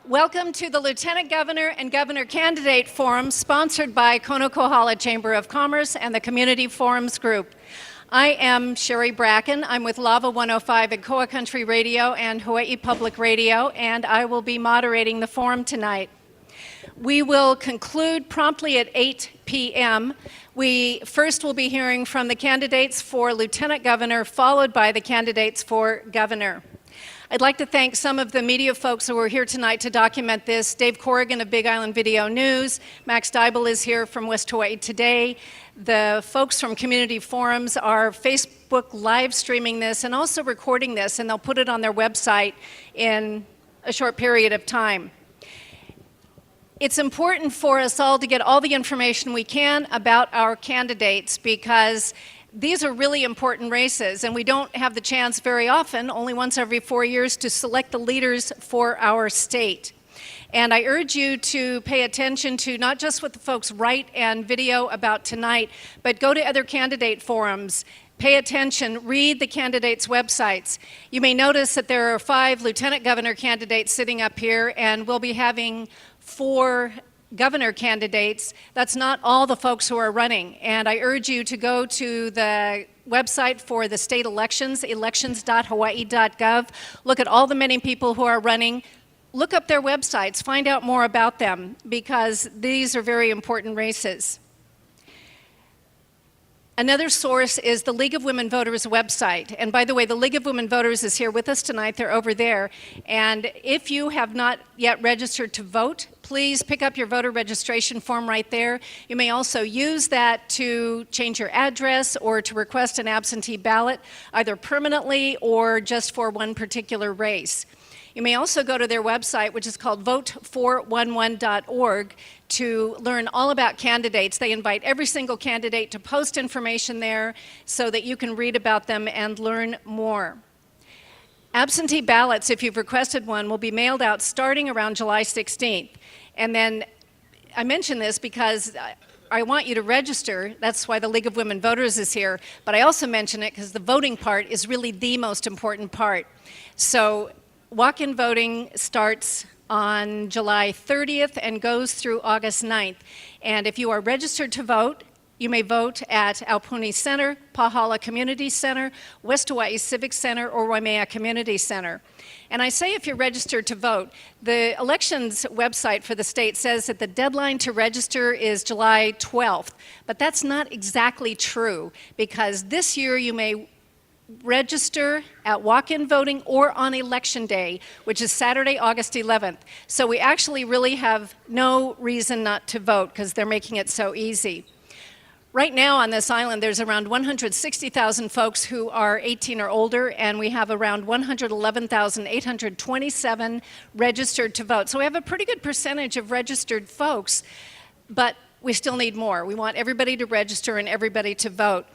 Welcome to the Lieutenant Governor and Governor Candidate Forum, sponsored by Kona-Kohala Chamber of Commerce and the Community Forums Group. I am Sherry Bracken. I'm with Lava 105 at Koa Country Radio and Hawaii Public Radio, and I will be moderating the forum tonight. We will conclude promptly at 8 p.m. We first will be hearing from the candidates for Lieutenant Governor, followed by the candidates for Governor. I'd like to thank some of the media folks who are here tonight to document this. Dave Corrigan of Big Island Video News, Max Dybel is here from West Hawaii Today. The folks from Community Forums are Facebook live streaming this and also recording this, and they'll put it on their website in a short period of time. It's important for us all to get all the information we can about our candidates, because these are really important races, and we don't have the chance very often, only once every 4 years, to select the leaders for our state. And I urge you to pay attention to not just what the folks write and video about tonight, but go to other candidate forums. Pay attention, read the candidates' websites. You may notice that there are 5 lieutenant governor candidates sitting up here, and we'll be having 4 governor candidates. That's not all the folks who are running. And I urge you to go to the website for the state elections, elections.hawaii.gov. Look at all the many people who are running. Look up their websites, find out more about them, because these are very important races. Another source is the League of Women Voters website. And by the way, the League of Women Voters is here with us tonight. They're over there. And if you have not yet registered to vote, please pick up your voter registration form right there. You may also use that to change your address or to request an absentee ballot, either permanently or just for one particular race. You may also go to their website, which is called vote411.org, to learn all about candidates. They invite every single candidate to post information there so that you can read about them and learn more. Absentee ballots, if you've requested one, will be mailed out starting around July 16th. And then I mention this because I want you to register. That's why the League of Women Voters is here. But I also mention it because the voting part is really the most important part. So walk-in voting starts on July 30th and goes through August 9th. And if you are registered to vote, you may vote at Aupuni Center, Pahala Community Center, West Hawaii Civic Center, or Waimea Community Center. And I say if you're registered to vote, the elections website for the state says that the deadline to register is July 12th. But that's not exactly true, because this year you may register at walk-in voting or on election day, which is Saturday, August 11th. So we actually really have no reason not to vote because they're making it so easy. Right now on this island, there's around 160,000 folks who are 18 or older, and we have around 111,827 registered to vote. So we have a pretty good percentage of registered folks, but we still need more. We want everybody to register and everybody to vote.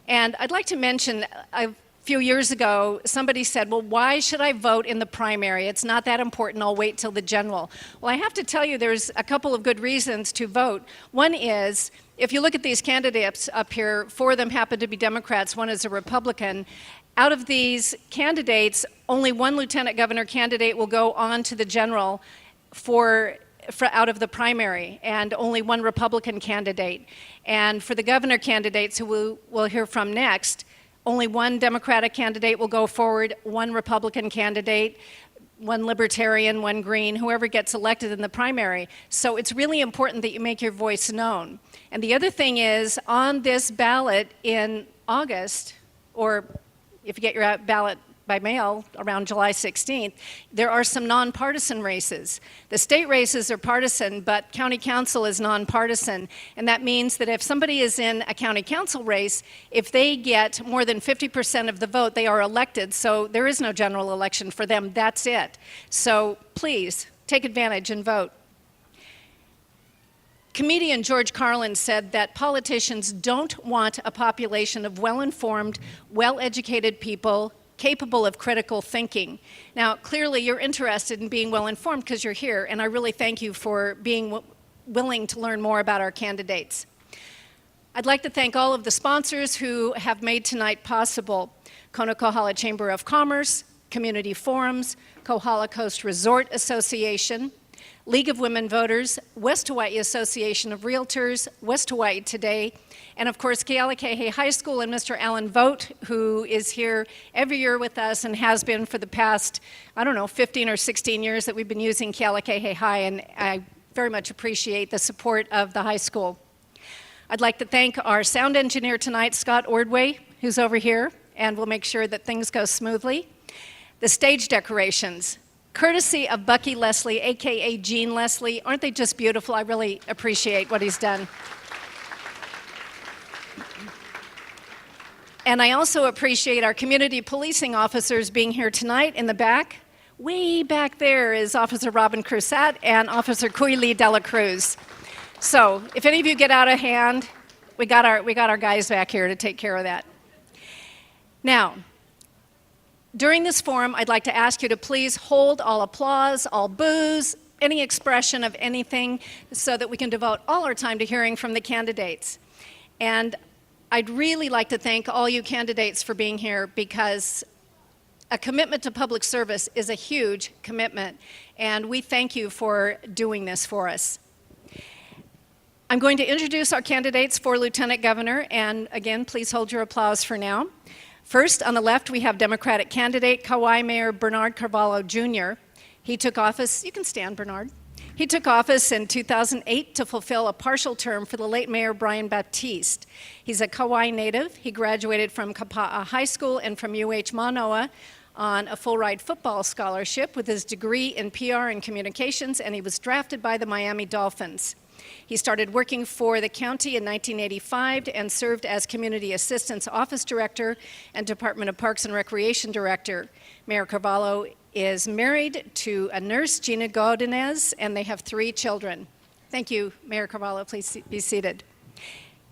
And I'd like to mention, a few years ago, somebody said, well, why should I vote in the primary? It's not that important, I'll wait till the general. Well, I have to tell you, there's a couple of good reasons to vote. One is, if you look at these candidates up here, 4 of them happen to be Democrats, 1 is a Republican. Out of these candidates, only 1 lieutenant governor candidate will go on to the general out of the primary, and only 1 Republican candidate. And for the governor candidates who we'll hear from next, only 1 Democratic candidate will go forward, 1 Republican candidate, 1 Libertarian, 1 Green, whoever gets elected in the primary. So it's really important that you make your voice known. And the other thing is, on this ballot in August, or if you get your ballot by mail around July 16th, there are some nonpartisan races. The state races are partisan, but county council is nonpartisan. And that means that if somebody is in a county council race, if they get more than 50% of the vote, they are elected. So there is no general election for them. That's it. So please take advantage and vote. Comedian George Carlin said that politicians don't want a population of well-informed, well-educated people capable of critical thinking. Now, clearly you're interested in being well-informed because you're here, and I really thank you for being willing to learn more about our candidates. I'd like to thank all of the sponsors who have made tonight possible: Kona-Kohala Chamber of Commerce, Community Forums, Kohala Coast Resort Association, League of Women Voters, West Hawaii Association of Realtors, West Hawaii Today, and of course Kealakehe High School and Mr. Alan Vogt, who is here every year with us and has been for the past, 15 or 16 years that we've been using Kealakehe High, and I very much appreciate the support of the high school. I'd like to thank our sound engineer tonight, Scott Ordway, who's over here, and will make sure that things go smoothly. The stage decorations, courtesy of Bucky Leslie, AKA Gene Leslie. Aren't they just beautiful? I really appreciate what he's done. And I also appreciate our community policing officers being here tonight in the back. Way back there is Officer Robin Crusat and Officer Kuili Dela Cruz. So if any of you get out of hand, we got our guys back here to take care of that. Now, during this forum, I'd like to ask you to please hold all applause, all boos, any expression of anything, so that we can devote all our time to hearing from the candidates. And I'd really like to thank all you candidates for being here, because a commitment to public service is a huge commitment, and we thank you for doing this for us. I'm going to introduce our candidates for Lieutenant Governor, and again, please hold your applause for now. First, on the left, we have Democratic candidate Kauai Mayor Bernard Carvalho Jr. He took office, you can stand, Bernard. He took office in 2008 to fulfill a partial term for the late Mayor Brian Baptiste. He's a Kauai native. He graduated from Kapa'a High School and from UH Manoa on a full-ride football scholarship with his degree in PR and communications, and he was drafted by the Miami Dolphins. He started working for the county in 1985 and served as Community Assistance Office Director and Department of Parks and Recreation Director. Mayor Carvalho is married to a nurse, Gina Godinez, and they have 3 children. Thank you, Mayor Carvalho. Please be seated.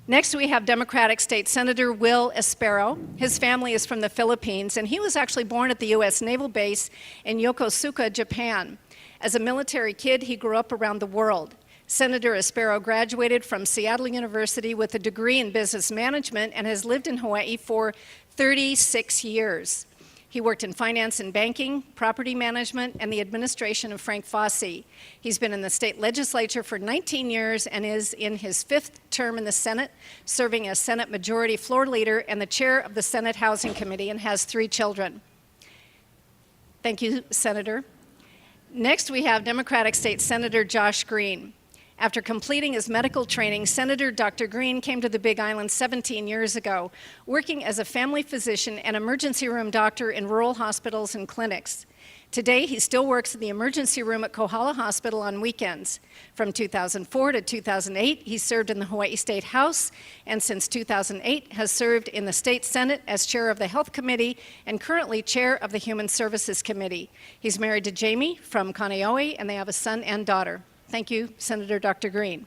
Next, we have Democratic State Senator Will Espero. His family is from the Philippines, and he was actually born at the U.S. Naval Base in Yokosuka, Japan. As a military kid, he grew up around the world. Senator Espero graduated from Seattle University with a degree in business management and has lived in Hawaii for 36 years. He worked in finance and banking, property management, and the administration of Frank Fossey. He's been in the state legislature for 19 years and is in his 5th term in the Senate, serving as Senate Majority Floor Leader and the chair of the Senate Housing Committee, and has 3 children. Thank you, Senator. Next, we have Democratic State Senator Josh Green. After completing his medical training, Senator Dr. Green came to the Big Island 17 years ago, working as a family physician and emergency room doctor in rural hospitals and clinics. Today, he still works in the emergency room at Kohala Hospital on weekends. From 2004 to 2008, he served in the Hawaii State House, and since 2008 has served in the State Senate as chair of the Health Committee and currently chair of the Human Services Committee. He's married to Jamie from Kaneohe, and they have a son and daughter. Thank you, Senator Dr. Green.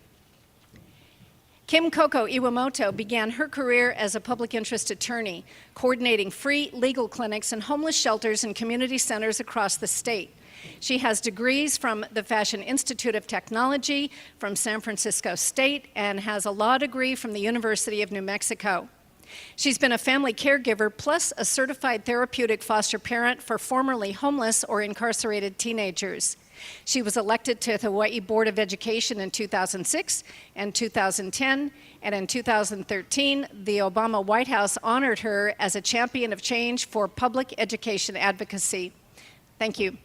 Kim Coco Iwamoto began her career as a public interest attorney, coordinating free legal clinics and homeless shelters and community centers across the state. She has degrees from the Fashion Institute of Technology from San Francisco State and has a law degree from the University of New Mexico. She's been a family caregiver plus a certified therapeutic foster parent for formerly homeless or incarcerated teenagers. She was elected to the Hawaii Board of Education in 2006 and 2010, and in 2013, the Obama White House honored her as a champion of change for public education advocacy. Thank you.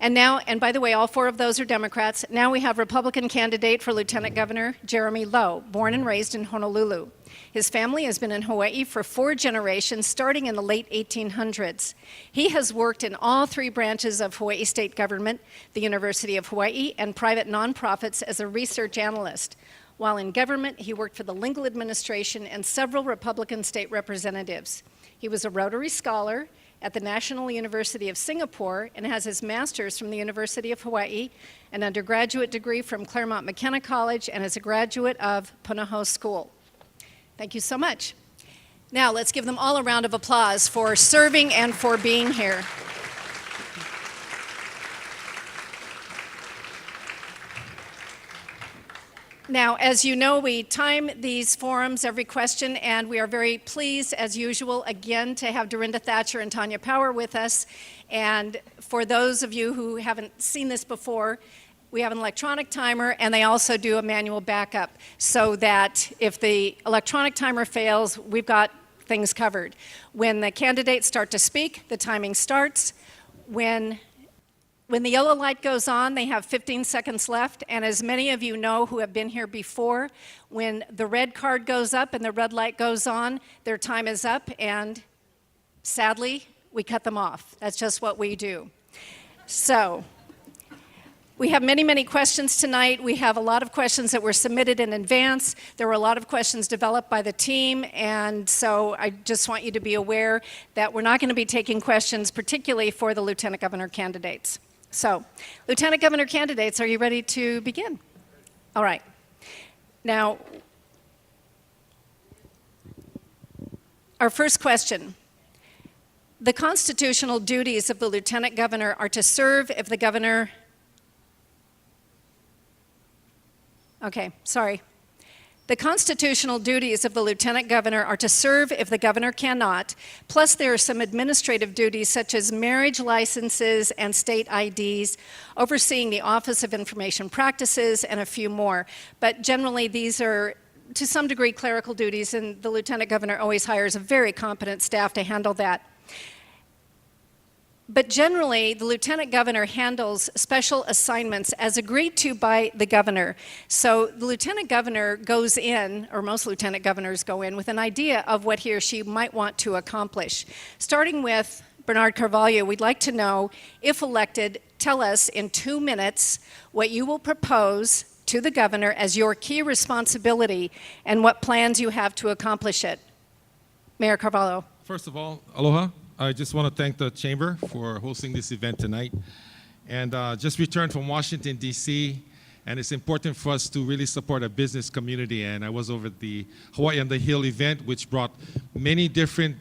And now, and by the way, all 4 of those are Democrats. Now we have Republican candidate for Lieutenant Governor Jeremy Lowe, born and raised in Honolulu. His family has been in Hawaii for 4 generations, starting in the late 1800s. He has worked in all 3 branches of Hawaii state government, the University of Hawaii, and private nonprofits as a research analyst. While in government, he worked for the Lingle administration and several Republican state representatives. He was a Rotary Scholar at the National University of Singapore and has his master's from the University of Hawaii, an undergraduate degree from Claremont McKenna College, and is a graduate of Punahou School. Thank you so much. Now let's give them all a round of applause for serving and for being here. Now, as you know, we time these forums, every question, and we are very pleased, as usual, again, to have Dorinda Thatcher and Tanya Power with us. And for those of you who haven't seen this before, we have an electronic timer, and they also do a manual backup, so that if the electronic timer fails, we've got things covered. When the candidates start to speak, the timing starts. When the yellow light goes on, they have 15 seconds left, and as many of you know who have been here before, when the red card goes up and the red light goes on, their time is up, and sadly, we cut them off. That's just what we do. So, we have many, many questions tonight. We have a lot of questions that were submitted in advance. There were a lot of questions developed by the team, and so I just want you to be aware that we're not going to be taking questions, particularly for the Lieutenant Governor candidates. So, Lieutenant Governor candidates, are you ready to begin? All right. Now, our first question. The constitutional duties of the Lieutenant Governor are to serve if the Governor... Okay, sorry. The constitutional duties of the Lieutenant Governor are to serve if the Governor cannot, plus there are some administrative duties such as marriage licenses and state IDs, overseeing the Office of Information Practices, and a few more. But generally these are, to some degree, clerical duties, and the Lieutenant Governor always hires a very competent staff to handle that. But generally, the Lieutenant Governor handles special assignments as agreed to by the Governor. So the Lieutenant Governor goes in, or most Lieutenant Governors go in, with an idea of what he or she might want to accomplish. Starting with Bernard Carvalho, we'd like to know, if elected, tell us in 2 minutes what you will propose to the Governor as your key responsibility and what plans you have to accomplish it. Mayor Carvalho. First of all, aloha. I just want to thank the Chamber for hosting this event tonight. And just returned from Washington, D.C., and it's important for us to really support our business community. And I was over at the Hawaii on the Hill event, which brought many different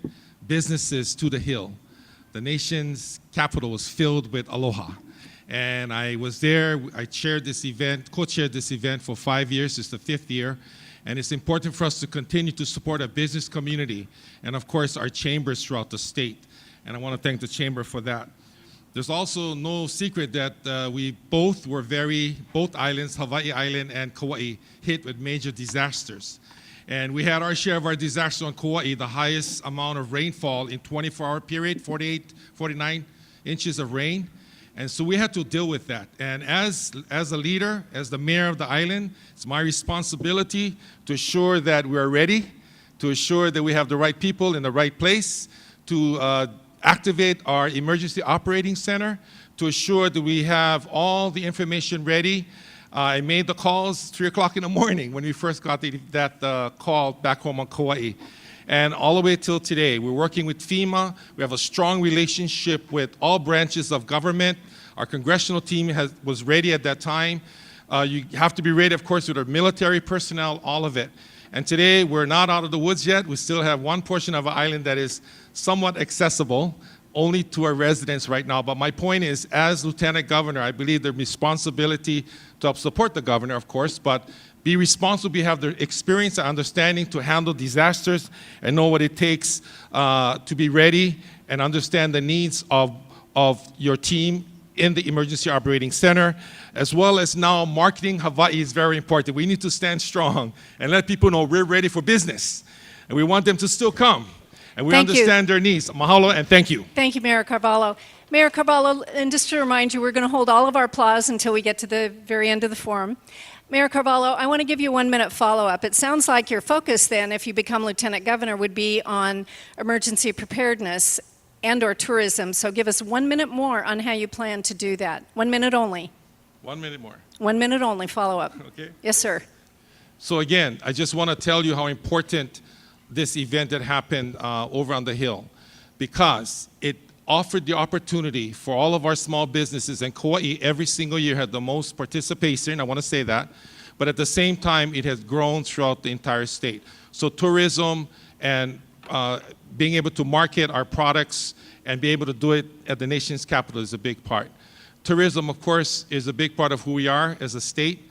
businesses to the Hill. The nation's capital was filled with aloha. And I was there, I chaired this event, co-chaired this event for 5 years, it's the 5th year. And it's important for us to continue to support our business community and, of course, our chambers throughout the state. And I want to thank the Chamber for that. There's also no secret that we both islands, Hawaii Island and Kauai, hit with major disasters. And we had our share of our disaster on Kauai, the highest amount of rainfall in 24-hour period, 49 inches of rain. And so we had to deal with that. And as a leader, as the mayor of the island, it's my responsibility to assure that we are ready, to assure that we have the right people in the right place, to activate our emergency operating center, to assure that we have all the information ready. I made the calls 3 o'clock in the morning when we first got that call back home on Kauai. And all the way till today, we're working with FEMA. We have a strong relationship with all branches of government. Our congressional team was ready at that time. You have to be ready, of course, with our military personnel, all of it. And today, we're not out of the woods yet. We still have one portion of our island that is somewhat accessible, only to our residents right now. But my point is, as Lieutenant Governor, I believe the responsibility to help support the Governor, of course, but be responsible, we have the experience and understanding to handle disasters and know what it takes to be ready and understand the needs of your team in the Emergency Operating Center, as well as now marketing Hawaii is very important. We need to stand strong and let people know we're ready for business. And we want them to still come. And we understand their needs. Mahalo and thank you. Thank you, Mayor Carvalho. Mayor Carvalho, and just to remind you, we're going to hold all of our applause until we get to the very end of the forum. Mayor Carvalho, I want to give you a 1-minute follow-up. It sounds like your focus then, if you become Lieutenant Governor, would be on emergency preparedness and or tourism. So give us 1 minute more on how you plan to do that. 1 minute only. 1 minute more. 1 minute only follow-up. Okay. Yes, sir. So again, I just want to tell you how important this event that happened over on the Hill, because it offered the opportunity for all of our small businesses, and Kauai every single year had the most participation, I want to say that, but at the same time it has grown throughout the entire state. So tourism and being able to market our products and be able to do it at the nation's capital is a big part. Tourism, of course, is a big part of who we are as a state.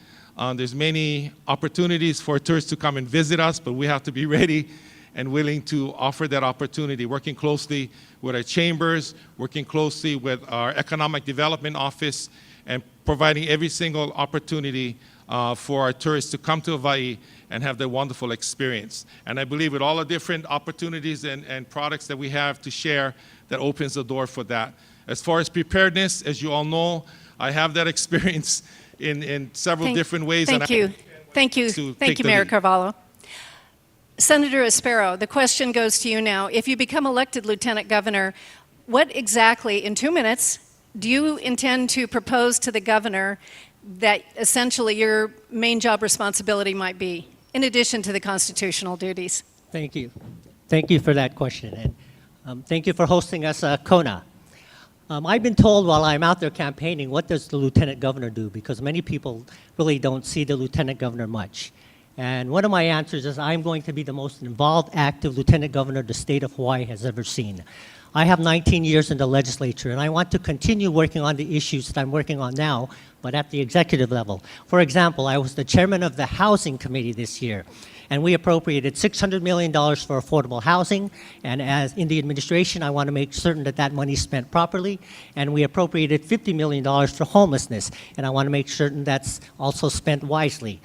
There's many opportunities for tourists to come and visit us, but we have to be ready and willing to offer that opportunity, working closely with our chambers, working closely with our economic development office, and providing every single opportunity for our tourists to come to Hawaii and have that wonderful experience. And I believe with all the different opportunities and products that we have to share, that opens the door for that. As far as preparedness, as you all know, I have that experience in several different ways. Thank you, Mayor Carvalho. Senator Espero, the question goes to you now. If you become elected Lieutenant Governor, what exactly, in 2 minutes, do you intend to propose to the governor that essentially your main job responsibility might be, in addition to the constitutional duties? Thank you. Thank you for that question. And thank you for hosting us, Kona. I've been told while I'm out there campaigning, what does the lieutenant governor do? Because many people really don't see the lieutenant governor much. And one of my answers is I'm going to be the most involved, active lieutenant governor the state of Hawaii has ever seen. I have 19 years in the legislature, and I want to continue working on the issues that I'm working on now, but at the executive level. For example, I was the chairman of the Housing Committee this year, and we appropriated $600 million for affordable housing, and as in the administration, I want to make certain that that money is spent properly, and we appropriated $50 million for homelessness, and I want to make certain that's also spent wisely.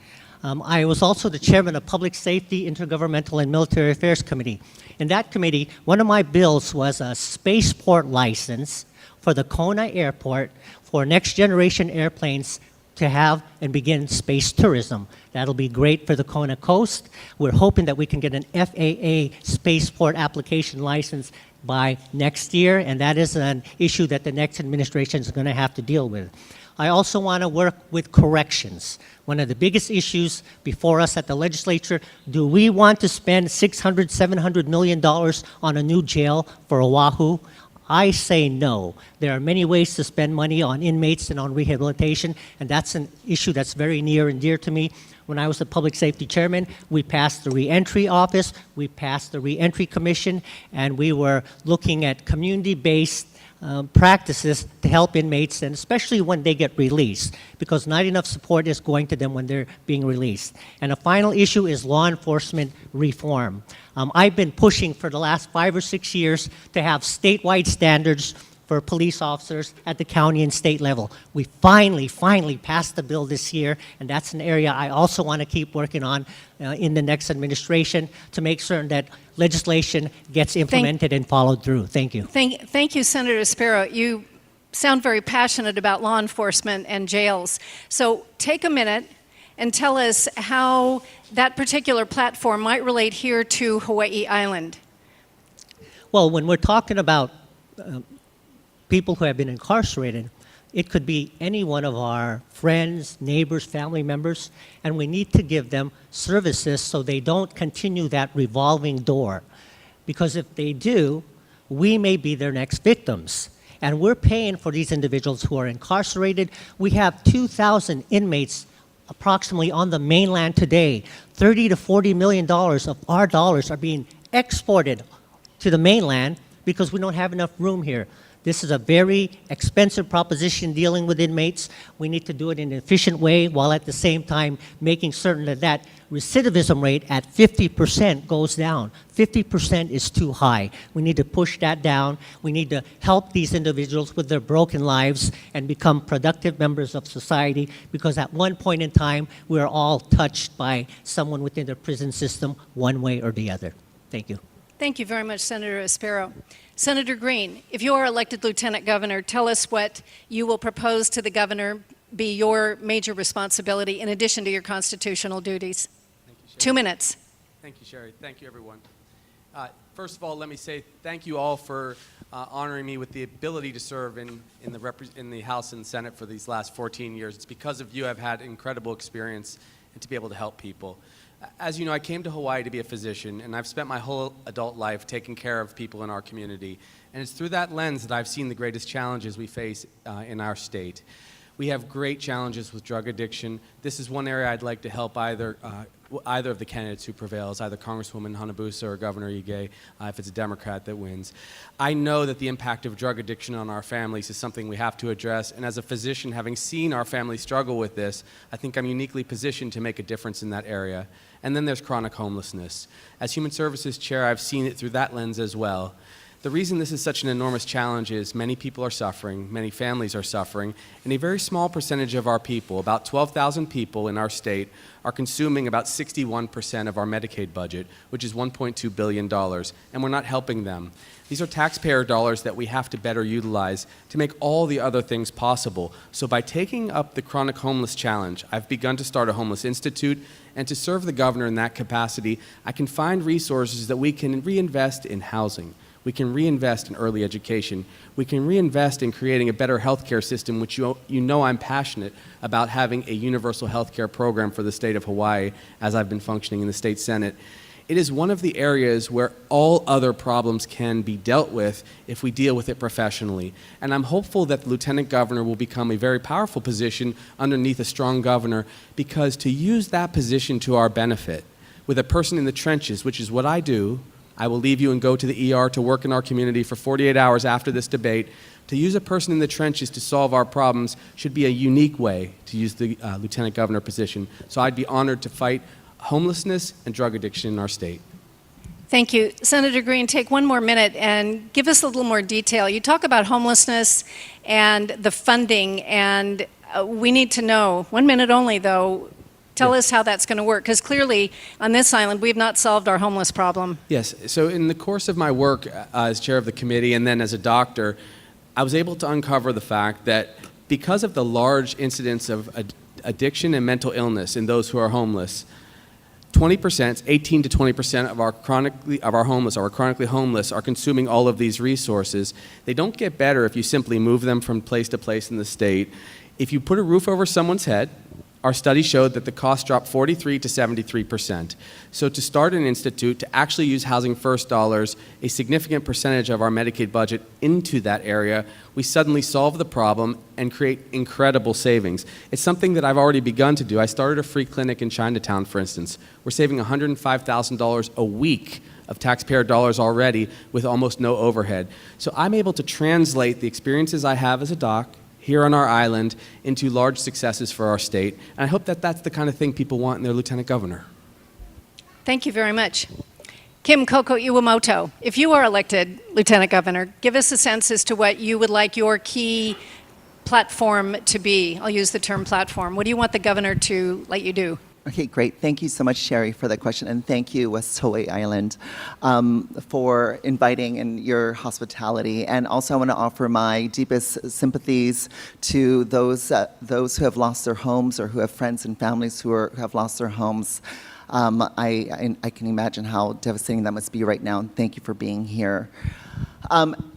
I was also the chairman of Public Safety, Intergovernmental, and Military Affairs Committee. In that committee, one of my bills was a spaceport license for the Kona Airport for next generation airplanes to have and begin space tourism. That'll be great for the Kona coast. We're hoping that we can get an FAA spaceport application license by next year, and that is an issue that the next administration is going to have to deal with. I also want to work with corrections. One of the biggest issues before us at the legislature, do we want to spend $600, $700 million on a new jail for Oahu? I say no. There are many ways to spend money on inmates and on rehabilitation, and that's an issue that's very near and dear to me. When I was the public safety chairman, we passed the reentry office, we passed the reentry commission, and we were looking at community-based practices to help inmates, and especially when they get released, because not enough support is going to them when they're being released. And a final issue is law enforcement reform. I've been pushing for the last 5 or 6 years to have statewide standards for police officers at the county and state level. We finally passed the bill this year, and that's an area I also want to keep working on in the next administration to make certain that legislation gets implemented and followed through. Thank you. Thank you, Senator Espero. You sound very passionate about law enforcement and jails. So take a minute and tell us how that particular platform might relate here to Hawaii Island. Well, when we're talking about people who have been incarcerated, it could be any one of our friends, neighbors, family members, and we need to give them services so they don't continue that revolving door. Because if they do, we may be their next victims. And we're paying for these individuals who are incarcerated. We have 2,000 inmates approximately on the mainland today. $30 to $40 million of our dollars are being exported to the mainland because we don't have enough room here. This is a very expensive proposition dealing with inmates. We need to do it in an efficient way while at the same time making certain that that recidivism rate at 50% goes down. 50% is too high. We need to push that down. We need to help these individuals with their broken lives and become productive members of society, because at one point in time, we're all touched by someone within the prison system one way or the other. Thank you. Thank you very much, Senator Espero. Senator Green, if you are elected Lieutenant Governor, tell us what you will propose to the governor be your major responsibility in addition to your constitutional duties. Thank you, Sherry. 2 minutes. Thank you, Sherry. Thank you, everyone. First of all, let me say thank you all for honoring me with the ability to serve in the House and Senate for these last 14 years. It's because of you I've had incredible experience and to be able to help people. As you know, I came to Hawaii to be a physician, and I've spent my whole adult life taking care of people in our community. And it's through that lens that I've seen the greatest challenges we face in our state. We have great challenges with drug addiction. This is one area I'd like to help either of the candidates who prevails, either Congresswoman Hanabusa or Governor Ige, if it's a Democrat that wins. I know that the impact of drug addiction on our families is something we have to address, and as a physician, having seen our families struggle with this, I think I'm uniquely positioned to make a difference in that area. And then there's chronic homelessness. As Human Services Chair, I've seen it through that lens as well. The reason this is such an enormous challenge is many people are suffering, many families are suffering, and a very small percentage of our people, about 12,000 people in our state, are consuming about 61% of our Medicaid budget, which is $1.2 billion, and we're not helping them. These are taxpayer dollars that we have to better utilize to make all the other things possible. So by taking up the chronic homeless challenge, I've begun to start a homeless institute, and to serve the governor in that capacity, I can find resources that we can reinvest in housing. We can reinvest in early education. We can reinvest in creating a better healthcare system, which you know I'm passionate about having a universal healthcare program for the state of Hawaii as I've been functioning in the state Senate. It is one of the areas where all other problems can be dealt with if we deal with it professionally. And I'm hopeful that the Lieutenant Governor will become a very powerful position underneath a strong governor, because to use that position to our benefit with a person in the trenches, which is what I do, I will leave you and go to the ER to work in our community for 48 hours after this debate. To use a person in the trenches to solve our problems should be a unique way to use the Lieutenant Governor position. So I'd be honored to fight homelessness and drug addiction in our state. Thank you. Senator Green, take one more minute and give us a little more detail. You talk about homelessness and the funding, and we need to know, 1 minute only though, tell us how that's going to work, because clearly on this island we have not solved our homeless problem. Yes, so in the course of my work as chair of the committee and then as a doctor, I was able to uncover the fact that because of the large incidence of addiction and mental illness in those who are homeless, 20%, 18 to 20% of our chronically homeless are consuming all of these resources. They don't get better if you simply move them from place to place in the state. If you put a roof over someone's head, our study showed that the cost dropped 43 to 73%. So to start an institute, to actually use Housing First dollars, a significant percentage of our Medicaid budget into that area, we suddenly solve the problem and create incredible savings. It's something that I've already begun to do. I started a free clinic in Chinatown, for instance. We're saving $105,000 a week of taxpayer dollars already with almost no overhead. So I'm able to translate the experiences I have as a doc here on our island into large successes for our state. And I hope that that's the kind of thing people want in their lieutenant governor. Thank you very much. Kim Koko Iwamoto, if you are elected lieutenant governor, give us a sense as to what you would like your key platform to be. I'll use the term platform. What do you want the governor to let you do? Okay, great. Thank you so much, Sherry, for that question. And thank you, West Hawaii Island, for inviting and your hospitality. And also I want to offer my deepest sympathies to those who have lost their homes or who have friends and families who have lost their homes. I can imagine how devastating that must be right now. And thank you for being here.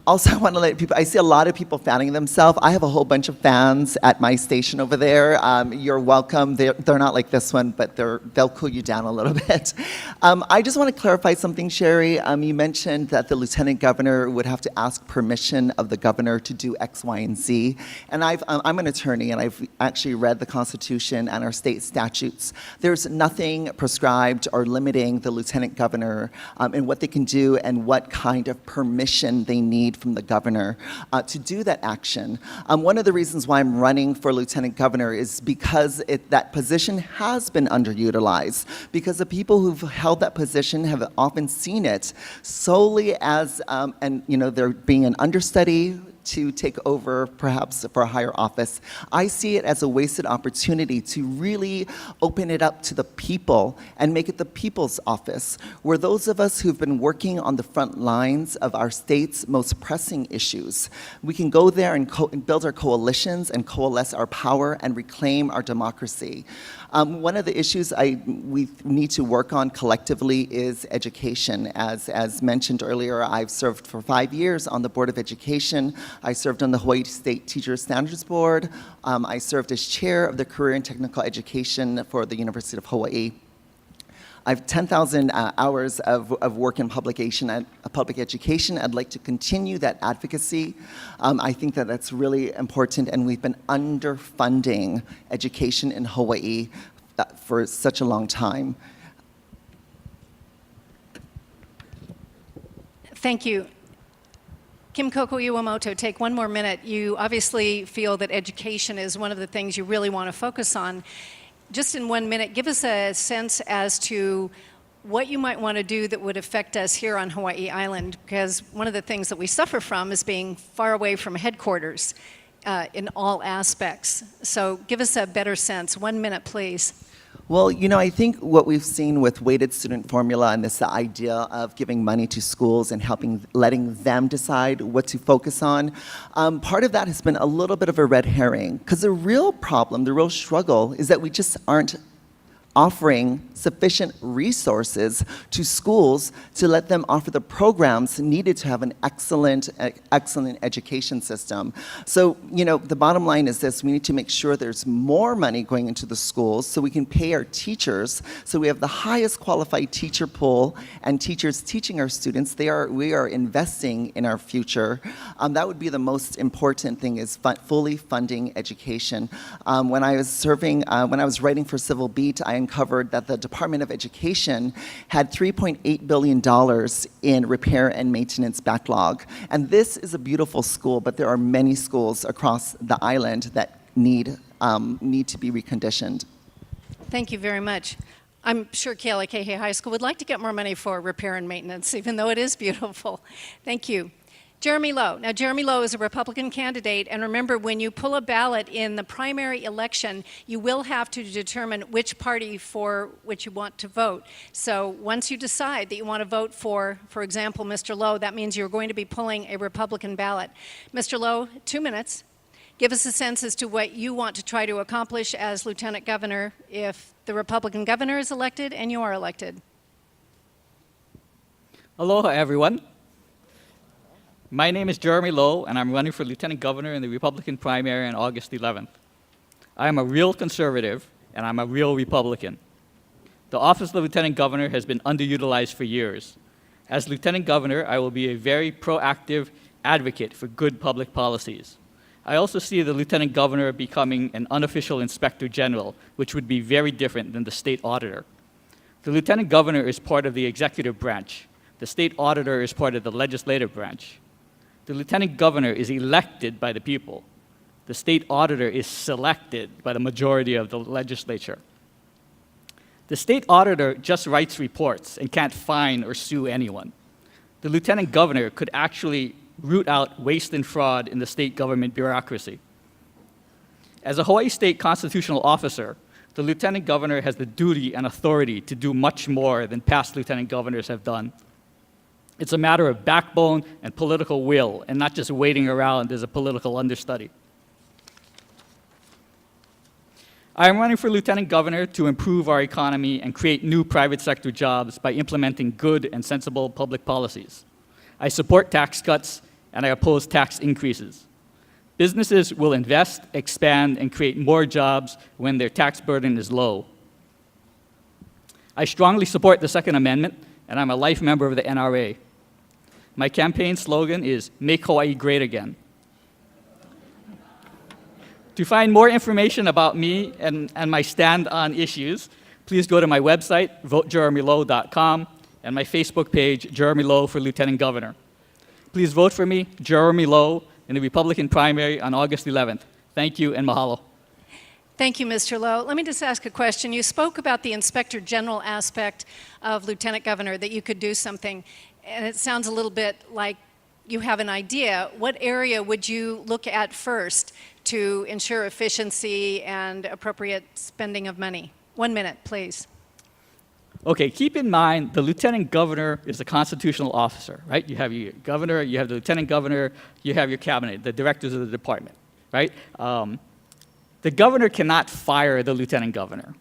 Also, I want to let people, I see a lot of people fanning themselves. I have a whole bunch of fans at my station over there. You're welcome. They're not like this one, but they'll cool you down a little bit. I just want to clarify something, Sherry. You mentioned that the lieutenant governor would have to ask permission of the governor to do X, Y, and Z. And I'm an attorney, and I've actually read the Constitution and our state statutes. There's nothing prescribed or limiting the lieutenant governor in what they can do and what kind of permission they need from the governor to do that action. One of the reasons why I'm running for lieutenant governor is because that position has been underutilized, because the people who've held that position have often seen it solely as, there being an understudy to take over perhaps for a higher office. I see it as a wasted opportunity to really open it up to the people and make it the people's office, where those of us who've been working on the front lines of our state's most pressing issues, we can go there and build our coalitions and coalesce our power and reclaim our democracy. One of the issues we need to work on collectively is education. As mentioned earlier, I've served for 5 years on the Board of Education. I served on the Hawaii State Teacher Standards Board. I served as chair of the Career and Technical Education for the University of Hawaii. I have 10,000 hours of work in public education. I'd like to continue that advocacy. I think that that's really important, and we've been underfunding education in Hawaii for such a long time. Thank you. Kim Koko Iwamoto, take one more minute. You obviously feel that education is one of the things you really want to focus on. Just in 1 minute, give us a sense as to what you might want to do that would affect us here on Hawaii Island, because one of the things that we suffer from is being far away from headquarters in all aspects. So give us a better sense. 1 minute, please. Well, you know, I think what we've seen with weighted student formula and this idea of giving money to schools and letting them decide what to focus on, part of that has been a little bit of a red herring. Because the real problem, the real struggle, is that we just aren't offering sufficient resources to schools to let them offer the programs needed to have an excellent education system. So, you know, the bottom line is this: we need to make sure there's more money going into the schools so we can pay our teachers, so we have the highest qualified teacher pool and teachers teaching our students. We are investing in our future. That would be the most important thing, is fully funding education. When I was writing for Civil Beat, I uncovered that the Department of Education had $3.8 billion in repair and maintenance backlog. And this is a beautiful school, but there are many schools across the island that need to be reconditioned. Thank you very much. I'm sure Kealakehe High School would like to get more money for repair and maintenance, even though it is beautiful. Thank you. Jeremy Lowe. Now, Jeremy Lowe is a Republican candidate, and remember, when you pull a ballot in the primary election, you will have to determine which party for which you want to vote. So once you decide that you want to vote for example, Mr. Lowe, that means you're going to be pulling a Republican ballot. Mr. Lowe, 2 minutes. Give us a sense as to what you want to try to accomplish as Lieutenant Governor if the Republican governor is elected and you are elected. Aloha, everyone. My name is Jeremy Lowe, and I'm running for Lieutenant Governor in the Republican primary on August 11th. I am a real conservative, and I'm a real Republican. The office of Lieutenant Governor has been underutilized for years. As Lieutenant Governor, I will be a very proactive advocate for good public policies. I also see the Lieutenant Governor becoming an unofficial Inspector General, which would be very different than the State Auditor. The Lieutenant Governor is part of the executive branch. The State Auditor is part of the legislative branch. The Lieutenant Governor is elected by the people. The State Auditor is selected by the majority of the legislature. The State Auditor just writes reports and can't fine or sue anyone. The Lieutenant Governor could actually root out waste and fraud in the state government bureaucracy. As a Hawaii State constitutional officer, the Lieutenant Governor has the duty and authority to do much more than past Lieutenant Governors have done. It's a matter of backbone and political will, and not just waiting around as a political understudy. I am running for Lieutenant Governor to improve our economy and create new private sector jobs by implementing good and sensible public policies. I support tax cuts, and I oppose tax increases. Businesses will invest, expand, and create more jobs when their tax burden is low. I strongly support the Second Amendment, and I'm a life member of the NRA. My campaign slogan is "Make Hawaii Great Again." To find more information about me and my stand on issues, please go to my website, votejeremylowe.com, and my Facebook page, Jeremy Lowe for Lieutenant Governor. Please vote for me, Jeremy Lowe, in the Republican primary on August 11th. Thank you, and mahalo. Thank you, Mr. Lowe. Let me just ask a question. You spoke about the Inspector General aspect of Lieutenant Governor, that you could do something, and it sounds a little bit like you have an idea. What area would you look at first to ensure efficiency and appropriate spending of money? 1 minute, please. Okay, keep in mind the Lieutenant Governor is a constitutional officer, right? You have your governor, you have the Lieutenant Governor, you have your cabinet, the directors of the department, right? The governor cannot fire the Lieutenant Governor.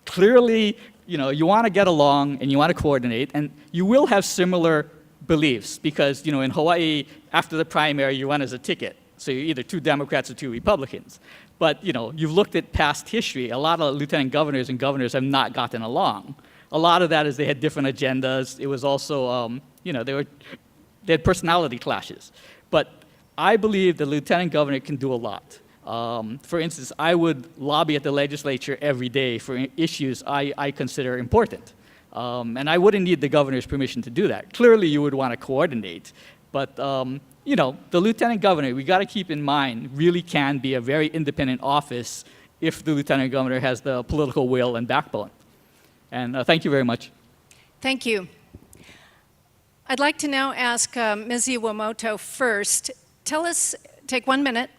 Clearly, you want to get along and you want to coordinate, and you will have similar beliefs because, in Hawaii, after the primary, you run as a ticket. So you're either two Democrats or two Republicans. But, you've looked at past history. A lot of lieutenant governors and governors have not gotten along. a lot of that is they had different agendas. It was also, they had personality clashes. But I believe the lieutenant governor can do a lot. For instance, I would lobby at the legislature every day for issues I consider important. And I wouldn't need the governor's permission to do that. Clearly, you would want to coordinate. But, the lieutenant governor, we got to keep in mind, really can be a very independent office if the lieutenant governor has the political will and backbone. And thank you very much. Thank you. I'd like to now ask Ms. Iwamoto first. Take 1 minute.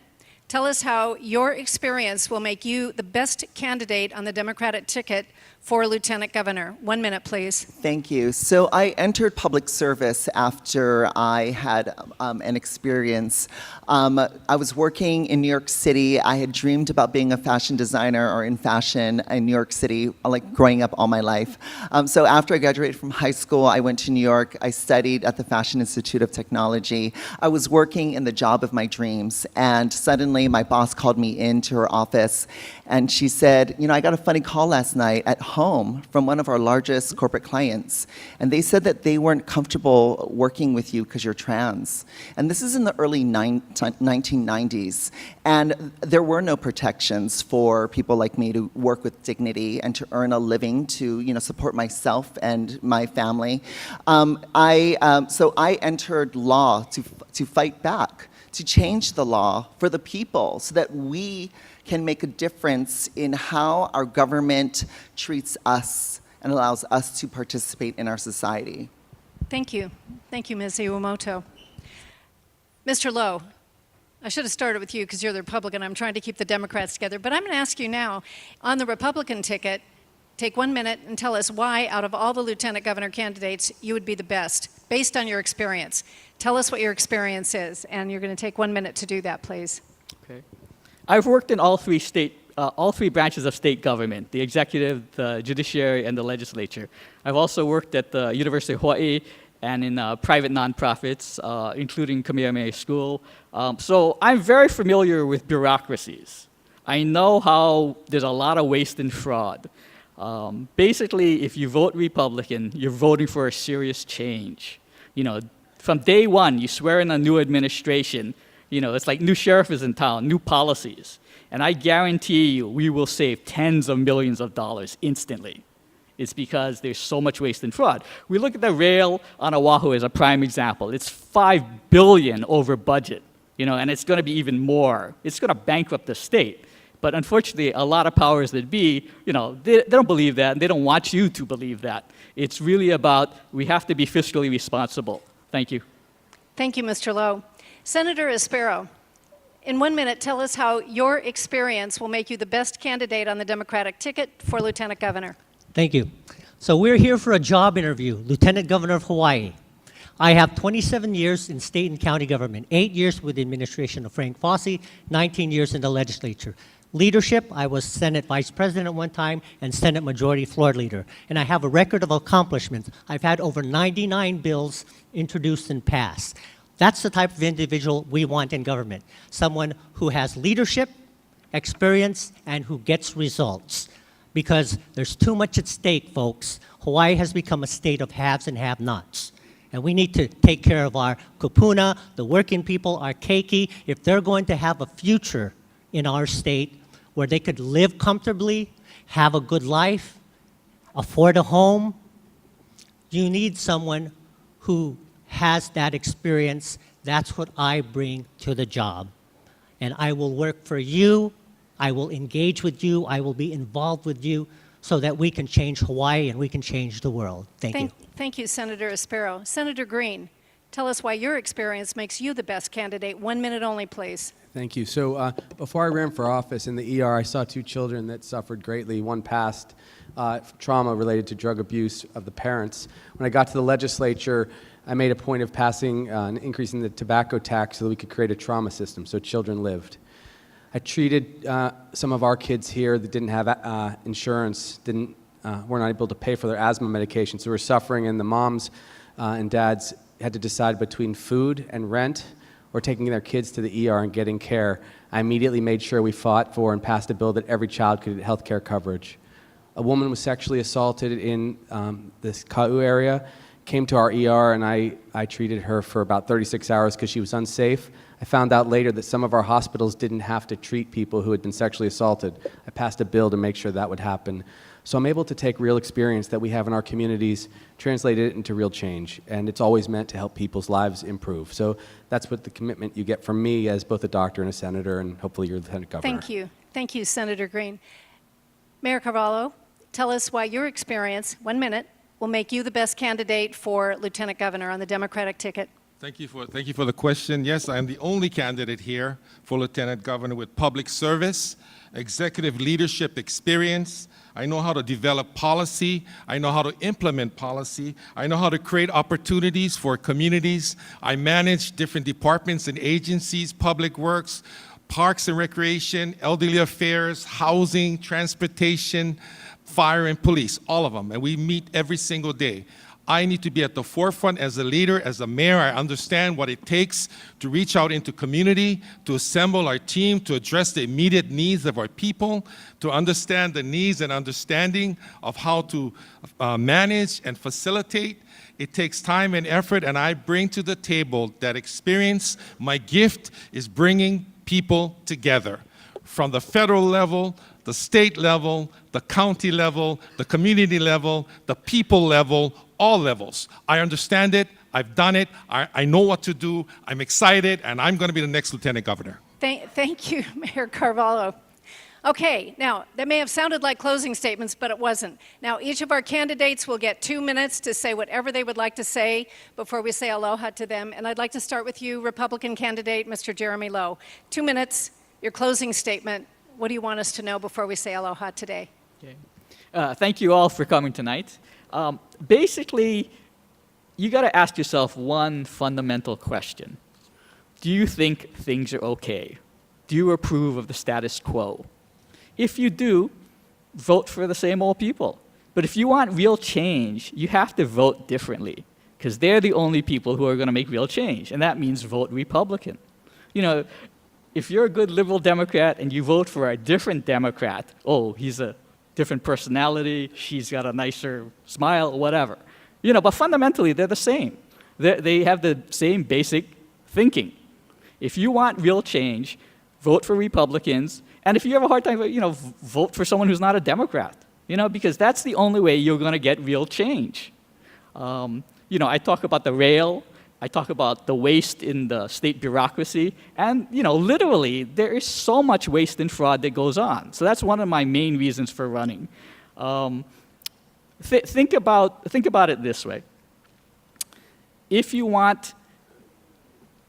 Tell us how your experience will make you the best candidate on the Democratic ticket for Lieutenant Governor. 1 minute, please. Thank you. So I entered public service after I had an experience. I was working in New York City. I had dreamed about being a fashion designer or in fashion in New York City, like growing up all my life. So after I graduated from high school, I went to New York. I studied at the Fashion Institute of Technology. I was working in the job of my dreams, and suddenly my boss called me into her office, and she said, I got a funny call last night at home from one of our largest corporate clients, and they said that they weren't comfortable working with you because you're trans. And this is in the early 1990s, and there were no protections for people like me to work with dignity and to earn a living to support myself and my family. So I entered law to fight back, to change the law for the people so that we can make a difference in how our government treats us and allows us to participate in our society. Thank you. Thank you, Ms. Iwamoto. Mr. Lowe, I should have started with you because you're the Republican. I'm trying to keep the Democrats together. But I'm going to ask you now, on the Republican ticket, take 1 minute and tell us why, out of all the lieutenant governor candidates, you would be the best, based on your experience. Tell us what your experience is, and you're going to take 1 minute to do that, please. Okay. I've worked in all three branches of state government, the executive, the judiciary, and the legislature. I've also worked at the University of Hawaii and in private nonprofits, including Kamehameha School. So I'm very familiar with bureaucracies. I know how there's a lot of waste and fraud. Basically, if you vote Republican, you're voting for a serious change. From day one, you swear in a new administration. It's like new sheriff is in town, new policies. And I guarantee you, we will save tens of millions of dollars instantly. It's because there's so much waste and fraud. We look at the rail on Oahu as a prime example. It's $5 billion over budget, and it's going to be even more. It's going to bankrupt the state. But unfortunately, a lot of powers that be, they don't believe that, and they don't want you to believe that. It's really about we have to be fiscally responsible. Thank you. Thank you, Mr. Lowe. Senator Espero, in 1 minute, tell us how your experience will make you the best candidate on the Democratic ticket for Lieutenant Governor. Thank you. So we're here for a job interview, Lieutenant Governor of Hawaii. I have 27 years in state and county government, 8 years with the administration of Frank Fossey, 19 years in the legislature. Leadership, I was Senate Vice President at one time and Senate Majority Floor Leader. And I have a record of accomplishments. I've had over 99 bills introduced and passed. That's the type of individual we want in government. Someone who has leadership, experience, and who gets results. Because there's too much at stake, folks. Hawaii has become a state of haves and have-nots. And we need to take care of our kupuna, the working people, our keiki, if they're going to have a future in our state where they could live comfortably, have a good life, afford a home. You need someone who has that experience. That's what I bring to the job. And I will work for you. I will engage with you. I will be involved with you so that we can change Hawaii and we can change the world. Thank you. Thank you, Senator Espero. Senator Green, tell us why your experience makes you the best candidate. 1 minute only, please. Thank you. So before I ran for office in the ER, I saw 2 children that suffered greatly. One passed trauma related to drug abuse of the parents. When I got to the legislature, I made a point of passing an increase in the tobacco tax so that we could create a trauma system so children lived. I treated some of our kids here that didn't have insurance, were not able to pay for their asthma medication, so were suffering, and the moms and dads had to decide between food and rent or taking their kids to the ER and getting care. I immediately made sure we fought for and passed a bill that every child could get health care coverage. A woman was sexually assaulted in this Ka'u area, came to our ER, and I treated her for about 36 hours because she was unsafe. I found out later that some of our hospitals didn't have to treat people who had been sexually assaulted. I passed a bill to make sure that would happen. So I'm able to take real experience that we have in our communities, translate it into real change, and it's always meant to help people's lives improve. So that's what the commitment you get from me as both a doctor and a senator, and hopefully you're Lieutenant Governor. Thank you. Thank you, Senator Green. Mayor Carvalho, tell us why your experience, 1 minute, will make you the best candidate for Lieutenant Governor on the Democratic ticket. Thank you for the question. Yes, I am the only candidate here for Lieutenant Governor with public service, executive leadership experience. I know how to develop policy. I know how to implement policy. I know how to create opportunities for communities. I manage different departments and agencies, public works, parks and recreation, elderly affairs, housing, transportation, fire and police, all of them. And we meet every single day. I need to be at the forefront as a leader, as a mayor. I understand what it takes to reach out into community, to assemble our team, to address the immediate needs of our people, to understand the needs and understanding of how to manage and facilitate. It takes time and effort, and I bring to the table that experience. My gift is bringing people together from the federal level, the state level, the county level, the community level, the people level, all levels. I understand it. I've done it. I know what to do. I'm excited, and I'm going to be the next Lieutenant Governor. Thank you, Mayor Carvalho. Okay, now, that may have sounded like closing statements, but it wasn't. Now, each of our candidates will get 2 minutes to say whatever they would like to say before we say aloha to them. And I'd like to start with you, Republican candidate, Mr. Jeremy Lowe. 2 minutes, your closing statement. What do you want us to know before we say aloha today? Okay. Thank you all for coming tonight. Basically, you got to ask yourself one fundamental question. Do you think things are okay? Do you approve of the status quo? If you do, vote for the same old people. But if you want real change, you have to vote differently, because they're the only people who are going to make real change, and that means vote Republican. You know, if you're a good liberal Democrat and you vote for a different Democrat, oh, he's a different personality, she's got a nicer smile, whatever. You know, but fundamentally, they're the same. They have the same basic thinking. If you want real change, vote for Republicans, and if you have a hard time, you know, vote for someone who's not a Democrat, you know, because that's the only way you're going to get real change. You know, I talk about the rail, I talk about the waste in the state bureaucracy, and, you know, literally, there is so much waste and fraud that goes on. So that's one of my main reasons for running. Think about it this way. If you want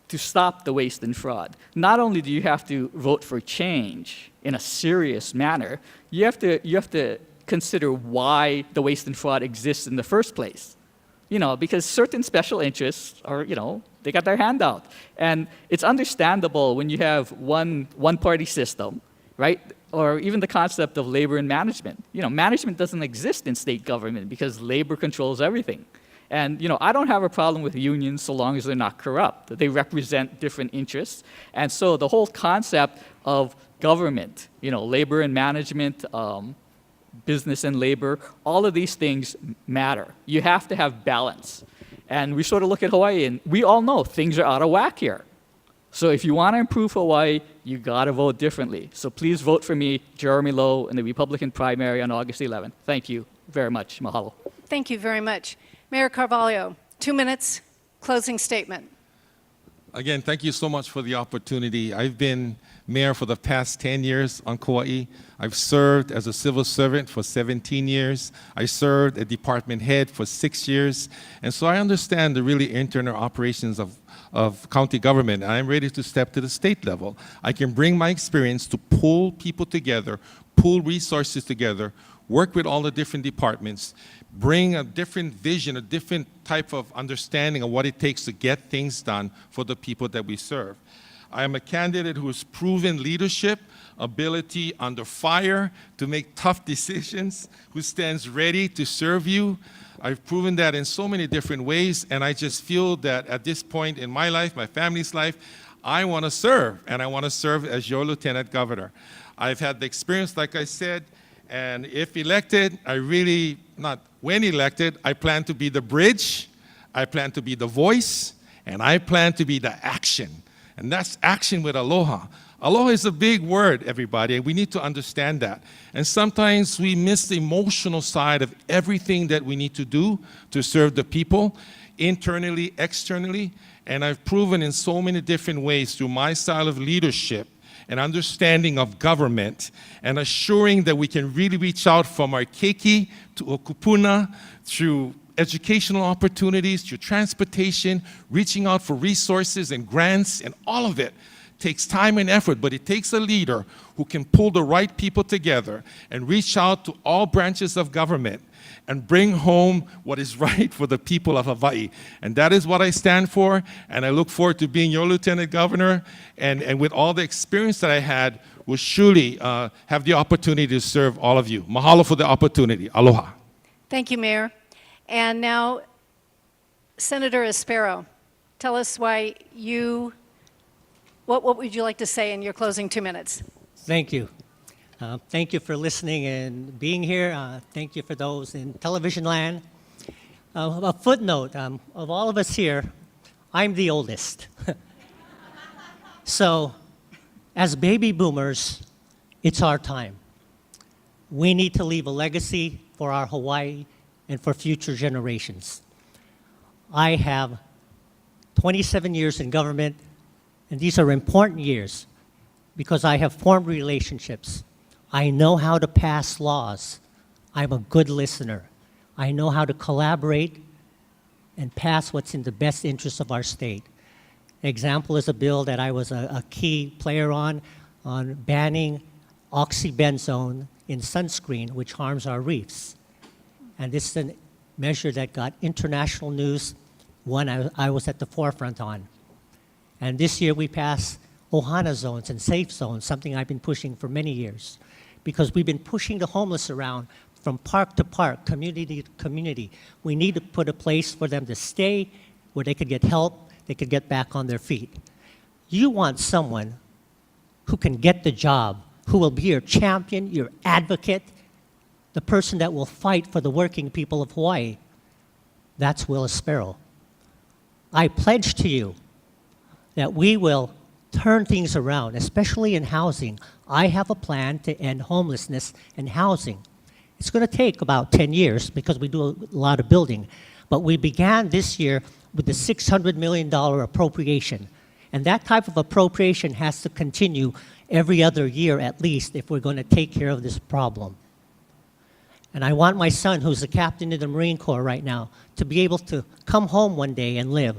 to stop the waste and fraud, not only do you have to vote for change in a serious manner, you have to consider why the waste and fraud exists in the first place. You know, because certain special interests are, you know, they got their hand out. And it's understandable when you have one-party system, right? Or even the concept of labor and management. You know, management doesn't exist in state government because labor controls everything. And, you know, I don't have a problem with unions so long as they're not corrupt. They represent different interests. And so the whole concept of government, you know, labor and management, business and labor, all of these things matter. You have to have balance. And we sort of look at Hawaii, and we all know things are out of whack here. So if you want to improve Hawaii, you got to vote differently. So please vote for me, Jeremy Lowe, in the Republican primary on August 11th. Thank you very much. Mahalo. Thank you very much. Mayor Carvalho, 2 minutes, closing statement. Again, thank you so much for the opportunity. I've been mayor for the past 10 years on Kauai. I've served as a civil servant for 17 years. I served as department head for 6 years. And so I understand the really internal operations of county government. And I'm ready to step to the state level. I can bring my experience to pull people together, pull resources together, work with all the different departments, bring a different vision, a different type of understanding of what it takes to get things done for the people that we serve. I am a candidate who has proven leadership, ability under fire to make tough decisions, who stands ready to serve you. I've proven that in so many different ways, and I just feel that at this point in my life, my family's life, I want to serve, and I want to serve as your Lieutenant Governor. I've had the experience, like I said, And if elected, when elected, I plan to be the bridge, I plan to be the voice, and I plan to be the action. And that's action with aloha. Aloha is a big word, everybody, and we need to understand that. And sometimes we miss the emotional side of everything that we need to do to serve the people, internally, externally. And I've proven in so many different ways through my style of leadership and understanding of government and assuring that we can really reach out from our keiki to okupuna through educational opportunities, through transportation, reaching out for resources and grants, and all of it takes time and effort, but it takes a leader who can pull the right people together and reach out to all branches of government and bring home what is right for the people of Hawaii. And that is what I stand for, and I look forward to being your Lieutenant Governor, and with all the experience that I had, will surely have the opportunity to serve all of you. Mahalo for the opportunity. Aloha. Thank you, Mayor. And now, Senator Espero, tell us why what would you like to say in your closing 2 minutes? Thank you. Thank you for listening and being here. Thank you for those in television land. A footnote, of all of us here, I'm the oldest. So, as baby boomers, it's our time. We need to leave a legacy for our Hawaii and for future generations. I have 27 years in government, and these are important years because I have formed relationships. I know how to pass laws. I'm a good listener. I know how to collaborate and pass what's in the best interest of our state. Example is a bill that I was a key player on banning oxybenzone in sunscreen, which harms our reefs. And this is a measure that got international news, one I was at the forefront on. And this year we passed ohana zones and safe zones, something I've been pushing for many years, because we've been pushing the homeless around from park to park, community to community. We need to put a place for them to stay where they could get help, they could get back on their feet. You want someone who can get the job, who will be your champion, your advocate, the person that will fight for the working people of Hawaii. That's Will Espero. I pledge to you that we will turn things around, especially in housing. I have a plan to end homelessness and housing. It's going to take about 10 years because we do a lot of building. But we began this year with the $600 million appropriation. And that type of appropriation has to continue every other year at least if we're going to take care of this problem. And I want my son, who's a captain in the Marine Corps right now, to be able to come home one day and live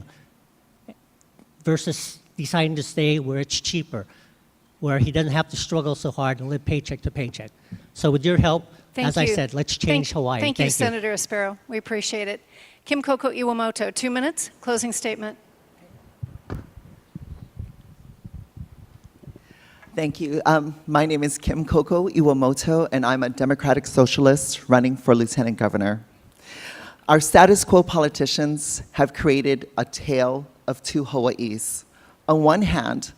versus deciding to stay where it's cheaper, where he doesn't have to struggle so hard and live paycheck to paycheck. So with your help, Thank as you. I said, let's change Hawaii. Thank you, Senator Espero. We appreciate it. Kim Koko Iwamoto, 2 minutes, closing statement. Thank you. My name is Kim Koko Iwamoto, and I'm a Democratic Socialist running for Lieutenant Governor. Our status quo politicians have created a tale of two Hawaiis. On one hand,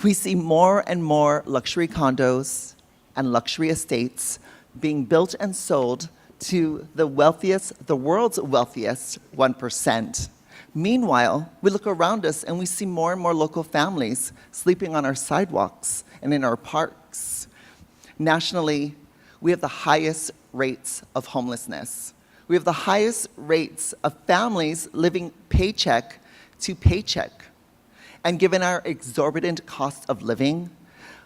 we see more and more luxury condos and luxury estates being built and sold to the world's wealthiest 1%. Meanwhile, we look around us and we see more and more local families sleeping on our sidewalks and in our parks. Nationally, we have the highest rates of homelessness. We have the highest rates of families living paycheck to paycheck. And given our exorbitant cost of living,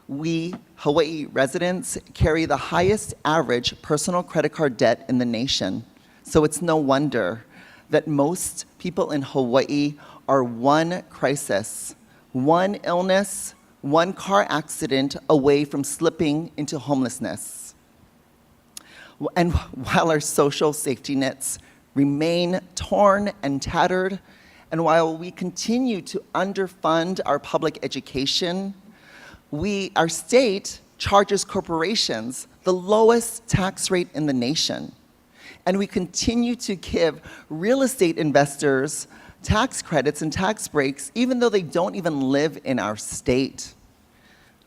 we, Hawaii residents, carry the highest average personal credit card debt in the nation. So it's no wonder that most people in Hawaii are one crisis, one illness, one car accident away from slipping into homelessness. And while our social safety nets remain torn and tattered, and while we continue to underfund our public education, our state charges corporations the lowest tax rate in the nation. And we continue to give real estate investors tax credits and tax breaks, even though they don't even live in our state.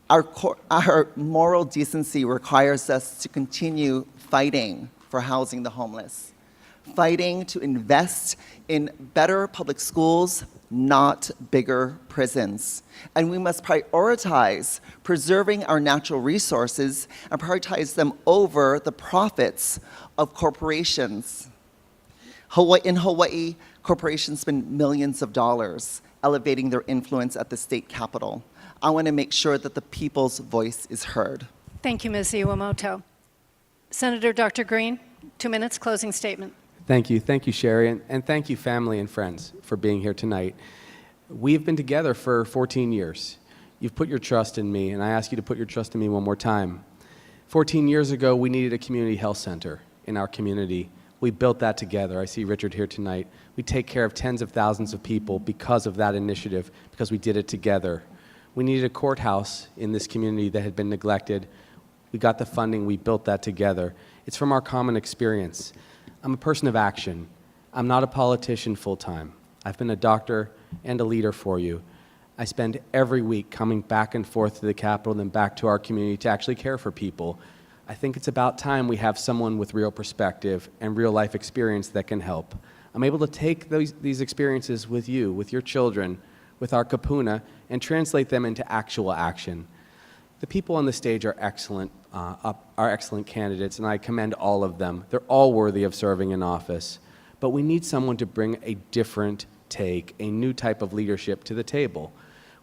Our moral decency requires us to continue fighting for housing the homeless, fighting to invest in better public schools, not bigger prisons. And we must prioritize preserving our natural resources and prioritize them over the profits of corporations. In Hawaii, corporations spend millions of dollars elevating their influence at the state capitol. I want to make sure that the people's voice is heard. Thank you, Ms. Iwamoto. Senator Dr. Green, 2 minutes, closing statement. Thank you, Sherry, and thank you, family and friends, for being here tonight. We've been together for 14 years. You've put your trust in me, and I ask you to put your trust in me one more time. 14 years ago, we needed a community health center in our community. We built that together. I see Richard here tonight. We take care of tens of thousands of people because of that initiative, because we did it together. We needed a courthouse in this community that had been neglected. We got the funding, we built that together. It's from our common experience. I'm a person of action. I'm not a politician full-time. I've been a doctor and a leader for you. I spend every week coming back and forth to the Capitol and then back to our community to actually care for people. I think it's about time we have someone with real perspective and real life experience that can help. I'm able to take these experiences with you, with your children, with our kapuna, and translate them into actual action. The people on the stage are excellent candidates, and I commend all of them. They're all worthy of serving in office. But we need someone to bring a different take, a new type of leadership to the table.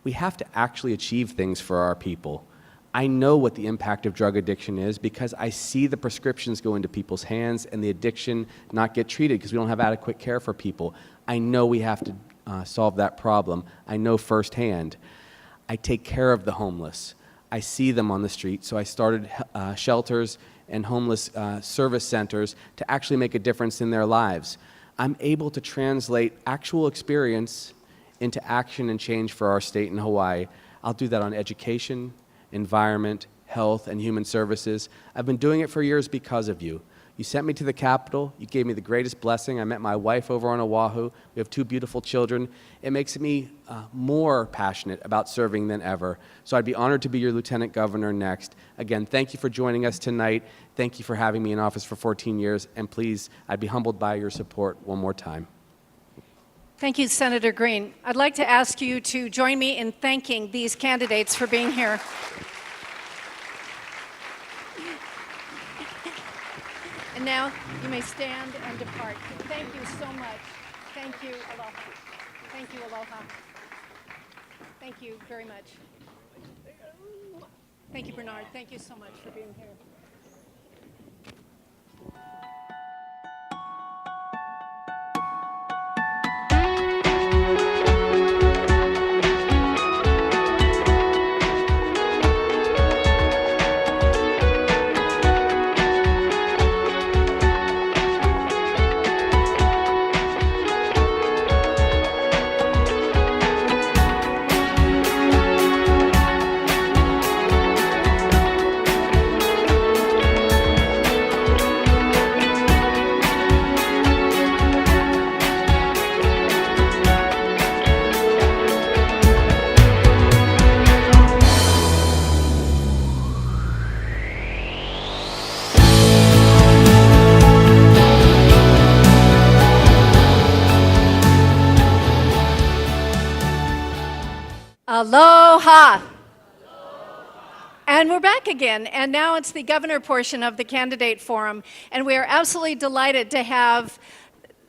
We have to actually achieve things for our people. I know what the impact of drug addiction is because I see the prescriptions go into people's hands and the addiction not get treated because we don't have adequate care for people. I know we have to solve that problem. I know firsthand. I take care of the homeless. I see them on the street, so I started shelters and homeless service centers to actually make a difference in their lives. I'm able to translate actual experience into action and change for our state in Hawaii. I'll do that on education, environment, health, and human services. I've been doing it for years because of you. You sent me to the Capitol. You gave me the greatest blessing. I met my wife over on Oahu. We have 2 beautiful children. It makes me more passionate about serving than ever. So I'd be honored to be your Lieutenant Governor next. Again, thank you for joining us tonight. Thank you for having me in office for 14 years. And please, I'd be humbled by your support one more time. Thank you, Senator Green. I'd like to ask you to join me in thanking these candidates for being here. And now you may stand and depart. Thank you so much. Thank you, aloha. Thank you, aloha. Thank you very much. Thank you, Bernard. Thank you so much for being here. Aloha! And we're back again, and now it's the governor portion of the candidate forum, and we are absolutely delighted to have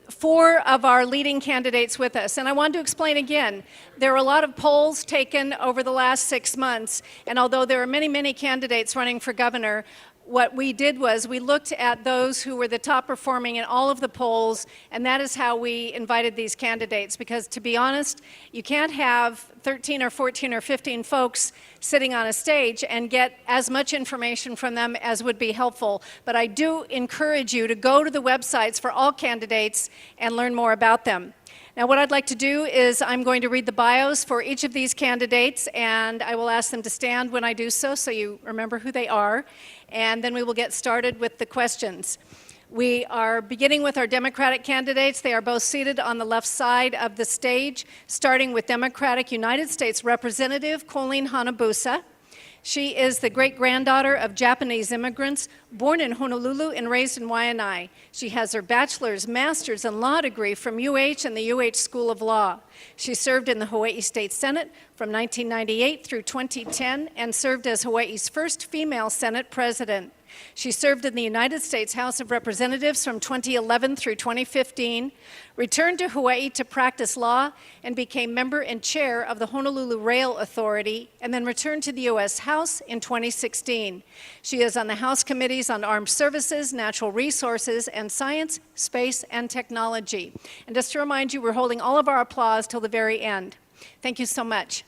4 of our leading candidates with us. And I want to explain again, there were a lot of polls taken over the last 6 months, and although there are many, many candidates running for governor, what we did was we looked at those who were the top performing in all of the polls, and that is how we invited these candidates. Because to be honest, you can't have 13 or 14 or 15 folks sitting on a stage and get as much information from them as would be helpful. But I do encourage you to go to the websites for all candidates and learn more about them. Now, what I'd like to do is I'm going to read the bios for each of these candidates, and I will ask them to stand when I do so you remember who they are, and then we will get started with the questions. We are beginning with our Democratic candidates. They are both seated on the left side of the stage, starting with Democratic United States Representative Colleen Hanabusa. She is the great-granddaughter of Japanese immigrants, born in Honolulu and raised in Waianae. She has her bachelor's, master's, and law degree from UH and the UH School of Law. She served in the Hawaii State Senate from 1998 through 2010 and served as Hawaii's first female Senate president. She served in the United States House of Representatives from 2011 through 2015, returned to Hawaii to practice law, and became member and chair of the Honolulu Rail Authority, and then returned to the U.S. House in 2016. She is on the House Committees on Armed Services, Natural Resources, and Science, Space, and Technology. And just to remind you, we're holding all of our applause till the very end. Thank you so much.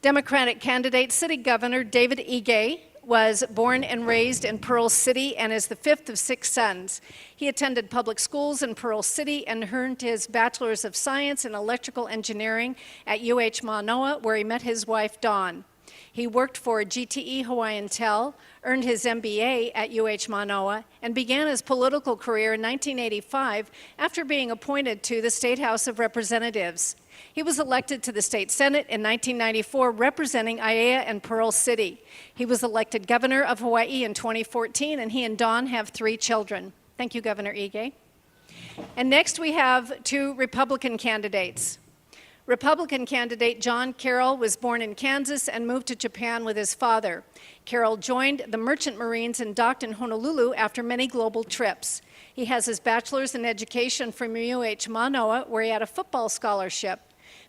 Democratic candidate, City Governor David Ige, was born and raised in Pearl City and is the fifth of 6 sons. He attended public schools in Pearl City and earned his Bachelor's of Science in Electrical Engineering at UH Manoa, where he met his wife, Dawn. He worked for GTE Hawaiian Tel, earned his MBA at UH Manoa, and began his political career in 1985 after being appointed to the State House of Representatives. He was elected to the state senate in 1994, representing Aiea and Pearl City. He was elected governor of Hawaii in 2014, and he and Dawn have 3 children. Thank you, Governor Ige. And next we have 2 Republican candidates. Republican candidate John Carroll was born in Kansas and moved to Japan with his father. Carroll joined the Merchant Marines and docked in Honolulu after many global trips. He has his bachelor's in education from UH Manoa, where he had a football scholarship.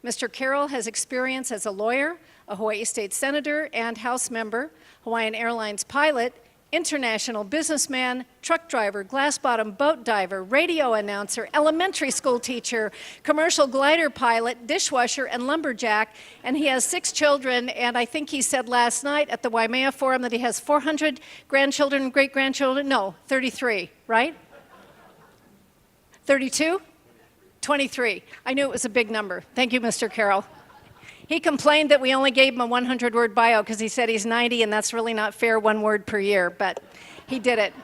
Mr. Carroll has experience as a lawyer, a Hawaii State Senator and House member, Hawaiian Airlines pilot, international businessman, truck driver, glass-bottom boat diver, radio announcer, elementary school teacher, commercial glider pilot, dishwasher, and lumberjack. And he has 6 children, and I think he said last night at the Waimea Forum that he has 400 grandchildren and great-grandchildren. No, 33, right? 32? 23. I knew it was a big number. Thank you, Mr. Carroll. He complained that we only gave him a 100-word bio because he said he's 90, and that's really not fair, 1 word per year, but he did it.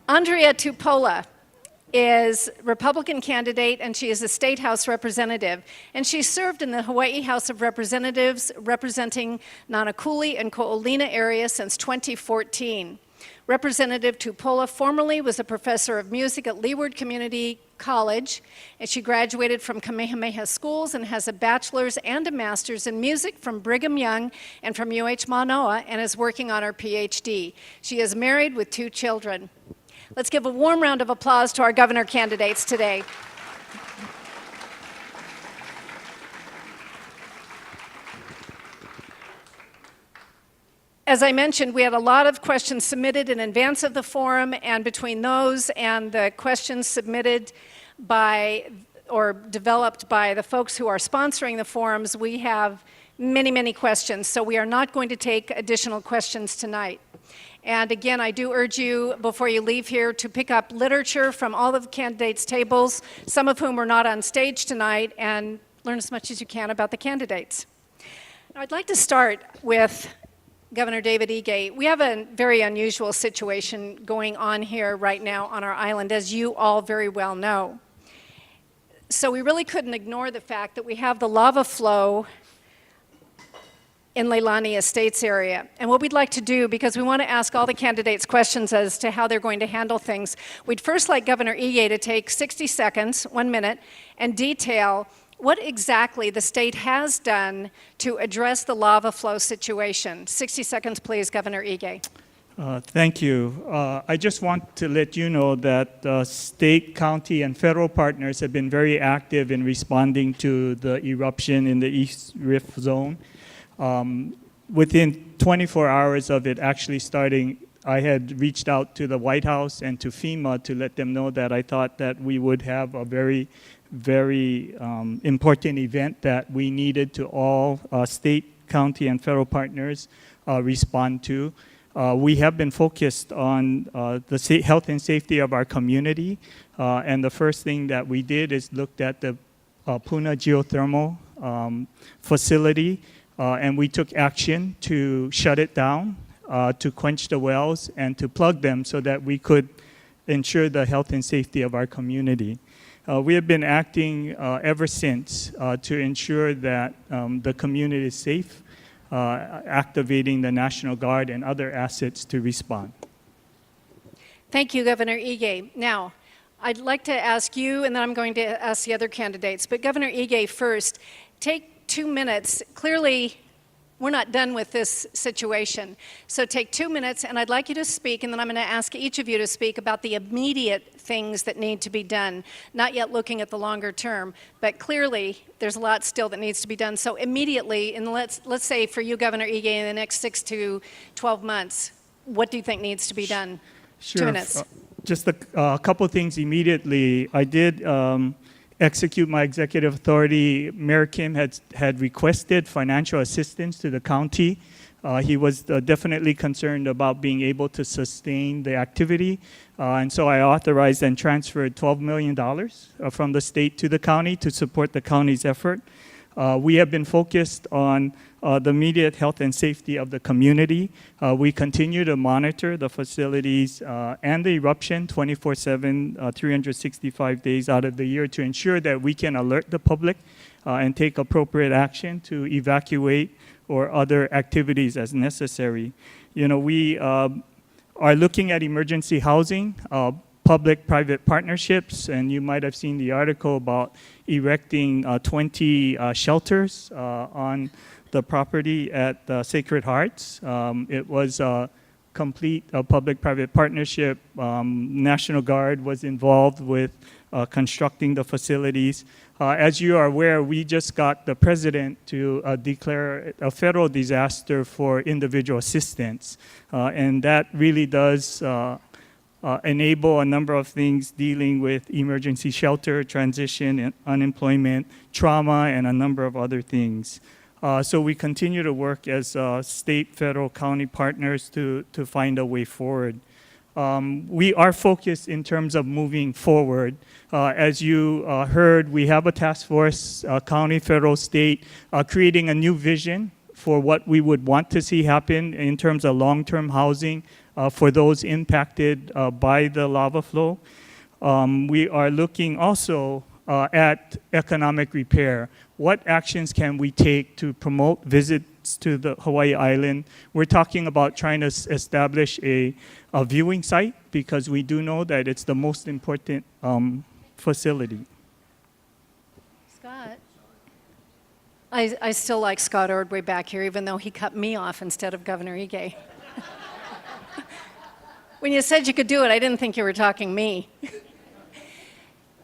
Andrea Tupola is Republican candidate, and she is a state house representative. And she served in the Hawaii House of Representatives, representing Nanakuli and Ko'olina area since 2014. Representative Tupola formerly was a professor of music at Leeward Community College, and she graduated from Kamehameha Schools and has a bachelor's and a master's in music from Brigham Young and from UH Manoa, and is working on her PhD. She is married with 2 children. Let's give a warm round of applause to our governor candidates today. As I mentioned, we had a lot of questions submitted in advance of the forum, and between those and the questions submitted by or developed by the folks who are sponsoring the forums, we have many, many questions. So we are not going to take additional questions tonight. And again, I do urge you, before you leave here, to pick up literature from all of the candidates' tables, some of whom are not on stage tonight, and learn as much as you can about the candidates. Now, I'd like to start with Governor David Ige. We have a very unusual situation going on here right now on our island, as you all very well know. So we really couldn't ignore the fact that we have the lava flow in Leilani Estates area. And what we'd like to do, because we want to ask all the candidates questions as to how they're going to handle things, we'd first like Governor Ige to take 60 seconds, 1 minute, and detail what exactly the state has done to address the lava flow situation. 60 seconds, please, Governor Ige. Thank you. I just want to let you know that state, county, and federal partners have been very active in responding to the eruption in the East Rift Zone. Within 24 hours of it actually starting, I had reached out to the White House and to FEMA to let them know that I thought that we would have a very important event that we needed to all state, county, and federal partners respond to. We have been focused on the health and safety of our community, and the first thing that we did is looked at the Puna geothermal facility, and we took action to shut it down, to quench the wells, and to plug them so that we could ensure the health and safety of our community. We have been acting ever since to ensure that the community is safe. activating the National Guard and other assets to respond. Thank you, Governor Ige. Now, I'd like to ask you, and then I'm going to ask the other candidates, but Governor Ige first, take 2 minutes. Clearly, we're not done with this situation. So take 2 minutes, and I'd like you to speak, and then I'm going to ask each of you to speak about the immediate things that need to be done, not yet looking at the longer term, but clearly there's a lot still that needs to be done. So immediately, and let's say for you, Governor Ige, in the next 6 to 12 months, what do you think needs to be done? Sure. 2 minutes. Just a couple things immediately. I did execute my executive authority. Mayor Kim had requested financial assistance to the county. He was definitely concerned about being able to sustain the activity. And so I authorized and transferred $12 million from the state to the county to support the county's effort. We have been focused on the immediate health and safety of the community. We continue to monitor the facilities and the eruption 24/7, 365 days out of the year to ensure that we can alert the public and take appropriate action to evacuate or other activities as necessary. You know, we are looking at emergency housing, public-private partnerships, and you might have seen the article about erecting 20 shelters on the property at Sacred Hearts. It was a complete public-private partnership. National Guard was involved with constructing the facilities. As you are aware, we just got the president to declare a federal disaster for individual assistance, and that really does enable a number of things dealing with emergency shelter, transition, and unemployment, trauma, and a number of other things. So we continue to work as state, federal, county partners to find a way forward. We are focused in terms of moving forward. As you heard, we have a task force, county, federal, state, creating a new vision for what we would want to see happen in terms of long-term housing for those impacted by the lava flow. We are looking also at economic repair. What actions can we take to promote visits to the Hawaii Island? We're talking about trying to establish a viewing site because we do know that it's the most important facility. Scott? I still like Scott Ordway back here, even though he cut me off instead of Governor Ige. When you said you could do it, I didn't think you were talking me.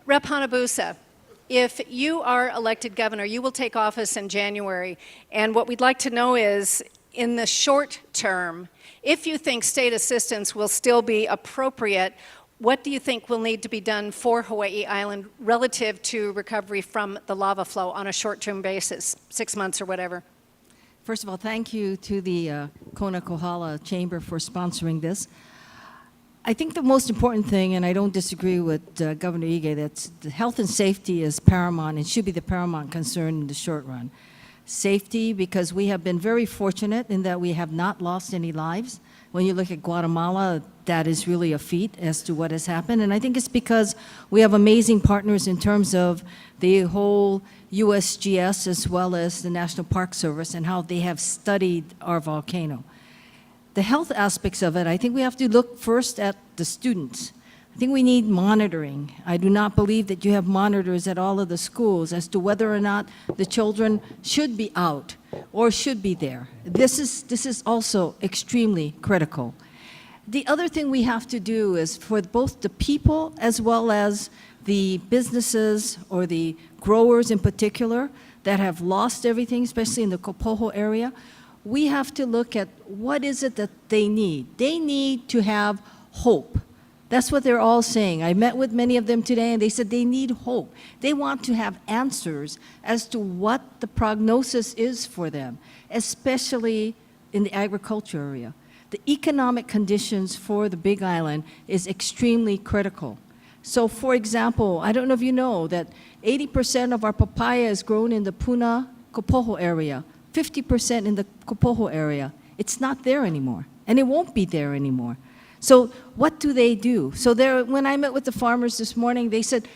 Rep. Hanabusa, if you are elected governor, you will take office in January. And what we'd like to know is, in the short term, if you think state assistance will still be appropriate, what do you think will need to be done for Hawaii Island relative to recovery from the lava flow on a short-term basis, 6 months or whatever? First of all, thank you to the Kona-Kohala Chamber for sponsoring this. I think the most important thing, and I don't disagree with Governor Ige, that the health and safety is paramount and should be the paramount concern in the short run. Safety, because we have been very fortunate in that we have not lost any lives. When you look at Guatemala, that is really a feat as to what has happened. And I think it's because we have amazing partners in terms of the whole USGS as well as the National Park Service and how they have studied our volcano. The health aspects of it, I think we have to look first at the students. I think we need monitoring. I do not believe that you have monitors at all of the schools as to whether or not the children should be out or should be there. This is also extremely critical. The other thing we have to do is for both the people as well as the businesses or the growers in particular that have lost everything, especially in the Kopoho area, we have to look at what is it that they need. They need to have hope. That's what they're all saying. I met with many of them today and they said they need hope. They want to have answers as to what the prognosis is for them, especially in the agriculture area. The economic conditions for the Big Island is extremely critical. So for example, I don't know if you know that 80% of our papaya is grown in the Puna, Kopoho area. 50% in the Kopoho area. It's not there anymore, and it won't be there anymore. So what do? So when I met with the farmers this morning, they said,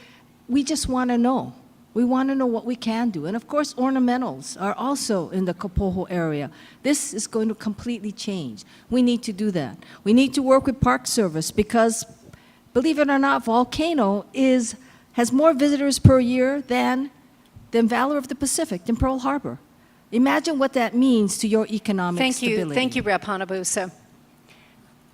we just want to know. We want to know what we can do. And of course, ornamentals are also in the Kapoho area. This is going to completely change. We need to do that. We need to work with Park Service because, believe it or not, Volcano has more visitors per year than Valor of the Pacific, than Pearl Harbor. Imagine what that means to your economic stability. Thank you, Rep. Hanabusa.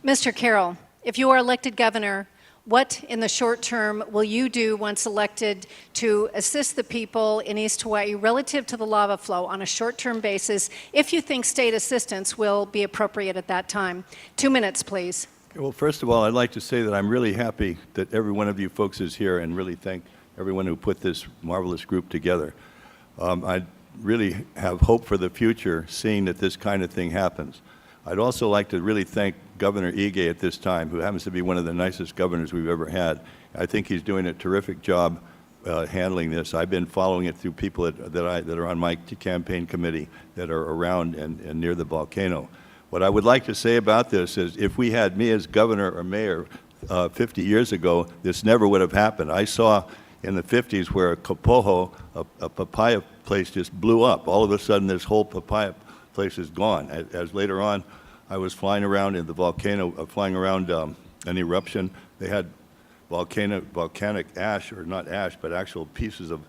Mr. Carroll, if you are elected governor, what in the short term will you do once elected to assist the people in East Hawaii relative to the lava flow on a short-term basis if you think state assistance will be appropriate at that time? 2 minutes, please. Well, first of all, I'd like to say that I'm really happy that every one of you folks is here and really thank everyone who put this marvelous group together. I really have hope for the future seeing that this kind of thing happens. I'd also like to really thank Governor Ige at this time, who happens to be one of the nicest governors we've ever had. I think he's doing a terrific job handling this. I've been following it through people that are on my campaign committee that are around and near the volcano. What I would like to say about this is if we had me as governor or mayor 50 years ago, this never would have happened. I saw in the 50s where a Kapoho, a papaya place just blew up. All of a sudden this whole papaya place is gone. As later on, I was flying around in the volcano, flying around an eruption. They had volcanic ash, or not ash, but actual pieces of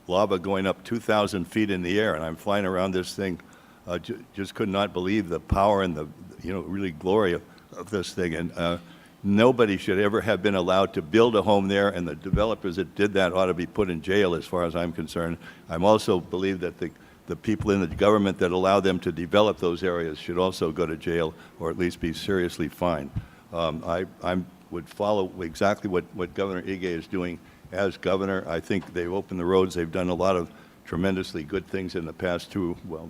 lava going up 2,000 feet in the air, and I'm flying around this thing. Just could not believe the power and the really glory of this thing. And nobody should ever have been allowed to build a home there, and the developers that did that ought to be put in jail as far as I'm concerned. I also believe that the people in the government that allow them to develop those areas should also go to jail or at least be seriously fined. I would follow exactly what Governor Ige is doing as governor. I think they've opened the roads. They've done a lot of tremendously good things in the past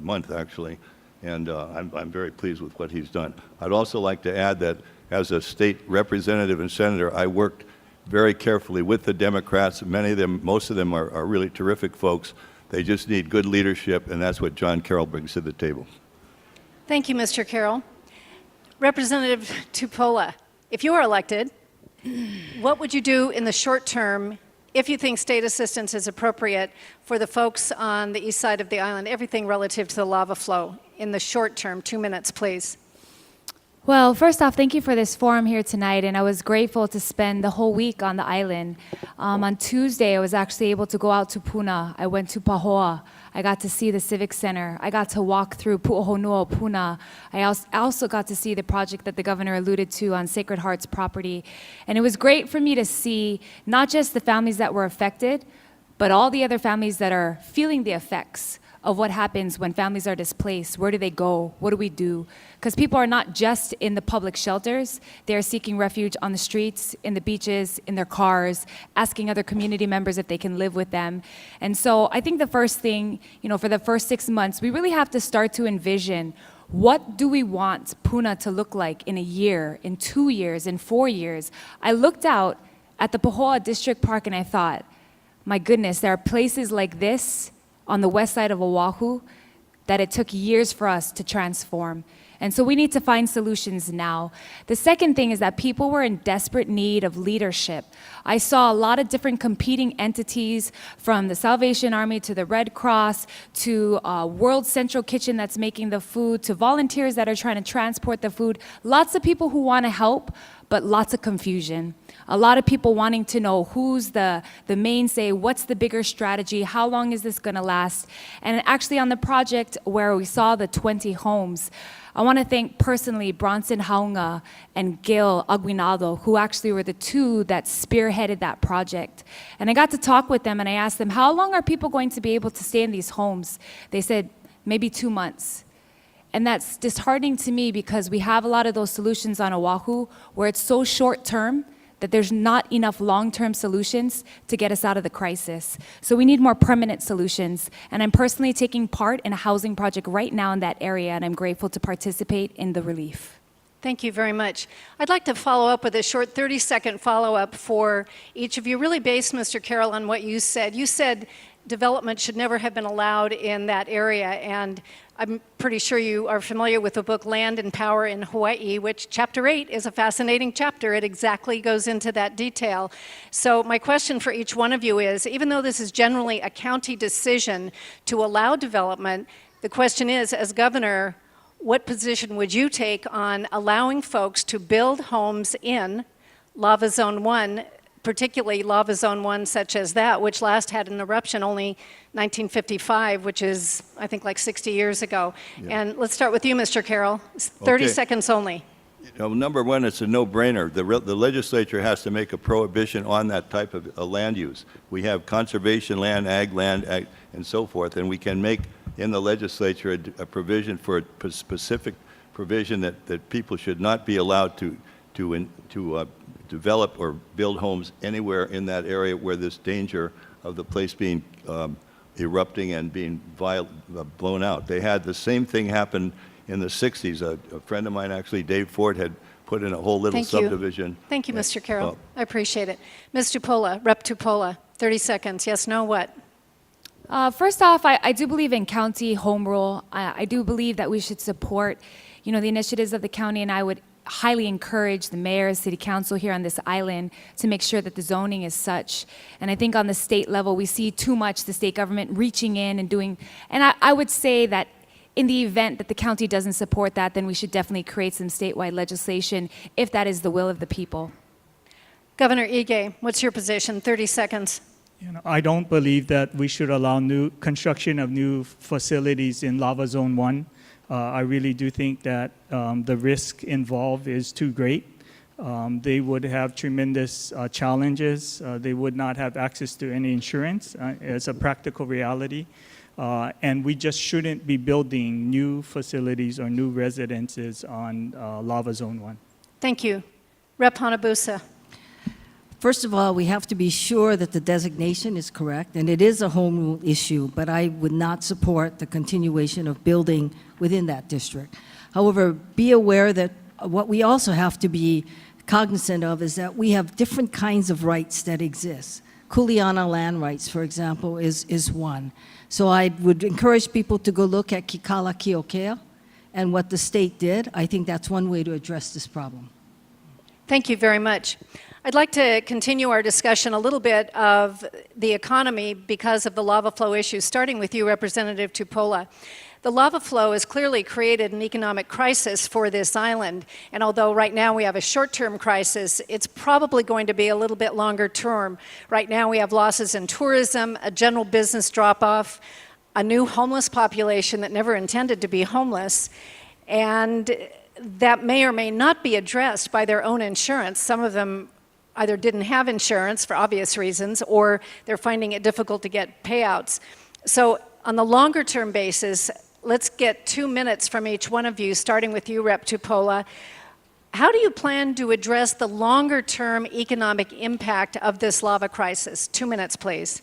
month actually, and I'm very pleased with what he's done. I'd also like to add that as a state representative and senator, I worked very carefully with the Democrats. Many of them, most of them are really terrific folks. They just need good leadership, and that's what John Carroll brings to the table. Thank you, Mr. Carroll. Representative Tupola, if you are elected, what would you do in the short term if you think state assistance is appropriate for the folks on the east side of the island, everything relative to the lava flow in the short term? 2 minutes, please. Well, first off, thank you for this forum here tonight, and I was grateful to spend the whole week on the island. On Tuesday, I was actually able to go out to Puna. I went to Pahoa. I got to see the Civic Center. I got to walk through Pu'uhonua, Puna. I also got to see the project that the governor alluded to on Sacred Heart's property. And it was great for me to see not just the families that were affected, but all the other families that are feeling the effects of what happens when families are displaced. Where do they go? What do we do? Because people are not just in the public shelters. They are seeking refuge on the streets, in the beaches, in their cars, asking other community members if they can live with them. And so I think the first thing, for the first 6 months, we really have to start to envision what do we want Puna to look like in a year, in 2 years, in 4 years. I looked out at the Pahoa District Park and I thought, my goodness, there are places like this on the west side of Oahu that it took years for us to transform. And so we need to find solutions now. The second thing is that people were in desperate need of leadership. I saw a lot of different competing entities, from the Salvation Army to the Red Cross to World Central Kitchen that's making the food, to volunteers that are trying to transport the food. Lots of people who want to help, but lots of confusion. A lot of people wanting to know who's the mainstay, what's the bigger strategy, how long is this gonna last? And actually on the project where we saw the 20 homes, I want to thank personally Bronson Haunga and Gil Aguinaldo, who actually were the two that spearheaded that project. And I got to talk with them and I asked them, how long are people going to be able to stay in these homes? They said, maybe 2 months. And that's disheartening to me because we have a lot of those solutions on Oahu where it's so short term that there's not enough long-term solutions to get us out of the crisis. So we need more permanent solutions. And I'm personally taking part in a housing project right now in that area, and I'm grateful to participate in the relief. Thank you very much. I'd like to follow up with a short 30-second follow-up for each of you, really based, Mr. Carroll, on what you said. You said development should never have been allowed in that area. And I'm pretty sure you are familiar with the book Land and Power in Hawaii, which chapter 8 is a fascinating chapter. It exactly goes into that detail. So my question for each one of you is, even though this is generally a county decision to allow development, the question is, as governor, what position would you take on allowing folks to build homes in Lava Zone 1, particularly Lava Zone 1 such as that, which last had an eruption only 1955, which is, I think, like 60 years ago. Yeah. And let's start with you, Mr. Carroll. 30 Okay. seconds only. You know, number one, it's a no-brainer. The legislature has to make a prohibition on that type of land use. We have conservation land, ag, and so forth, and we can make in the legislature a provision for a specific provision that people should not be allowed to develop or build homes anywhere in that area where there's danger of the place being erupting and being blown out. They had the same thing happen in the 60s. A friend of mine, actually, Dave Ford, had put in a whole little Thank you. subdivision. Thank you, Mr. Carroll. I appreciate it. Ms. Tupola, Rep. Tupola, 30 seconds. Yes, no, what? First off, I do believe in county home rule. I do believe that we should support, the initiatives of the county, and I would highly encourage the mayor, city council here on this island to make sure that the zoning is such. And I think on the state level, we see too much the state government reaching in and doing, and I would say that in the event that the county doesn't support that, then we should definitely create some statewide legislation if that is the will of the people. Governor Ige, what's your position? 30 seconds. I don't believe that we should allow construction of new facilities in Lava Zone 1. I really do think that the risk involved is too great. They would have tremendous challenges. They would not have access to any insurance as a practical reality. And we just shouldn't be building new facilities or new residences on Lava Zone 1. Thank you. Rep. Hanabusa. First of all, we have to be sure that the designation is correct, and it is a home rule issue, but I would not support the continuation of building within that district. However, be aware that what we also have to be cognizant of is that we have different kinds of rights that exist. Kuleana land rights, for example, is one. So I would encourage people to go look at Kealakehe and what the state did. I think that's one way to address this problem. Thank you very much. I'd like to continue our discussion a little bit of the economy because of the lava flow issue, starting with you, Representative Tupola. The lava flow has clearly created an economic crisis for this island, and although right now we have a short-term crisis, it's probably going to be a little bit longer term. Right now we have losses in tourism, a general business drop-off, a new homeless population that never intended to be homeless, and that may or may not be addressed by their own insurance. Some of them either didn't have insurance for obvious reasons, or they're finding it difficult to get payouts. So on the longer term basis, let's get 2 minutes from each one of you, starting with you, Rep. Tupola. How do you plan to address the longer term economic impact of this lava crisis? 2 minutes, please.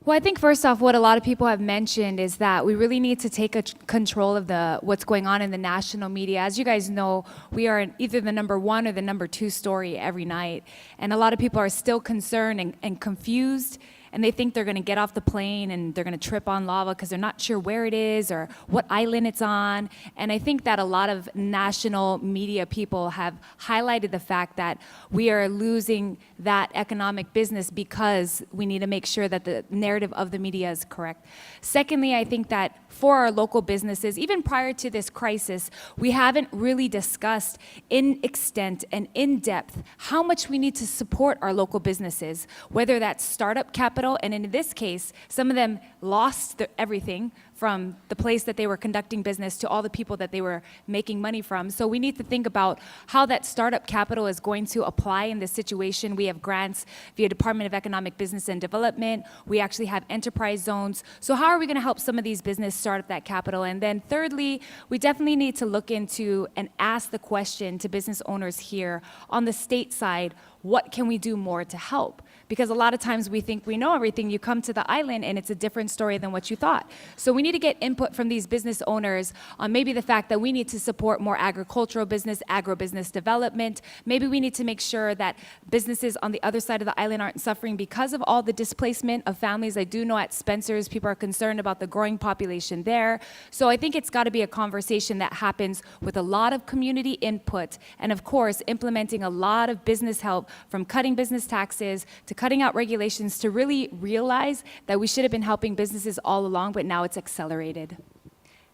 Well, I think first off, what a lot of people have mentioned is that we really need to take control of what's going on in the national media. As you guys know, we are either the #1 or the #2 story every night. And a lot of people are still concerned and confused, and they think they're going to get off the plane and they're going to trip on lava because they're not sure where it is or what island it's on. And I think that a lot of national media people have highlighted the fact that we are losing that economic business because we need to make sure that the narrative of the media is correct. Secondly, I think that for our local businesses, even prior to this crisis, we haven't really discussed in extent and in depth how much we need to support our local businesses, whether that's startup capital, and in this case, some of them lost everything from the place that they were conducting business to all the people that they were making money from. So we need to think about how that startup capital is going to apply in this situation. We have grants via Department of Economic Business and Development. We actually have enterprise zones. So how are we going to help some of these businesses start up that capital? And then thirdly, we definitely need to look into and ask the question to business owners here on the state side, what can we do more to help? Because a lot of times we think we know everything. You come to the island and it's a different different story than what you thought. So we need to get input from these business owners on maybe the fact that we need to support more agricultural business, agribusiness development. Maybe we need to make sure that businesses on the other side of the island aren't suffering because of all the displacement of families. I do know at Spencer's, people are concerned about the growing population there. So I think it's got to be a conversation that happens with a lot of community input and, of course, implementing a lot of business help, from cutting business taxes to cutting out regulations, to really realize that we should have been helping businesses all along, but now it's accelerated.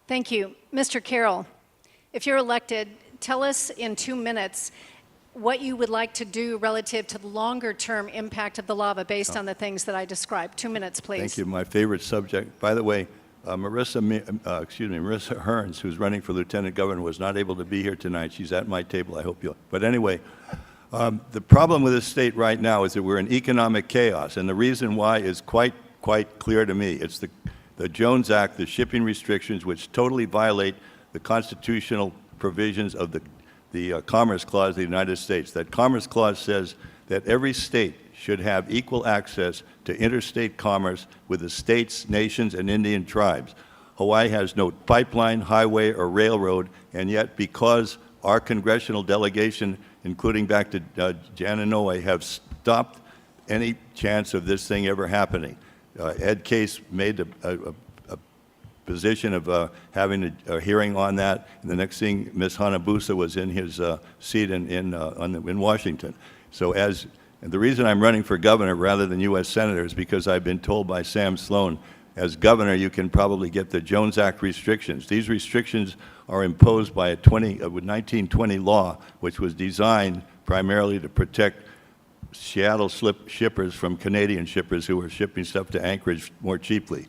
Thank you. Mr. Carroll, if you're elected, tell us in 2 minutes what you would like to do relative to the longer-term impact of the lava based on the things that I described. 2 minutes, please. Thank you. My favorite subject. By the way, Marissa Hearns, who's running for lieutenant governor, was not able to be here tonight. She's at my table. I hope you'll. But anyway, the problem with this state right now is that we're in economic chaos, and the reason why is quite clear to me. It's the Jones Act, the shipping restrictions, which totally violate the constitutional provisions of the Commerce Clause of the United States. That Commerce Clause says that every state should have equal access to interstate commerce with the states, nations, and Indian tribes. Hawaii has no pipeline, highway, or railroad, and yet because our congressional delegation, including back to Jan and Noe, have stopped any chance of this thing ever happening. Ed Case made a position of having a hearing on that, and the next thing, Ms. Hanabusa was in his seat in Washington. So and the reason I'm running for governor rather than U.S. senator is because I've been told by Sam Sloan, as governor, you can probably get the Jones Act restrictions. These restrictions are imposed by a 1920 law, which was designed primarily to protect Seattle shippers from Canadian shippers who were shipping stuff to Anchorage more cheaply.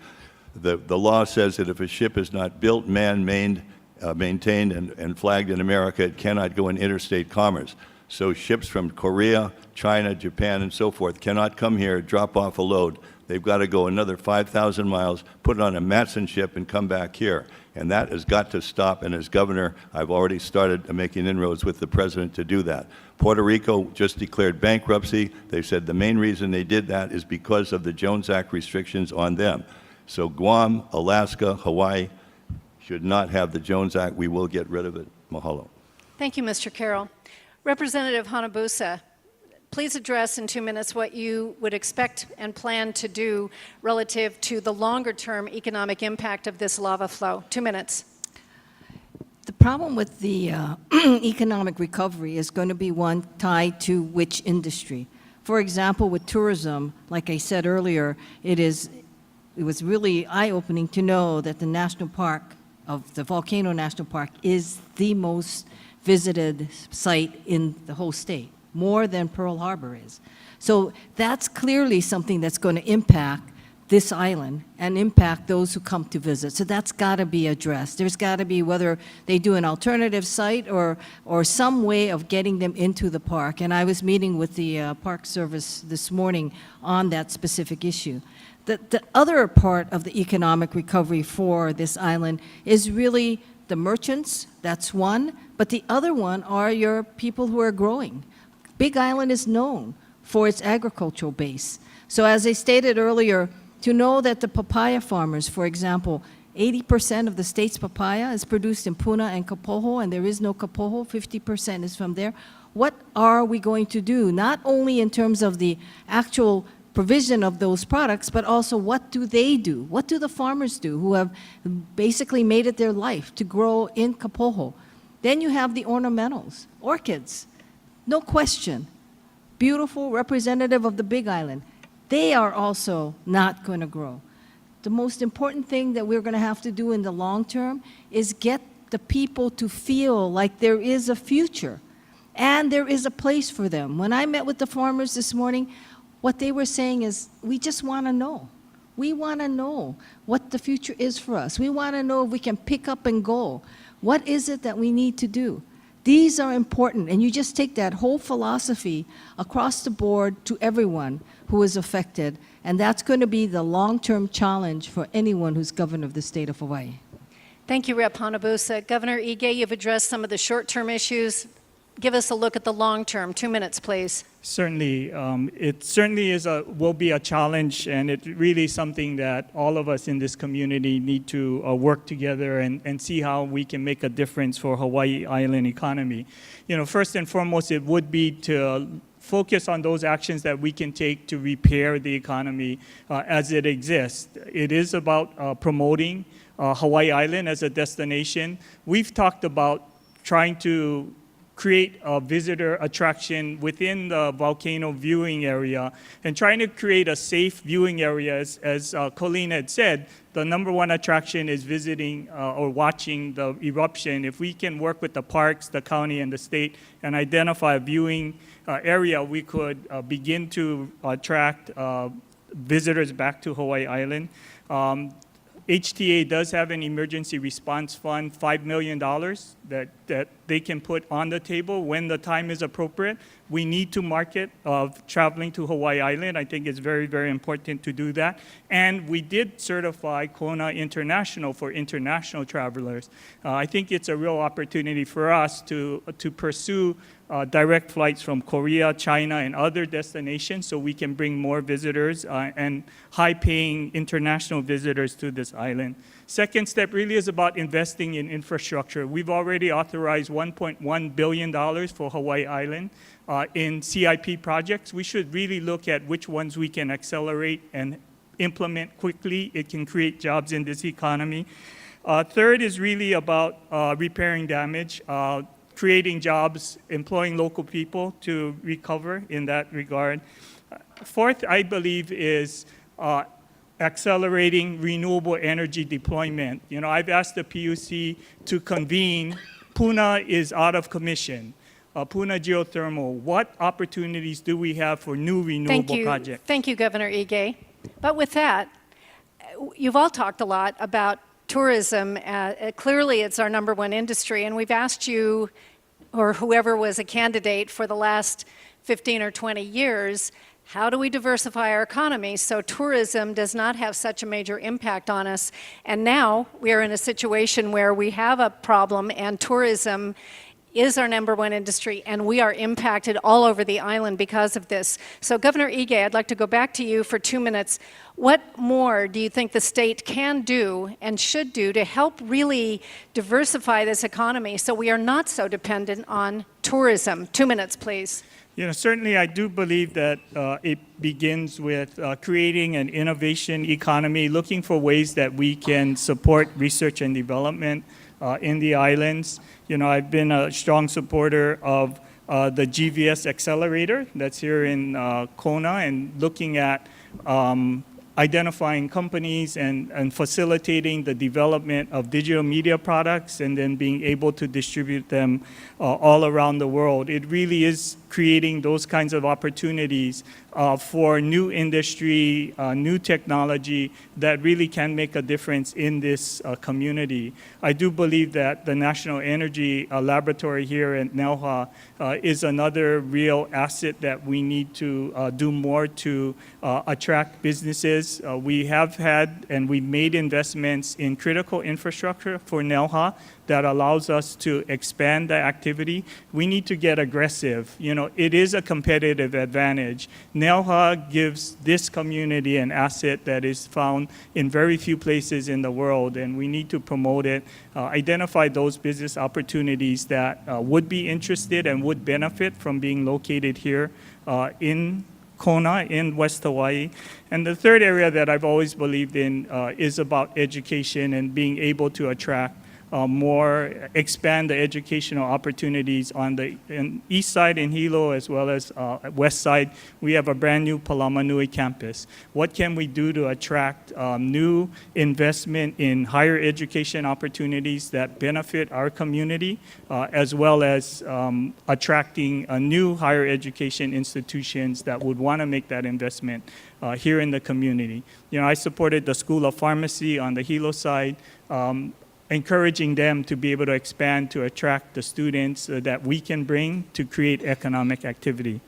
The law says that if a ship is not built, maintained, and flagged in America, it cannot go in interstate commerce. So ships from Korea, China, Japan, and so forth cannot come here, drop off a load. They've got to go another 5,000 miles, put it on a Matson ship, and come back here. And that has got to stop. And as governor, I've already started making inroads with the president to do that. Puerto Rico just declared bankruptcy. They said the main reason they did that is because of the Jones Act restrictions on them. So Guam, Alaska, Hawaii should not have the Jones Act. We will get rid of it. Mahalo. Thank you, Mr. Carroll. Representative Hanabusa, please address in 2 minutes what you would expect and plan to do relative to the longer-term economic impact of this lava flow. 2 minutes. The problem with the economic recovery is going to be one tied to which industry. For example, with tourism, like I said earlier, it was really eye-opening to know that the national park of the Volcano National Park is the most visited site in the whole state, more than Pearl Harbor is. So that's clearly something that's going to impact this island and impact those who come to visit. So that's got to be addressed. There's got to be, whether they do an alternative site or some way of getting them into the park. And I was meeting with the Park Service this morning on that specific issue. The other part of the economic recovery for this island is really the merchants. That's one. But the other one are your people who are growing. Big Island is known for its agricultural base. So as I stated earlier, to know that the papaya farmers, for example, 80% of the state's papaya is produced in Puna and Kapoho, and there is no Kapoho, 50% is from there. What are we going to do, not only in terms of the actual provision of those products, but also what do they do? What do the farmers do who have basically made it their life to grow in Kapoho? Then you have the ornamentals, orchids, no question. Beautiful, representative of the Big Island. They are also not going to grow. The most important thing that we're going to have to do in the long term is get the people to feel like there is a future and there is a place for them. When I met with the farmers this morning, what they were saying is, we just want to know. We want to know what the future is for us. We want to know if we can pick up and go. What is it that we need to do? These are important, and you just take that whole philosophy across the board to everyone who is affected, and that's going to be the long-term challenge for anyone who's governor of the state of Hawaii. Thank you, Rep. Hanabusa. Governor Ige, you've addressed some of the short-term issues. give us a look at the long term. 2 minutes, please. Certainly, it certainly will be a challenge, and it really is something that all of us in this community need to work together and see how we can make a difference for Hawaii Island economy. You know, first and foremost, it would be to focus on those actions that we can take to repair the economy as it exists. It is about promoting Hawaii Island as a destination. We've talked about trying to create a visitor attraction within the volcano viewing area and trying to create a safe viewing area. As Colleen had said, the number one attraction is visiting or watching the eruption. If we can work with the parks, the county, and the state and identify a viewing area, we could begin to attract visitors back to Hawaii Island. HTA does have an emergency response fund, $5 million that they can put on the table when the time is appropriate. We need to market traveling to Hawaii Island. I think it's very, very important to do that. And we did certify Kona International for international travelers. I think it's a real opportunity for us to pursue direct flights from Korea, China, and other destinations so we can bring more visitors and high-paying international visitors to this island. Second step really is about investing in infrastructure. We've already authorized $1.1 billion for Hawaii Island in CIP projects. We should really look at which ones we can accelerate and implement quickly. It can create jobs in this economy. Third is really about repairing damage, creating jobs, employing local people to recover in that regard. Fourth, I believe, is accelerating renewable energy deployment. You know, I've asked the PUC to convene. Puna is out of commission. Puna geothermal. What opportunities do we have for new renewable projects? Thank you, Governor Ige. But with that, you've all talked a lot about tourism. Clearly, it's our number one industry, and we've asked you, or whoever was a candidate for the last 15 or 20 years, how do we diversify our economy so tourism does not have such a major impact on us? And now we are in a situation where we have a problem, and tourism is our number one industry, and we are impacted all over the island because of this. So Governor Ige, I'd like to go back to you for 2 minutes. What more do you think the state can do and should do to help really diversify this economy so we are not so dependent on tourism? 2 minutes, please. You know, certainly I do believe that it begins with creating an innovation economy, looking for ways that we can support research and development in the islands. You know, I've been a strong supporter of the GVS Accelerator that's here in Kona, and looking at identifying companies and facilitating the development of digital media products and then being able to distribute them all around the world. It really is creating those kinds of opportunities for new industry, new technology that really can make a difference in this community. I do believe that the National Energy Laboratory here at Nelha is another real asset that we need to do more to attract businesses. We have had and we made investments in critical infrastructure for Nelha that allows us to expand the activity. We need to get aggressive. You know, it is a competitive advantage. Nelha gives this community an asset that is found in very few places in the world, and we need to promote it, identify those business opportunities that would be interested and would benefit from being located here in Kona in West Hawaii. And the third area that I've always believed in is about education and being able to attract expand the educational opportunities on the east side in Hilo as well as west side. We have a brand new Palamanui campus. What can we do to attract new investment in higher education opportunities that benefit our community, as well as attracting new higher education institutions that would want to make that investment here in the community. You know, I supported the School of Pharmacy on the Hilo side, encouraging them to be able to expand to attract the students that we can bring to create economic activity.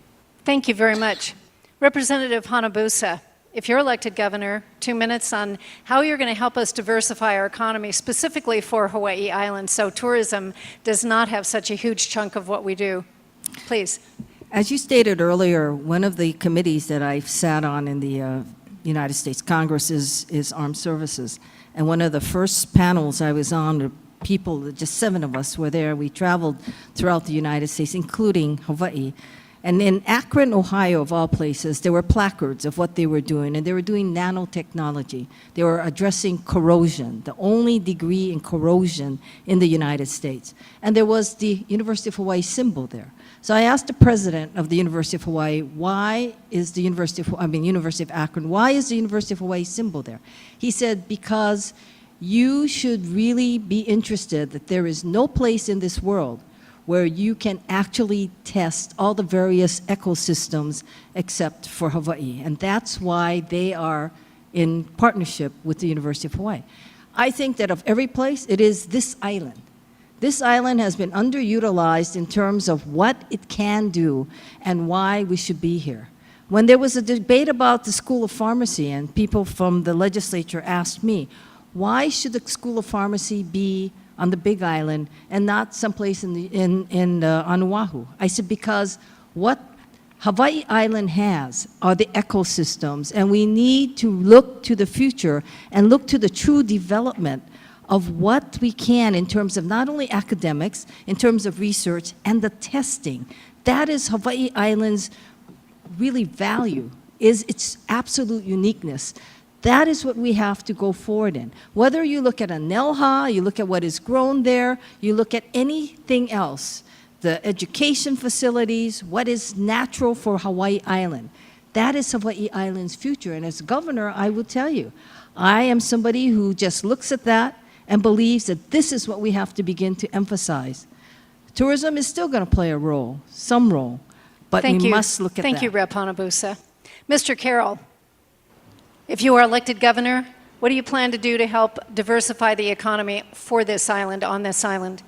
Thank you very much. Representative Hanabusa, if you're elected governor, 2 minutes on how you're going to help us diversify our economy, specifically for Hawaii Island, so tourism does not have such a huge chunk of what we do. Please. As you stated earlier, one of the committees that I've sat on in the United States Congress is Armed Services. And one of the first panels I was on, people, just 7 of us were there. We traveled throughout the United States, including Hawaii. And in Akron, Ohio, of all places, there were placards of what they were doing, and they were doing nanotechnology. They were addressing corrosion, the only degree in corrosion in the United States. And there was the University of Hawaii symbol there. So I asked the president of the University of Hawaii, why is the University of Akron, why is the University of Hawaii symbol there? He said, because you should really be interested that there is no place in this world where you can actually test all the various ecosystems except for Hawaii. And that's why they are in partnership with the University of Hawaii. I think that of every place, it is this island. This island has been underutilized in terms of what it can do and why we should be here. When there was a debate about the School of Pharmacy, and people from the legislature asked me, why should the School of Pharmacy be on the Big Island and not someplace on Oahu? I said, because what Hawaii Island has are the ecosystems, and we need to look to the future and look to the true development of what we can in terms of not only academics, in terms of research and the testing. That is Hawaii Island's really value, is its absolute uniqueness. That is what we have to go forward in. Whether you look at a Nelha, you look at what is grown there, you look at anything else, the education facilities, what is natural for Hawaii Island. That is Hawaii Island's future. And as governor, I will tell you, I am somebody who just looks at that and believes that this is what we have to begin to emphasize. Tourism is still going to play a role, some role, but we must look at that. Thank you, Rep. Hanabusa. Mr. Carroll. If you are elected governor, what do you plan to do to help diversify the economy for this island, on this island?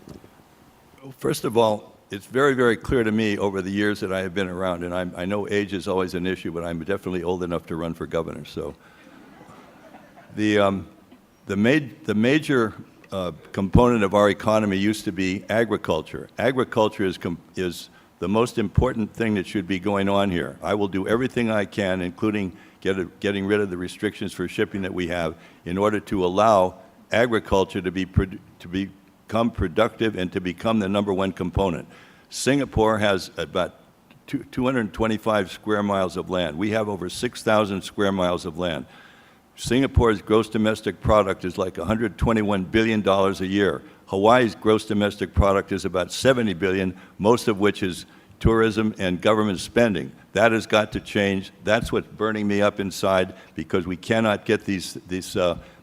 First of all, it's very, very clear to me over the years that I have been around, and I know age is always an issue, but I'm definitely old enough to run for governor. So the major component of our economy used to be agriculture. Agriculture is the most important thing that should be going on here. I will do everything I can, including getting rid of the restrictions for shipping that we have, in order to allow agriculture to become productive and to become the #1 component. Singapore has about 225 square miles of land. We have over 6,000 square miles of land. Singapore's gross domestic product is like $121 billion a year. Hawaii's gross domestic product is about $70 billion, most of which is tourism and government spending. That has got to change. That's what's burning me up inside, because we cannot get this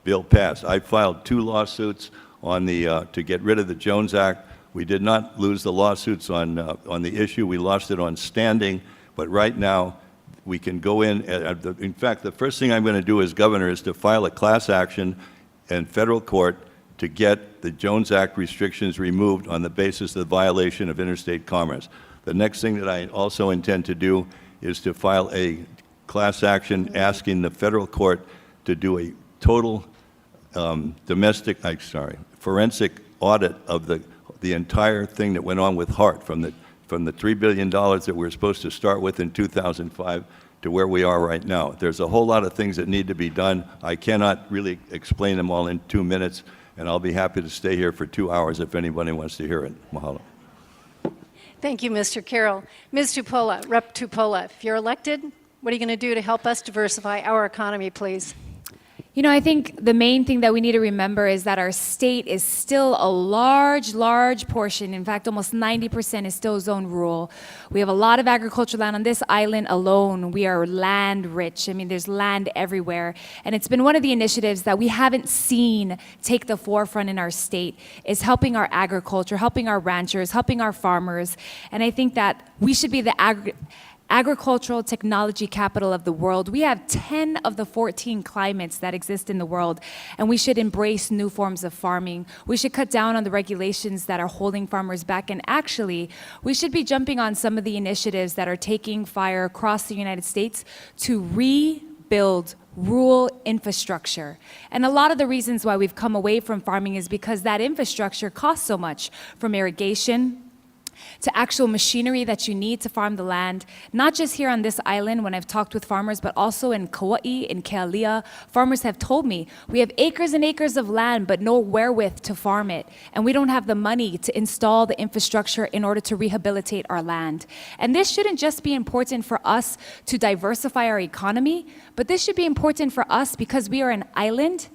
bill passed. I filed 2 lawsuits on to get rid of the Jones Act. We did not lose the lawsuits on the issue. We lost it on standing. But right now, we can go in. In fact, the first thing I'm going to do as governor is to file a class action in federal court to get the Jones Act restrictions removed on the basis of the violation of interstate commerce. The next thing that I also intend to do is to file a class action asking the federal court to do a total forensic audit of the entire thing that went on with HART, from the $3 billion that we were supposed to start with in 2005 to where we are right now. There's a whole lot of things that need to be done. I cannot really explain them all in 2 minutes, and I'll be happy to stay here for 2 hours if anybody wants to hear it. Mahalo. Thank you, Mr. Carroll. Ms. Tupola, Rep. Tupola, if you're elected, what are you going to do to help us diversify our economy, please? You know, I think the main thing that we need to remember is that our state is still a large portion. In fact, almost 90% is still zone rural. We have a lot of agricultural land on this island alone. We are land rich. I mean, there's land everywhere. And it's been one of the initiatives that we haven't seen take the forefront in our state, is helping our agriculture, helping our ranchers, helping our farmers. And I think that we should be the agricultural technology capital of the world. We have 10 of the 14 climates that exist in the world, and we should embrace new forms of farming. We should cut down on the regulations that are holding farmers back, and actually, we should be jumping on some of the initiatives that are taking fire across the United States to rebuild rural infrastructure. And a lot of the reasons why we've come away from farming is because that infrastructure costs so much, from irrigation, to actual machinery that you need to farm the land, not just here on this island when I've talked with farmers, but also in Kauai, in Kealakehe. Farmers have told me, we have acres and acres of land, but no wherewith to farm it. And we don't have the money to install the infrastructure in order to rehabilitate our land. And this shouldn't just be important for us to diversify our economy, but this should be important for us because we are an island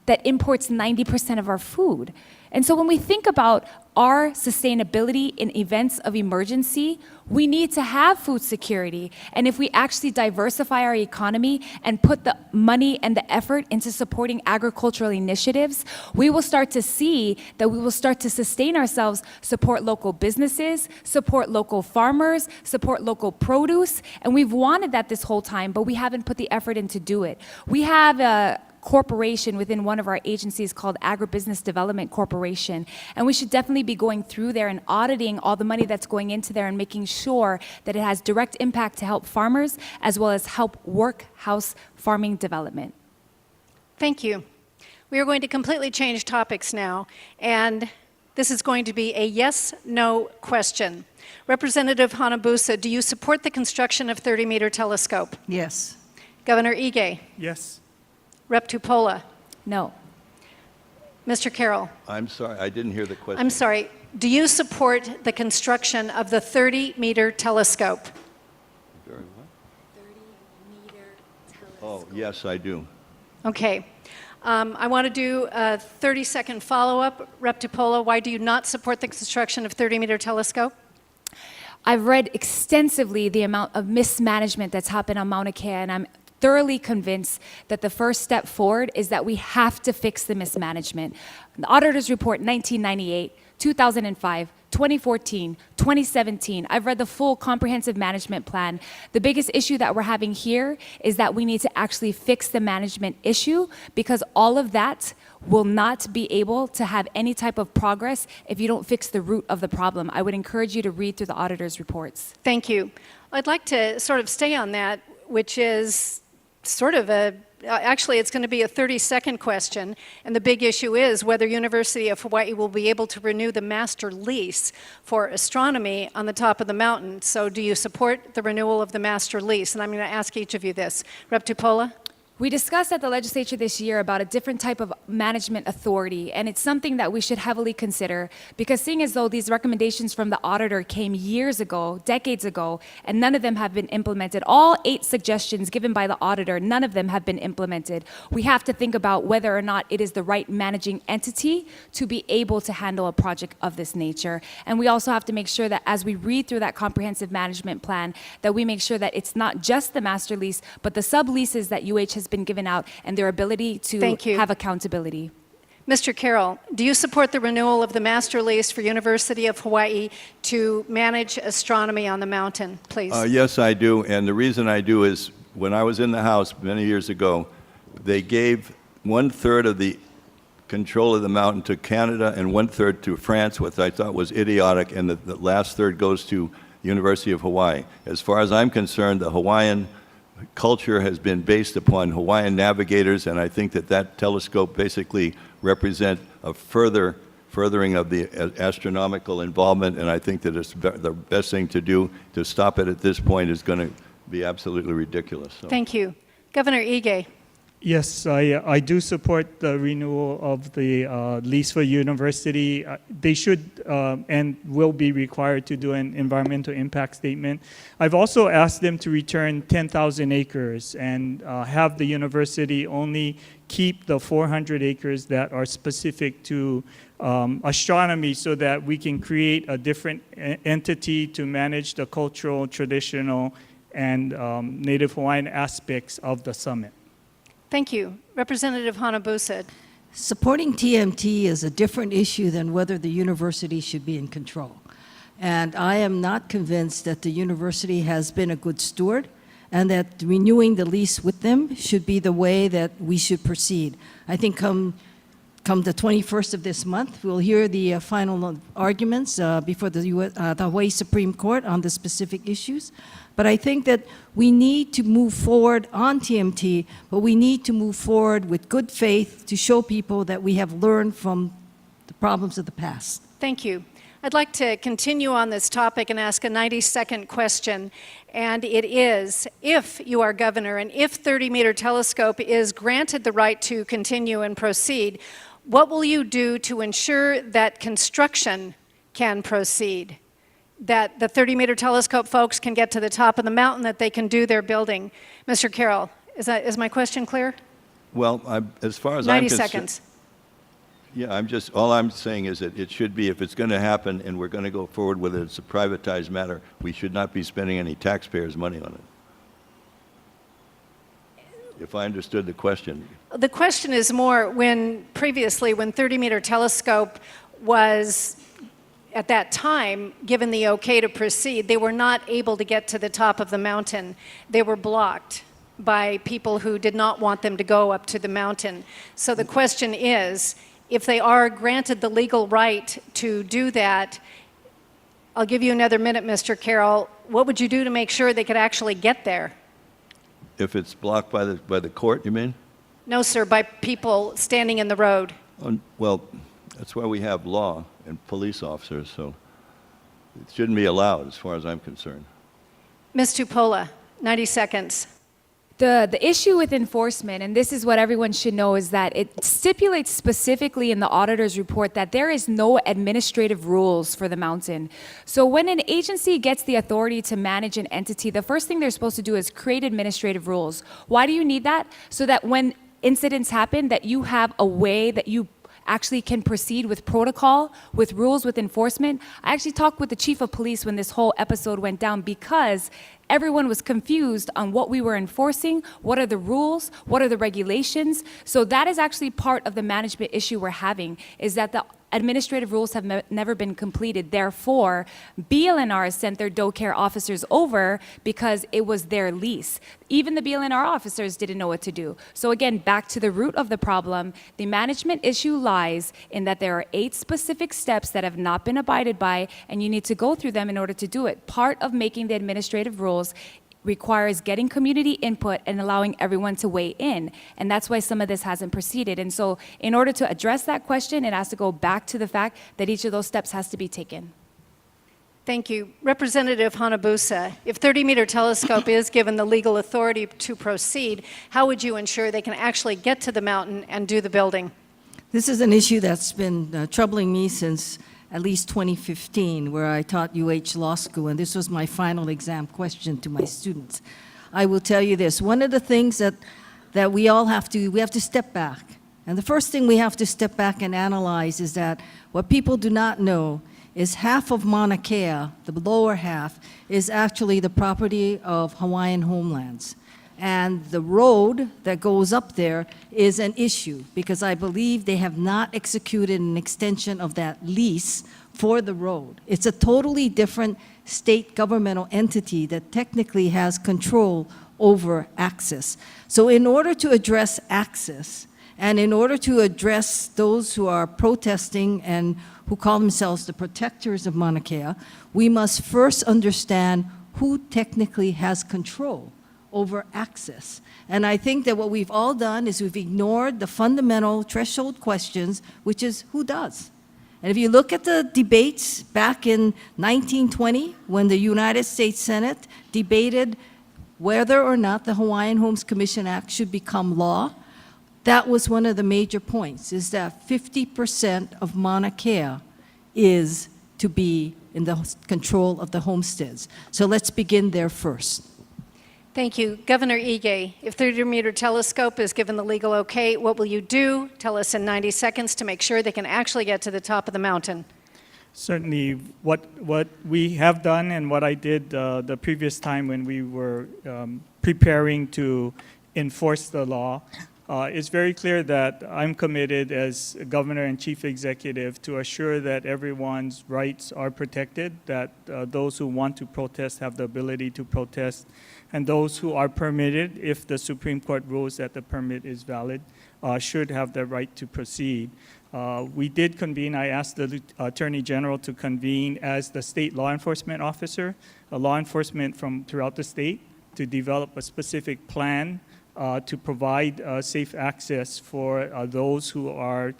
that imports 90% of our food. And so when we think about our sustainability in events of emergency, we need to have food security. And if we actually diversify our economy and put the money and the effort into supporting agricultural initiatives, we will start to see that we will start to sustain ourselves, support local businesses, support local farmers, support local produce. And we've wanted that this whole time, but we haven't put the effort in to do it. We have a corporation within one of our agencies called Agribusiness Development Corporation. And we should definitely be going through there and auditing all the money that's going into there and making sure that it has direct impact to help farmers as well as help workhouse farming development. Thank you. We are going to completely change topics now, and this is going to be a yes-no question. Representative Hanabusa, do you support the construction of 30-meter telescope? Yes. Governor Ige? Yes. Rep. Tupola? No. Mr. Carroll? I'm sorry, I didn't hear the question. I'm sorry. Do you support the construction of the 30-meter telescope? Very what? 30-meter telescope. Oh, yes, I do. Okay. I want to do a 30-second follow-up. Rep. Tupola, why do you not support the construction of 30-meter telescope? I've read extensively the amount of mismanagement that's happened on Mauna Kea, and I'm thoroughly convinced that the first step forward is that we have to fix the mismanagement. The auditor's report 1998, 2005, 2014, 2017. I've read the full comprehensive management plan. The biggest issue that we're having here is that we need to actually fix the management issue because all of that will not be able to have any type of progress if you don't fix the root of the problem. I would encourage you to read through the auditor's reports. Thank you. I'd like to sort of stay on that, which is sort of actually it's going to be a 30-second question, and the big issue is whether University of Hawaii will be able to renew the master lease for astronomy on the top of the mountain. So do you support the renewal of the master lease? And I'm going to ask each of you this. Rep. Tupola? We discussed at the legislature this year about a different type of management authority, and it's something that we should heavily consider because seeing as though these recommendations from the auditor came years ago, decades ago, and none of them have been implemented, all 8 suggestions given by the auditor, none of them have been implemented. We have to think about whether or not it is the right managing entity to be able to handle a project of this nature. And we also have to make sure that as we read through that comprehensive management plan, that we make sure that it's not just the master lease, but the subleases that UH has been given out and their ability to have accountability. Mr. Carroll, do you support the renewal of the master lease for University of Hawaii to manage astronomy on the mountain, please? Yes, I do. And the reason I do is when I was in the House many years ago, they gave 1/3 of the control of the mountain to Canada and 1/3 to France, which I thought was idiotic, and the last third goes to University of Hawaii. As far as I'm concerned, the Hawaiian culture has been based upon Hawaiian navigators, and I think that that telescope basically represents a furthering of the astronomical involvement, and I think that it's the best thing to do. To stop it at this point is going to be absolutely ridiculous. So. Thank you. Governor Ige. Yes, I do support the renewal of the lease for university. They should and will be required to do an environmental impact statement. I've also asked them to return 10,000 acres and have the university only keep the 400 acres that are specific to astronomy so that we can create a different entity to manage the cultural, traditional, and Native Hawaiian aspects of the summit. Thank you. Representative Hanabusa. Supporting TMT is a different issue than whether the university should be in control. And I am not convinced that the university has been a good steward and that renewing the lease with them should be the way that we should proceed. I think come the 21st of this month, we'll hear the final arguments before the Hawaii Supreme Court on the specific issues. But I think that we need to move forward on TMT, but we need to move forward with good faith to show people that we have learned from the problems of the past. Thank you. I'd like to continue on this topic and ask a 90-second question, and it is, if you are governor and if 30-meter telescope is granted the right to continue and proceed, what will you do to ensure that construction can proceed, that the 30-meter telescope folks can get to the top of the mountain, that they can do their building? Mr. Carroll, is my question clear? Well, as far as 90 I'm seconds. Yeah, all I'm saying is that it should be, if it's going to happen and we're going to go forward with it, it's a privatized matter, we should not be spending any taxpayers' money on it. If I understood the question. The question is more previously, when 30-meter telescope was, at that time, given the okay to proceed, they were not able to get to the top of the mountain. They were blocked by people who did not want them to go up to the mountain. So the question is, if they are granted the legal right to do that, I'll give you another minute, Mr. Carroll. What would you do to make sure they could actually get there? If it's blocked by the court, you mean? No, sir, by people standing in the road. Well, that's why we have law and police officers, so it shouldn't be allowed as far as I'm concerned. Ms. Tupola, 90 seconds. The issue with enforcement, and this is what everyone should know, is that it stipulates specifically in the auditor's report that there is no administrative rules for the mountain. So when an agency gets the authority to manage an entity, the first thing they're supposed to do is create administrative rules. Why do you need that? So that when incidents happen, that you have a way that you actually can proceed with protocol, with rules, with enforcement. I actually talked with the chief of police when this whole episode went down, because everyone was confused on what we were enforcing, what are the rules, what are the regulations. So that is actually part of the management issue we're having, is that the administrative rules have never been completed. Therefore, BLNR sent their DoCare officers over because it was their lease. Even the BLNR officers didn't know what to do. So again, back to the root of the problem, the management issue lies in that there are 8 specific steps that have not been abided by, and you need to go through them in order to do it. Part of making the administrative rules requires getting community input and allowing everyone to weigh in. And that's why some of this hasn't proceeded. And so in order to address that question, it has to go back to the fact that each of those steps has to be taken. Thank you. Representative Hanabusa, if 30-meter telescope is given the legal authority to proceed, how would you ensure they can actually get to the mountain and do the building? This is an issue that's been troubling me since at least 2015, where I taught UH Law School, and this was my final exam question to my students. I will tell you this, one of the things that we all have to step back. And the first thing we have to step back and analyze is that what people do not know is half of Mauna Kea, the lower half, is actually the property of Hawaiian homelands. And the road that goes up there is an issue, because I believe they have not executed an extension of that lease for the road. It's a totally different state governmental entity that technically has control over access. So in order to address access, and in order to address those who are protesting and who call themselves the protectors of Mauna Kea, we must first understand who technically has control over access. And I think that what we've all done is we've ignored the fundamental threshold questions, which is who does? And if you look at the debates back in 1920, when the United States Senate debated whether or not the Hawaiian Homes Commission Act should become law, that was one of the major points, is that 50% of Mauna Kea is to be in the control of the homesteads. So let's begin there first. Thank you. Governor Ige, if 30-meter telescope is given the legal okay, what will you do? Tell us in 90 seconds to make sure they can actually get to the top of the mountain. Certainly, what we have done and what I did the previous time when we were preparing to enforce the law, it's very clear that I'm committed as governor and chief executive to assure that everyone's rights are protected, that those who want to protest have the ability to protest, and those who are permitted, if the Supreme Court rules that the permit is valid, should have the right to proceed. We did convene, I asked the Attorney General to convene as the state law enforcement officer, law enforcement from throughout the state, to develop a specific plan to provide safe access for those who are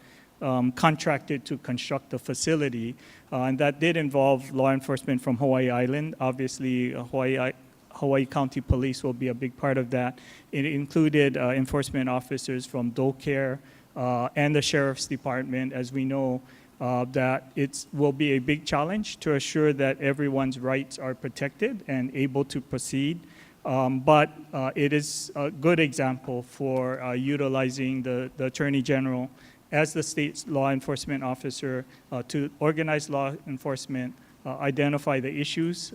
contracted to construct the facility. And that did involve law enforcement from Hawaii Island. Obviously, Hawaii County Police will be a big part of that. It included enforcement officers from DoCare and the Sheriff's Department. As we know, that it will be a big challenge to assure that everyone's rights are protected and able to proceed. But it is a good example for utilizing the Attorney General as the state's law enforcement officer to organize law enforcement, identify the issues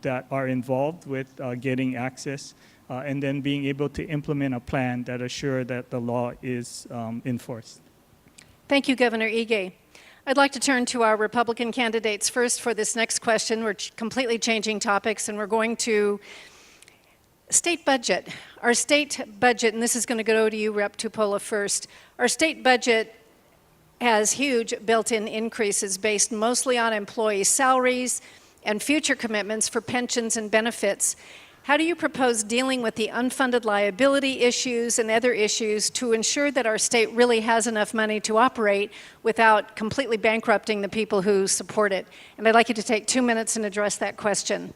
that are involved with getting access, and then being able to implement a plan that assure that the law is enforced. Thank you, Governor Ige. I'd like to turn to our Republican candidates first for this next question. We're completely changing topics, and we're going to state budget. Our state budget, and this is going to go to you, Rep. Tupola, first. Our state budget has huge built-in increases based mostly on employee salaries and future commitments for pensions and benefits. How do you propose dealing with the unfunded liability issues and other issues to ensure that our state really has enough money to operate without completely bankrupting the people who support it? And I'd like you to take 2 minutes and address that question.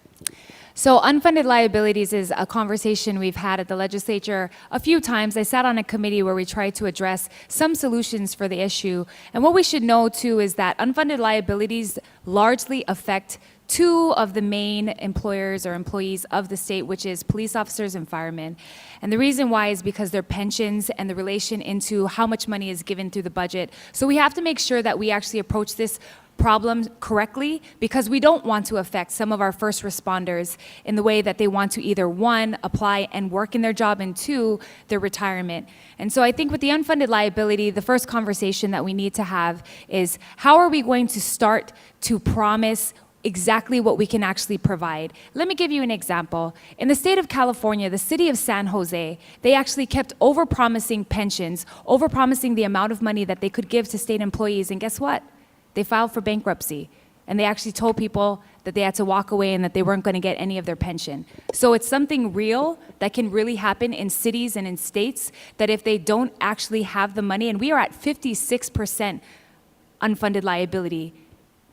So unfunded liabilities is a conversation we've had at the legislature a few times. I sat on a committee where we tried to address some solutions for the issue. And what we should know, too, is that unfunded liabilities largely affect two of the main employers or employees of the state, which is police officers and firemen. And the reason why is because their pensions and the relation into how much money is given through the budget. So we have to make sure that we actually approach this problem correctly, because we don't want to affect some of our first responders in the way that they want to either, one, apply and work in their job, and two, their retirement. And so I think with the unfunded liability, the first conversation that we need to have is how are we going to start to promise exactly what we can actually provide. Let me give you an example. In the state of California, the city of San Jose, they actually kept overpromising pensions, overpromising the amount of money that they could give to state employees, and guess what? They filed for bankruptcy, and they actually told people that they had to walk away and that they weren't going to get any of their pension. So it's something real that can really happen in cities and in states, that if they don't actually have the money, and we are at 56% unfunded liability,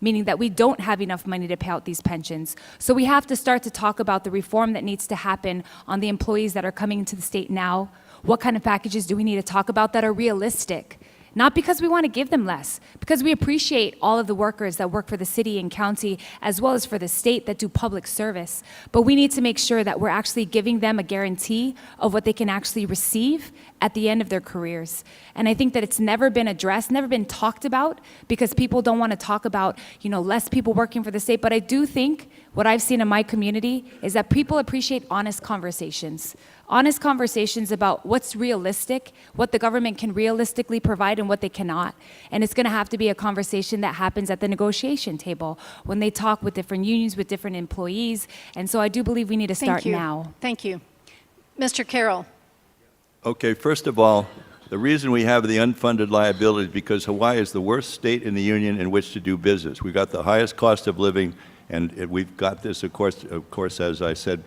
meaning that we don't have enough money to pay out these pensions. So we have to start to talk about the reform that needs to happen on the employees that are coming into the state now. What kind of packages do we need to talk about that are realistic? Not because we want to give them less, because we appreciate all of the workers that work for the city and county, as well as for the state that do public service. But we need to make sure that we're actually giving them a guarantee of what they can actually receive at the end of their careers. And I think that it's never been addressed, never been talked about, because people don't want to talk about, less people working for the state. But I do think what I've seen in my community is that people appreciate honest conversations. Honest conversations about what's realistic, what the government can realistically provide and what they cannot. And it's going to have to be a conversation that happens at the negotiation table when they talk with different unions, with different employees. And so I do believe we need to start now. Thank you. Mr. Carroll. Okay, first of all, the reason we have the unfunded liability is because Hawaii is the worst state in the union in which to do business. We've got the highest cost of living, and we've got this, of course, as I said,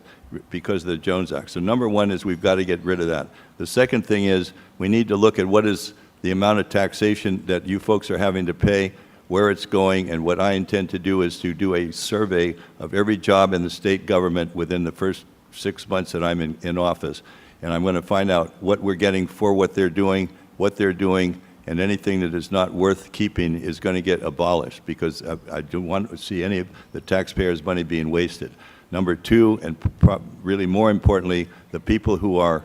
because of the Jones Act. So number one is we've got to get rid of that. The second thing is we need to look at what is the amount of taxation that you folks are having to pay, where it's going, and what I intend to do is to do a survey of every job in the state government within the first 6 months that I'm in office. And I'm going to find out what we're getting for what they're doing, and anything that is not worth keeping is going to get abolished, because I don't want to see any of the taxpayers' money being wasted. Number two, and really more importantly, the people who are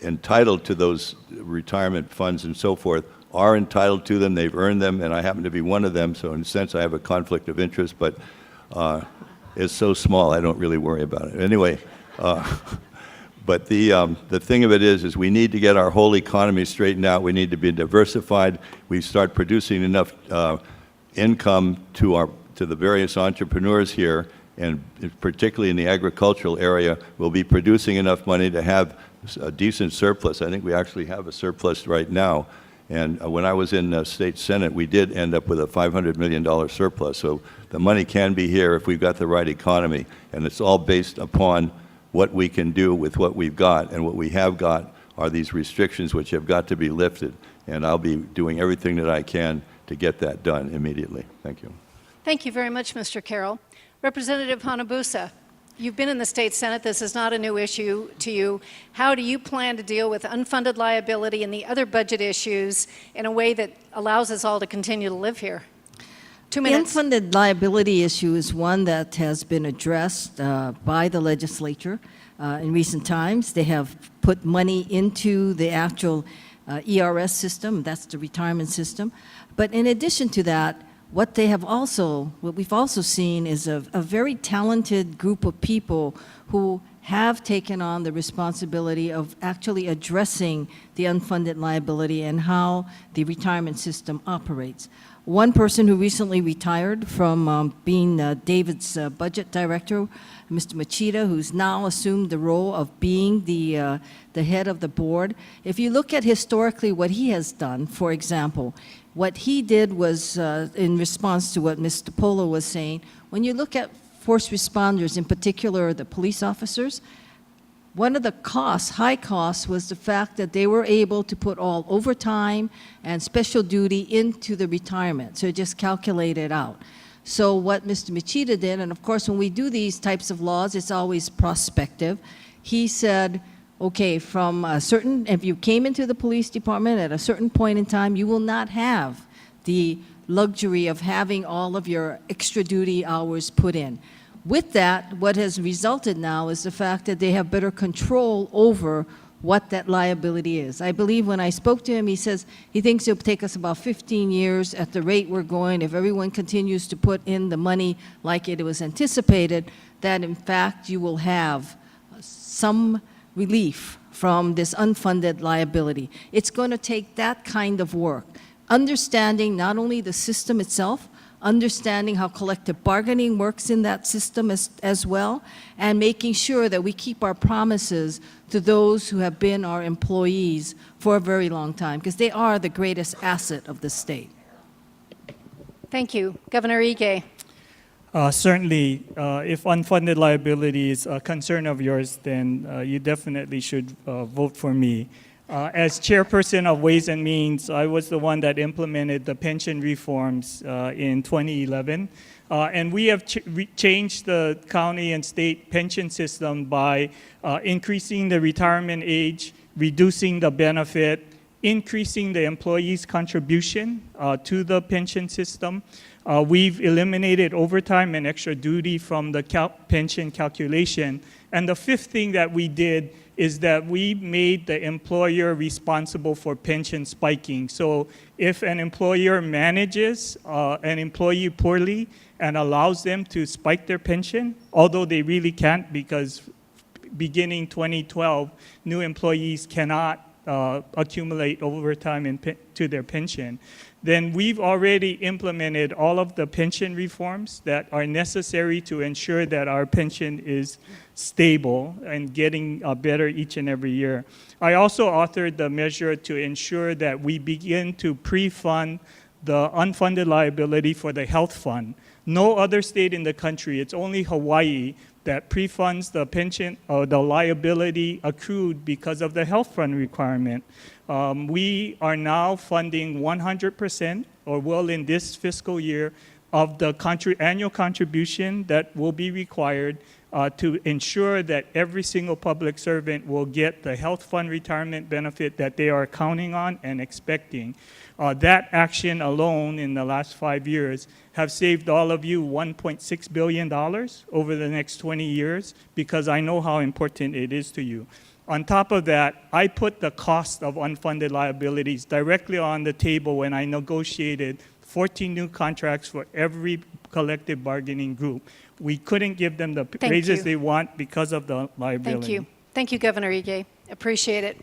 entitled to those retirement funds and so forth are entitled to them. They've earned them, and I happen to be one of them, so in a sense I have a conflict of interest, but it's so small I don't really worry about it. Anyway, but the thing of it is we need to get our whole economy straightened out. We need to be diversified. We start producing enough income to the various entrepreneurs here, and particularly in the agricultural area, we'll be producing enough money to have a decent surplus. I think we actually have a surplus right now. And when I was in the state Senate, we did end up with a $500 million surplus. So the money can be here if we've got the right economy. And it's all based upon what we can do with what we've got. And what we have got are these restrictions which have got to be lifted. and I'll be doing everything that I can to get that done immediately. Thank you. Thank you very much, Mr. Carroll. Representative Hanabusa, you've been in the state Senate. This is not a new issue to you. How do you plan to deal with unfunded liability and the other budget issues in a way that allows us all to continue to live here? 2 The minutes. unfunded liability issue is one that has been addressed by the legislature in recent times. They have put money into the actual ERS system, that's the retirement system. But in addition to that, what we've also seen is a very talented group of people who have taken on the responsibility of actually addressing the unfunded liability and how the retirement system operates. One person who recently retired from being David's budget director, Mr. Machida, who's now assumed the role of being the head of the board. If you look at historically what he has done, for example, what he did was, in response to what Mr. Polo was saying, when you look at force responders, in particular the police officers, one of the high costs, was the fact that they were able to put all overtime and special duty into the retirement. So just calculate it out. So what Mr. Machida did, and of course when we do these types of laws, it's always prospective. He said, okay, if you came into the police department at a certain point in time, you will not have the luxury of having all of your extra duty hours put in. With that, what has resulted now is the fact that they have better control over what that liability is. I believe when I spoke to him, he says he thinks it'll take us about 15 years at the rate we're going, if everyone continues to put in the money like it was anticipated, that in fact you will have some relief from this unfunded liability. It's going to take that kind of work. Understanding not only the system itself, understanding how collective bargaining works in that system as well, and making sure that we keep our promises to those who have been our employees for a very long time, because they are the greatest asset of the state. Thank you. Governor Ige. Certainly, if unfunded liability is a concern of yours, then you definitely should vote for me. As chairperson of Ways and Means, I was the one that implemented the pension reforms in 2011. And we have changed the county and state pension system by increasing the retirement age, reducing the benefit, increasing the employee's contribution to the pension system. We've eliminated overtime and extra duty from the pension calculation. And the fifth thing that we did is that we made the employer responsible for pension spiking. So if an employer manages an employee poorly and allows them to spike their pension, although they really can't, because beginning 2012, new employees cannot accumulate overtime to their pension, then we've already implemented all of the pension reforms that are necessary to ensure that our pension is stable and getting better each and every year. I also authored the measure to ensure that we begin to pre-fund the unfunded liability for the health fund. No other state in the country, it's only Hawaii, that pre-funds the pension or the liability accrued because of the health fund requirement. We are now funding 100%, or will in this fiscal year, of the annual contribution that will be required to ensure that every single public servant will get the health fund retirement benefit that they are counting on and expecting. That action alone in the last 5 years have saved all of you $1.6 billion over the next 20 years, because I know how important it is to you. On top of that, I put the cost of unfunded liabilities directly on the table when I negotiated 14 new contracts for every collective bargaining group. We couldn't give them the raises they want because of the liability. Thank you. Thank you, Governor Ige. Appreciate it.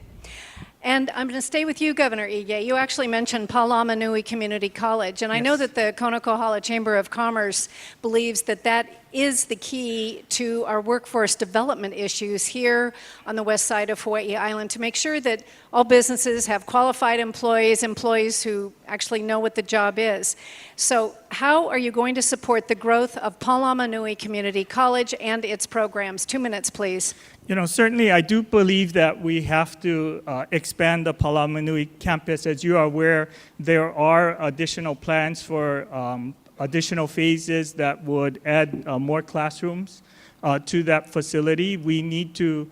And I'm going to stay with you, Governor Ige. You actually mentioned Palamanui Community College, and I know that the Kona-Kohala Chamber of Commerce believes that that is the key to our workforce development issues here on the west side of Hawaii Island to make sure that all businesses have qualified employees, employees who actually know what the job is. So how are you going to support the growth of Palamanui Community College and its programs? 2 minutes, please. You know, certainly I do believe that we have to expand the Palamanui campus. As you are aware, there are additional plans for additional phases that would add more classrooms to that facility. We need to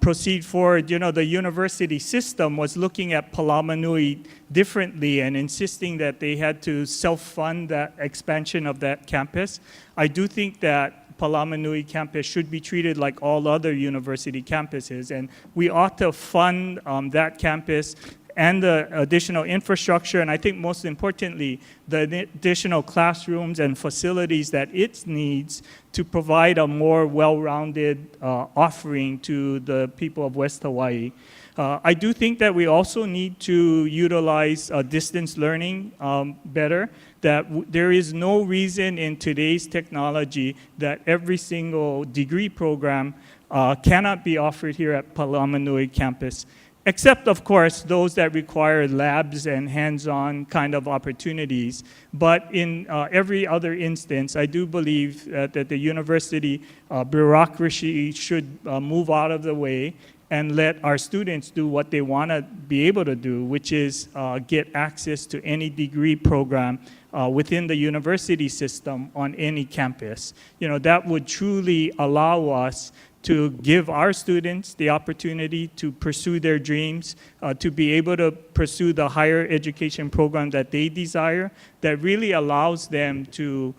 proceed forward. You know, the university system was looking at Palamanui differently and insisting that they had to self-fund that expansion of that campus. I do think that Palamanui campus should be treated like all other university campuses, and we ought to fund that campus and the additional infrastructure, and I think most importantly, the additional classrooms and facilities that it needs to provide a more well-rounded offering to the people of West Hawaii. I do think that we also need to utilize distance learning better, that there is no reason in today's technology that every single degree program cannot be offered here at Palamanui campus. Except, of course, those that require labs and hands-on kind of opportunities. But in every other instance, I do believe that the university bureaucracy should move out of the way and let our students do what they want to be able to do, which is get access to any degree program within the university system on any campus. You know, that would truly allow us to give our students the opportunity to pursue their dreams, to be able to pursue the higher education program that they desire, that really allows them to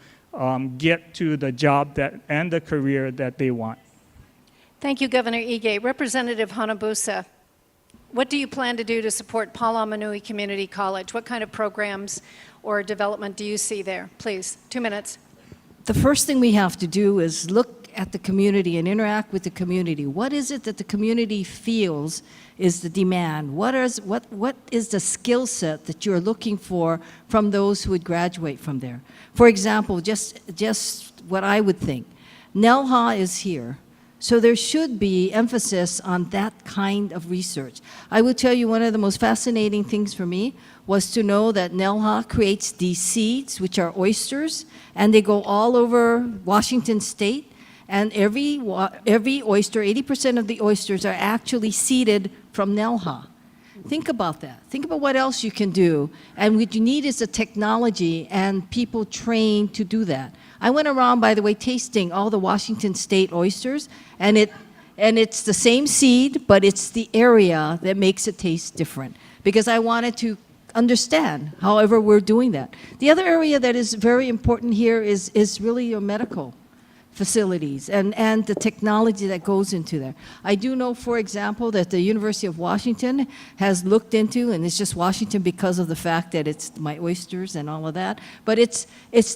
get to the job and the career that they want. Thank you, Governor Ige. Representative Hanabusa, what do you plan to do to support Palamanui Community College? What kind of programs or development do you see there? Please, 2 minutes. The first thing we have to do is look at the community and interact with the community. What is it that the community feels is the demand? What is the skill set that you're looking for from those who would graduate from there? For example, just what I would think. NELHA is here, so there should be emphasis on that kind of research. I would tell you one of the most fascinating things for me was to know that NELHA creates these seeds, which are oysters, and they go all over Washington State. And every oyster, 80% of the oysters are actually seeded from NELHA. Think about that. Think about what else you can do. And what you need is a technology and people trained to do that. I went around, by the way, tasting all the Washington State oysters, and it's the same seed, but it's the area that makes it taste different. Because I wanted to understand however we're doing that. The other area that is very important here is really your medical facilities and the technology that goes into there. I do know, for example, that the University of Washington has looked into, and it's just Washington because of the fact that it's my oysters and all of that, but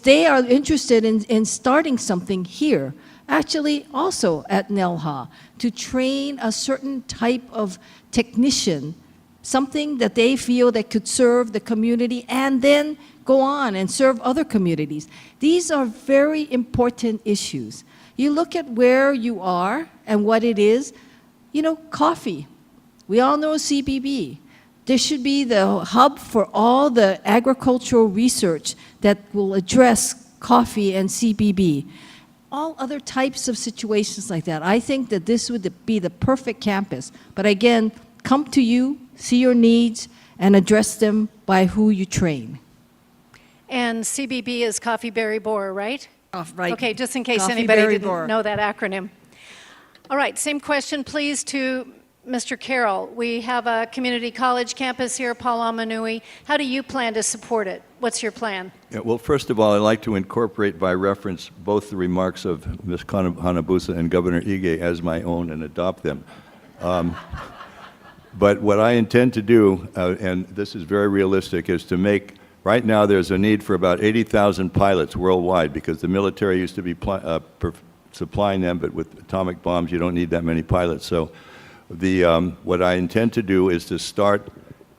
they are interested in starting something here, actually also at NELHA, to train a certain type of technician, something that they feel that could serve the community and then go on and serve other communities. These are very important issues. You look at where you are and what it is. You know, coffee. We all know CBB. There should be the hub for all the agricultural research that will address coffee and CBB. All other types of situations like that. I think that this would be the perfect campus. But again, come to you, see your needs, and address them by who you train. And CBB is Coffee Berry Borer, right? Right. Okay, just in case Coffee anybody Berry didn't Borer. know that acronym. All right, same question, please, to Mr. Carroll. We have a community college campus here, Palamanui. How do you plan to support it? What's your plan? Yeah, well, first of all, I'd like to incorporate by reference both the remarks of Ms. Hanabusa and Governor Ige as my own and adopt them. But what I intend to do, and this is very realistic, is to make, right now there's a need for about 80,000 pilots worldwide because the military used to be supplying them, but with atomic bombs you don't need that many pilots. So what I intend to do is to start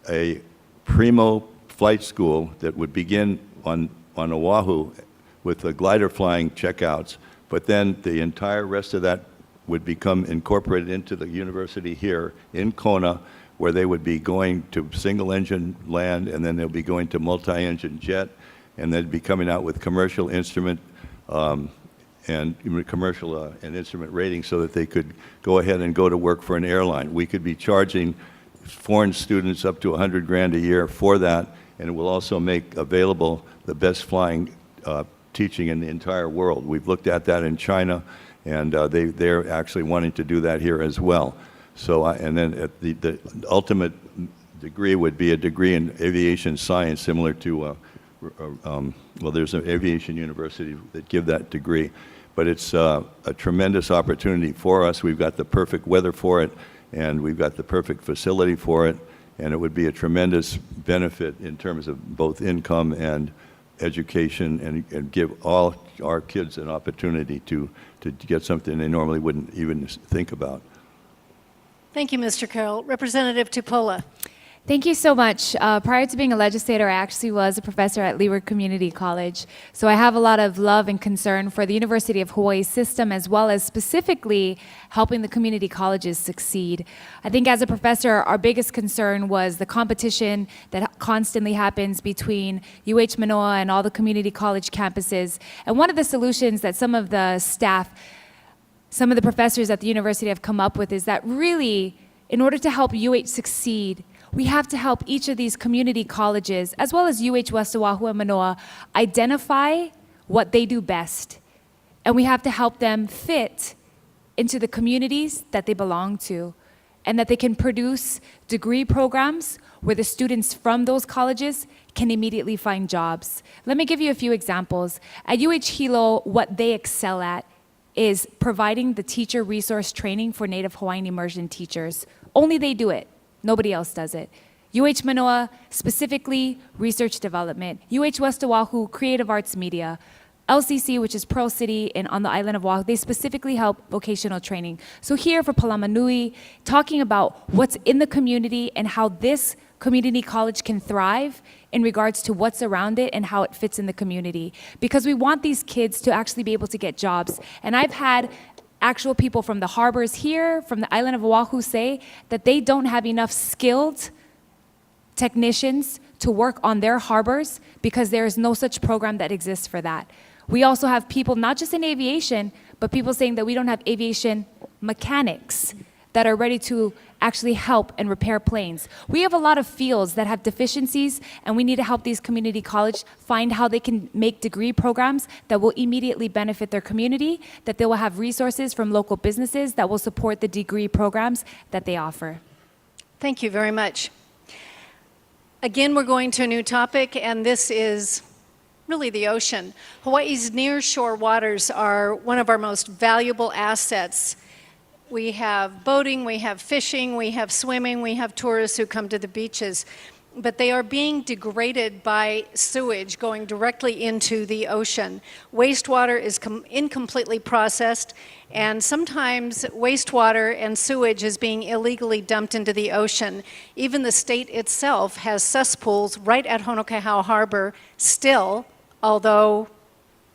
a primo flight school that would begin on Oahu with the glider flying checkouts, but then the entire rest of that would become incorporated into the university here in Kona, where they would be going to single-engine land, and then they'll be going to multi-engine jet, and they'd be coming out with commercial instrument and commercial and instrument ratings so that they could go ahead and go to work for an airline. We could be charging foreign students up to $100,000 a year for that, and it will also make available the best flying teaching in the entire world. We've looked at that in China, and they're actually wanting to do that here as well. So, and then at the ultimate degree would be a degree in aviation science, similar to, well, there's an aviation university that give that degree. But it's a tremendous opportunity for us. We've got the perfect weather for it, and we've got the perfect facility for it, and it would be a tremendous benefit in terms of both income and education, and give all our kids an opportunity to get something they normally wouldn't even think about. Thank you, Mr. Carroll. Representative Tupola. Thank you so much. Prior to being a legislator, I actually was a professor at Leeward Community College. So I have a lot of love and concern for the University of Hawaii's system, as well as specifically helping the community colleges succeed. I think as a professor, our biggest concern was the competition that constantly happens between UH Manoa and all the community college campuses. And one of the solutions that some of the staff, some of the professors at the university have come up with is that really, in order to help UH succeed, we have to help each of these community colleges, as well as UH West Oahu and Manoa, identify what they do best. And we have to help them fit into the communities that they belong to, and that they can produce degree programs where the students from those colleges can immediately find jobs. Let me give you a few examples. At UH Hilo, what they excel at is providing the teacher resource training for Native Hawaiian immersion teachers. Only they do it. Nobody else does it. UH Manoa, specifically research development. UH West Oahu, creative arts media. LCC, which is Pearl City and on the island of Oahu, they specifically help vocational training. So here for Palamanui, talking about what's in the community and how this community college can thrive in regards to what's around it and how it fits in the community. Because we want these kids to actually be able to get jobs. And I've had actual people from the harbors here, from the island of Oahu, say that they don't have enough skilled technicians to work on their harbors because there is no such program that exists for that. We also have people, not just in aviation, but people saying that we don't have aviation mechanics that are ready to actually help and repair planes. We have a lot of fields that have deficiencies, and we need to help these community colleges find how they can make degree programs that will immediately benefit their community, that they will have resources from local businesses that will support the degree programs that they offer. Thank you very much. Again, we're going to a new topic, and this is really the ocean. Hawaii's nearshore waters are one of our most valuable assets. We have boating, we have fishing, we have swimming, we have tourists who come to the beaches, but they are being degraded by sewage going directly into the ocean. Wastewater is incompletely processed, and sometimes wastewater and sewage is being illegally dumped into the ocean. Even the state itself has cesspools right at Kona-Kohala Harbor still, although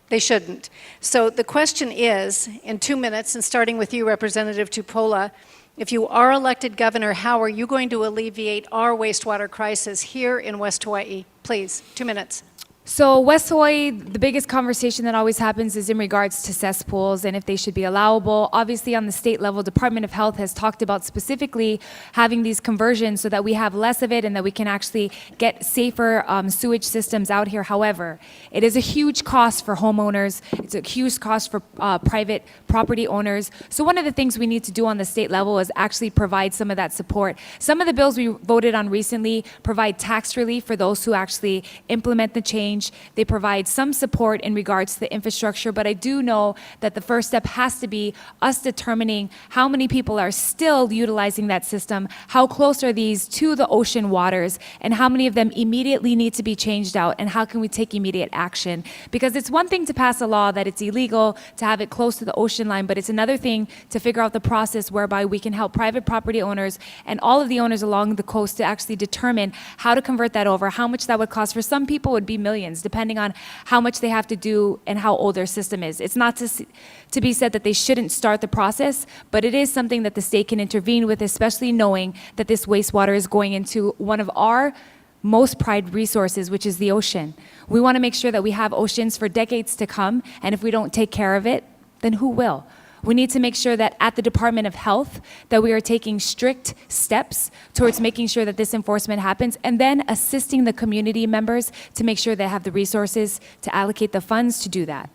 they shouldn't. So the question is, in 2 minutes, and starting with you, Representative Tupola, if you are elected governor, how are you going to alleviate our wastewater crisis here in West Hawaii? Please, 2 minutes. So West Hawaii, the biggest conversation that always happens is in regards to cesspools and if they should be allowable. Obviously, on the state level, Department of Health has talked about specifically having these conversions so that we have less of it and that we can actually get safer sewage systems out here. However, it is a huge cost for homeowners. It's a huge cost for private property owners. So one of the things we need to do on the state level is actually provide some of that support. Some of the bills we voted on recently provide tax relief for those who actually implement the change. They provide some support in regards to the infrastructure, but I do know that the first step has to be us determining how many people are still utilizing that system, how close are these to the ocean waters, and how many of them immediately need to be changed out, and how can we take immediate action. Because it's one thing to pass a law that it's illegal to have it close to the ocean line, but it's another thing to figure out the process whereby we can help private property owners and all of the owners along the coast to actually determine how to convert that over, how much that would cost. For some people, it would be millions. millions, depending on how much they have to do and how old their system is. It's not to be said that they shouldn't start the process, but it is something that the state can intervene with, especially knowing that this wastewater is going into one of our most prized resources, which is the ocean. We want to make sure that we have oceans for decades to come, and if we don't take care of it, then who will? We need to make sure that at the Department of Health that we are taking strict steps towards making sure that this enforcement happens, and then assisting the community members to make sure they have the resources to allocate the funds to do that.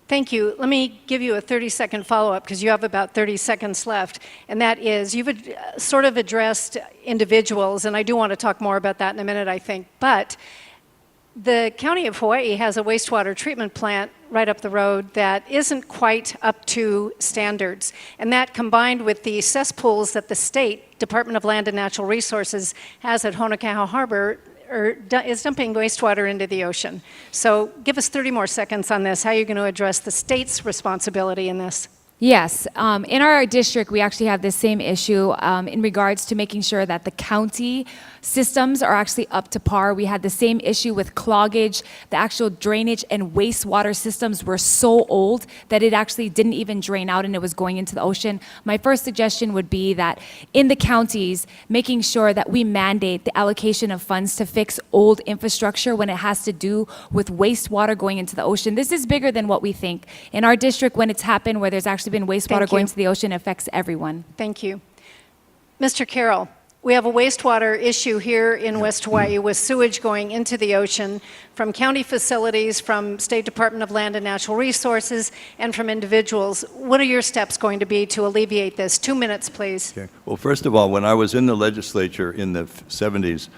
Thank you. Let me give you a 30-second follow-up because you have about 30 seconds left, and that is you've sort of addressed individuals, and I do want to talk more about that in a minute, I think, but the County of Hawaii has a wastewater treatment plant right up the road that isn't quite up to standards, and that combined with the cesspools that the state Department of Land and Natural Resources has at Kona-Kohala Harbor is dumping wastewater into the ocean. So give us 30 more seconds on this, how you're going to address the state's responsibility in this. Yes, in our district, we actually have this same issue in regards to making sure that the county systems are actually up to par. We had the same issue with cloggage. The actual drainage and wastewater systems were so old that it actually didn't even drain out and it was going into the ocean. My first suggestion would be that in the counties, making sure that we mandate the allocation of funds to fix old infrastructure when it has to do with wastewater going into the ocean. This is bigger than what we think. In our district, when it's happened, where there's actually been wastewater going to the ocean, affects everyone. Thank you. Mr. Carroll, we have a wastewater issue here in West Hawaii with sewage going into the ocean from county facilities, from State Department of Land and Natural Resources, and from individuals. What are your steps going to be to alleviate this? 2 minutes, please. Okay. Well, first of all, when I was in the legislature in the 70s,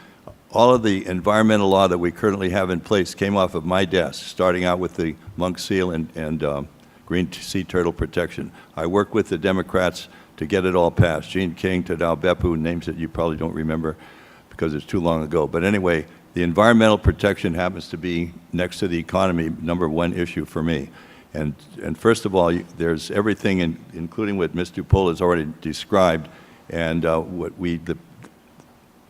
all of the environmental law that we currently have in place came off of my desk, starting out with the monk seal and green sea turtle protection. I worked with the Democrats to get it all passed. Gene King, Tadao Beppu, names that you probably don't remember because it's too long ago. But anyway, the environmental protection happens to be, next to the economy, #1 issue for me. And first of all, there's everything, including what Ms. Dupol has already described, and the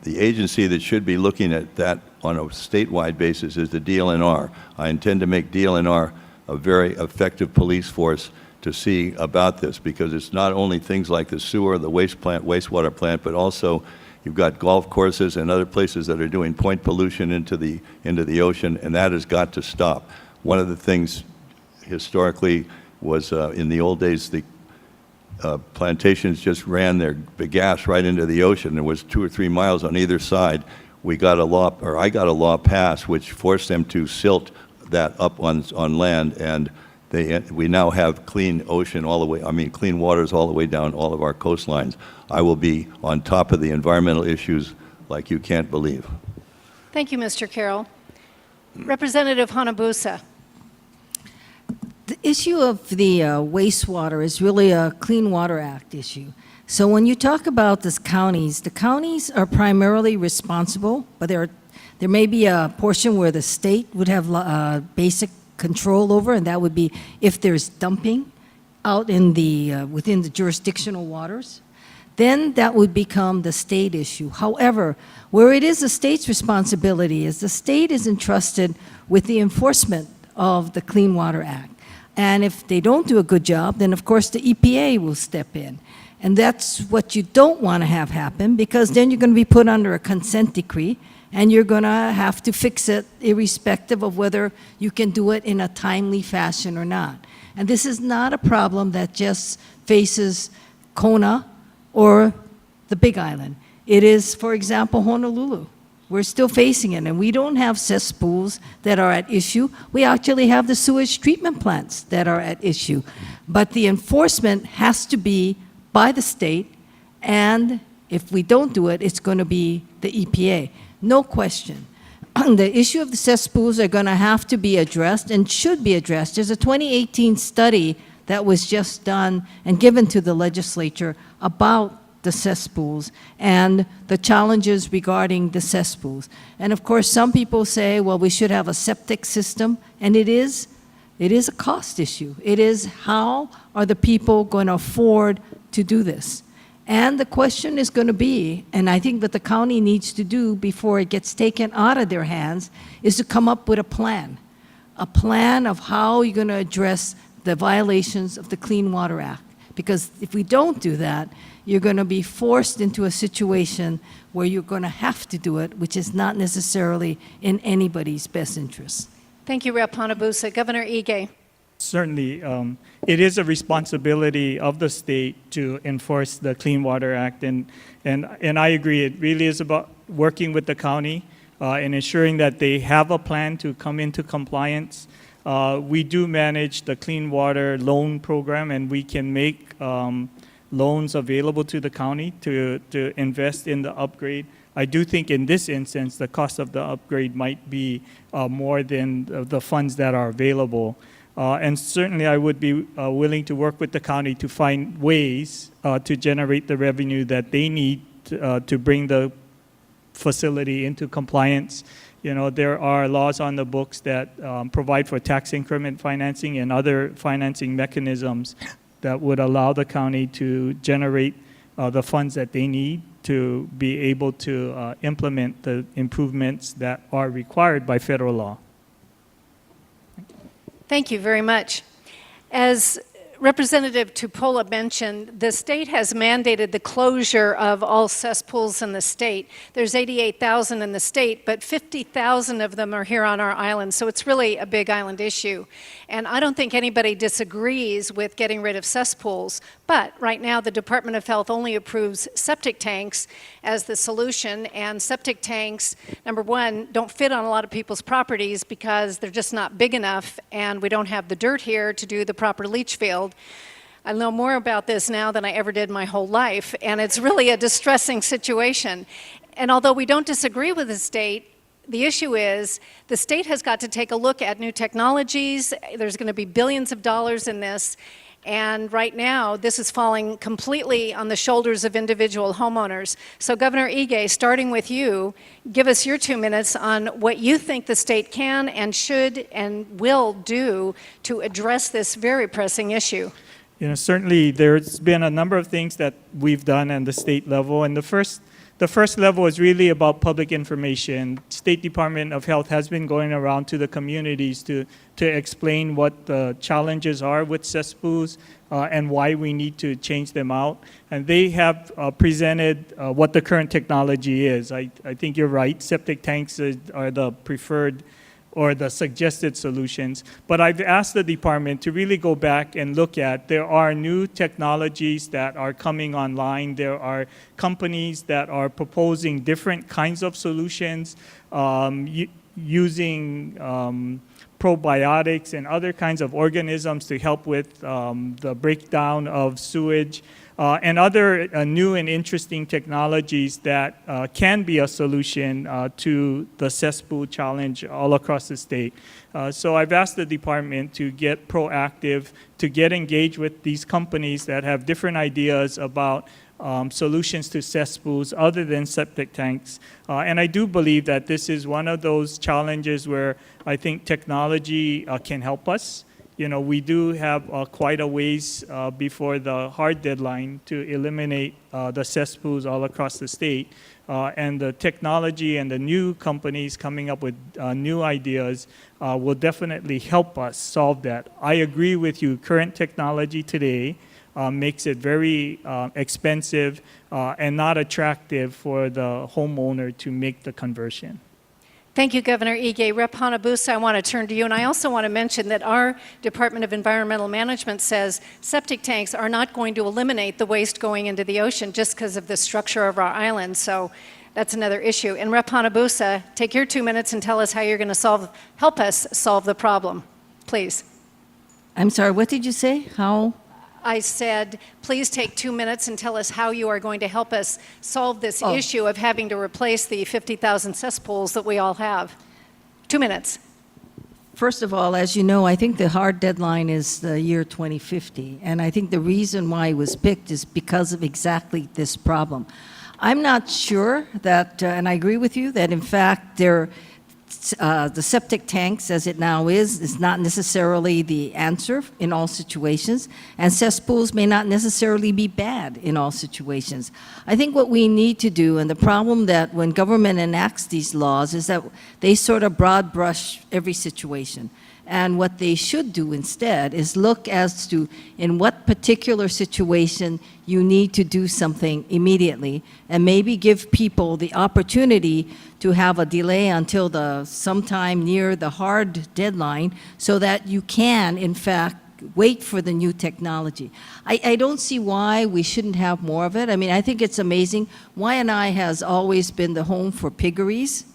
agency that should be looking at that on a statewide basis is the DLNR. I intend to make DLNR a very effective police force to see about this, because it's not only things like the sewer, the wastewater plant, but also you've got golf courses and other places that are doing point pollution into the ocean, and that has got to stop. One of the things historically was in the old days, the plantations just ran their gas right into the ocean. There was 2 or 3 miles on either side. We got a law, or I got a law passed, which forced them to silt that up on land, and we now have clean ocean all the way, clean waters all the way down all of our coastlines. I will be on top of the environmental issues like you can't believe. Thank you, Mr. Carroll. Representative Hanabusa. The issue of the wastewater is really a Clean Water Act issue. So when you talk about the counties are primarily responsible, but there may be a portion where the state would have basic control over, and that would be if there's dumping out in within the jurisdictional waters, then that would become the state issue. However, where it is the state's responsibility is the state is entrusted with the enforcement of the Clean Water Act. And if they don't do a good job, then of course the EPA will step in. And that's what you don't want to have happen, because then you're going to be put under a consent decree, and you're going to have to fix it irrespective of whether you can do it in a timely fashion or not. And this is not a problem that just faces Kona or the Big Island. It is, for example, Honolulu. We're still facing it, and we don't have cesspools that are at issue. We actually have the sewage treatment plants that are at issue. But the enforcement has to be by the state, and if we don't do it, it's going to be the EPA. No question. The issue of the cesspools are going to have to be addressed and should be addressed. There's a 2018 study that was just done and given to the legislature about the cesspools and the challenges regarding the cesspools. And of course, some people say, well, we should have a septic system, and it is a cost issue. It is, how are the people going to afford to do this? And the question is going to be, and I think what the county needs to do before it gets taken out of their hands, is to come up with a plan of how you're going to address the violations of the Clean Water Act. Because if we don't do that, you're going to be forced into a situation where you're going to have to do it, which is not necessarily in anybody's best interest. Thank you, Rep. Hanabusa. Governor Ige. Certainly, it is a responsibility of the state to enforce the Clean Water Act, and I agree. It really is about working with the county and ensuring that they have a plan to come into compliance. We do manage the Clean Water Loan Program, and we can make loans available to the county to invest in the upgrade. I do think in this instance, the cost of the upgrade might be more than the funds that are available. And certainly I would be willing to work with the county to find ways to generate the revenue that they need to bring the facility into compliance. You know, there are laws on the books that provide for tax increment financing and other financing mechanisms that would allow the county to generate the funds that they need to be able to implement the improvements that are required by federal law. Thank you very much. As Representative Tupola mentioned, the state has mandated the closure of all cesspools in the state. There's 88,000 in the state, but 50,000 of them are here on our island, so it's really a big island issue. And I don't think anybody disagrees with getting rid of cesspools, but right now the Department of Health only approves septic tanks as the solution, and septic tanks, number one, don't fit on a lot of people's properties because they're just not big enough, and we don't have the dirt here to do the proper leach field. I know more about this now than I ever did my whole life, and it's really a distressing situation. And although we don't disagree with the state, the issue is the state has got to take a look at new technologies. There's going to be billions of dollars in this, and right now this is falling completely on the shoulders of individual homeowners. So Governor Ige, starting with you, give us your 2 minutes on what you think the state can and should and will do to address this very pressing issue. You know, certainly there's been a number of things that we've done at the state level, and the first level is really about public information. State Department of Health has been going around to the communities to explain what the challenges are with cesspools and why we need to change them out. And they have presented what the current technology is. I think you're right. Septic tanks are the preferred or the suggested solutions. But I've asked the department to really go back and look at, there are new technologies that are coming online. There are companies that are proposing different kinds of solutions using probiotics and other kinds of organisms to help with the breakdown of sewage. And other new and interesting technologies that can be a solution to the cesspool challenge all across the state. So I've asked the department to get proactive, to get engaged with these companies that have different ideas about solutions to cesspools other than septic tanks. And I do believe that this is one of those challenges where I think technology can help us. You know, we do have quite a ways before the hard deadline to eliminate the cesspools all across the state. And the technology and the new companies coming up with new ideas will definitely help us solve that. I agree with you. Current technology today makes it very expensive and not attractive for the homeowner to make the conversion. Thank you, Governor Ige. Rep. Hanabusa, I want to turn to you, and I also want to mention that our Department of Environmental Management says septic tanks are not going to eliminate the waste going into the ocean just because of the structure of our island, so that's another issue. And Rep. Hanabusa, take your 2 minutes and tell us how you're going to help us solve the problem, please. I'm sorry, what did you say? How? I said, please take 2 minutes and tell us how you are going to help us solve this issue of having to replace the 50,000 cesspools that we all have. 2 minutes. First of all, as you know, I think the hard deadline is the year 2050. And I think the reason why it was picked is because of exactly this problem. I'm not sure that, and I agree with you, that in fact the septic tanks as it now is not necessarily the answer in all situations, and cesspools may not necessarily be bad in all situations. I think what we need to do, and the problem that when government enacts these laws is that they sort of broad brush every situation. And what they should do instead is look as to in what particular situation you need to do something immediately, and maybe give people the opportunity to have a delay until sometime near the hard deadline so that you can, in fact, wait for the new technology. I don't see why we shouldn't have more of it. I mean, I think it's amazing. Waianae has always been the home for piggeries.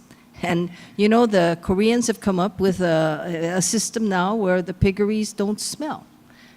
And, you know, the Koreans have come up with a system now where the piggeries don't smell.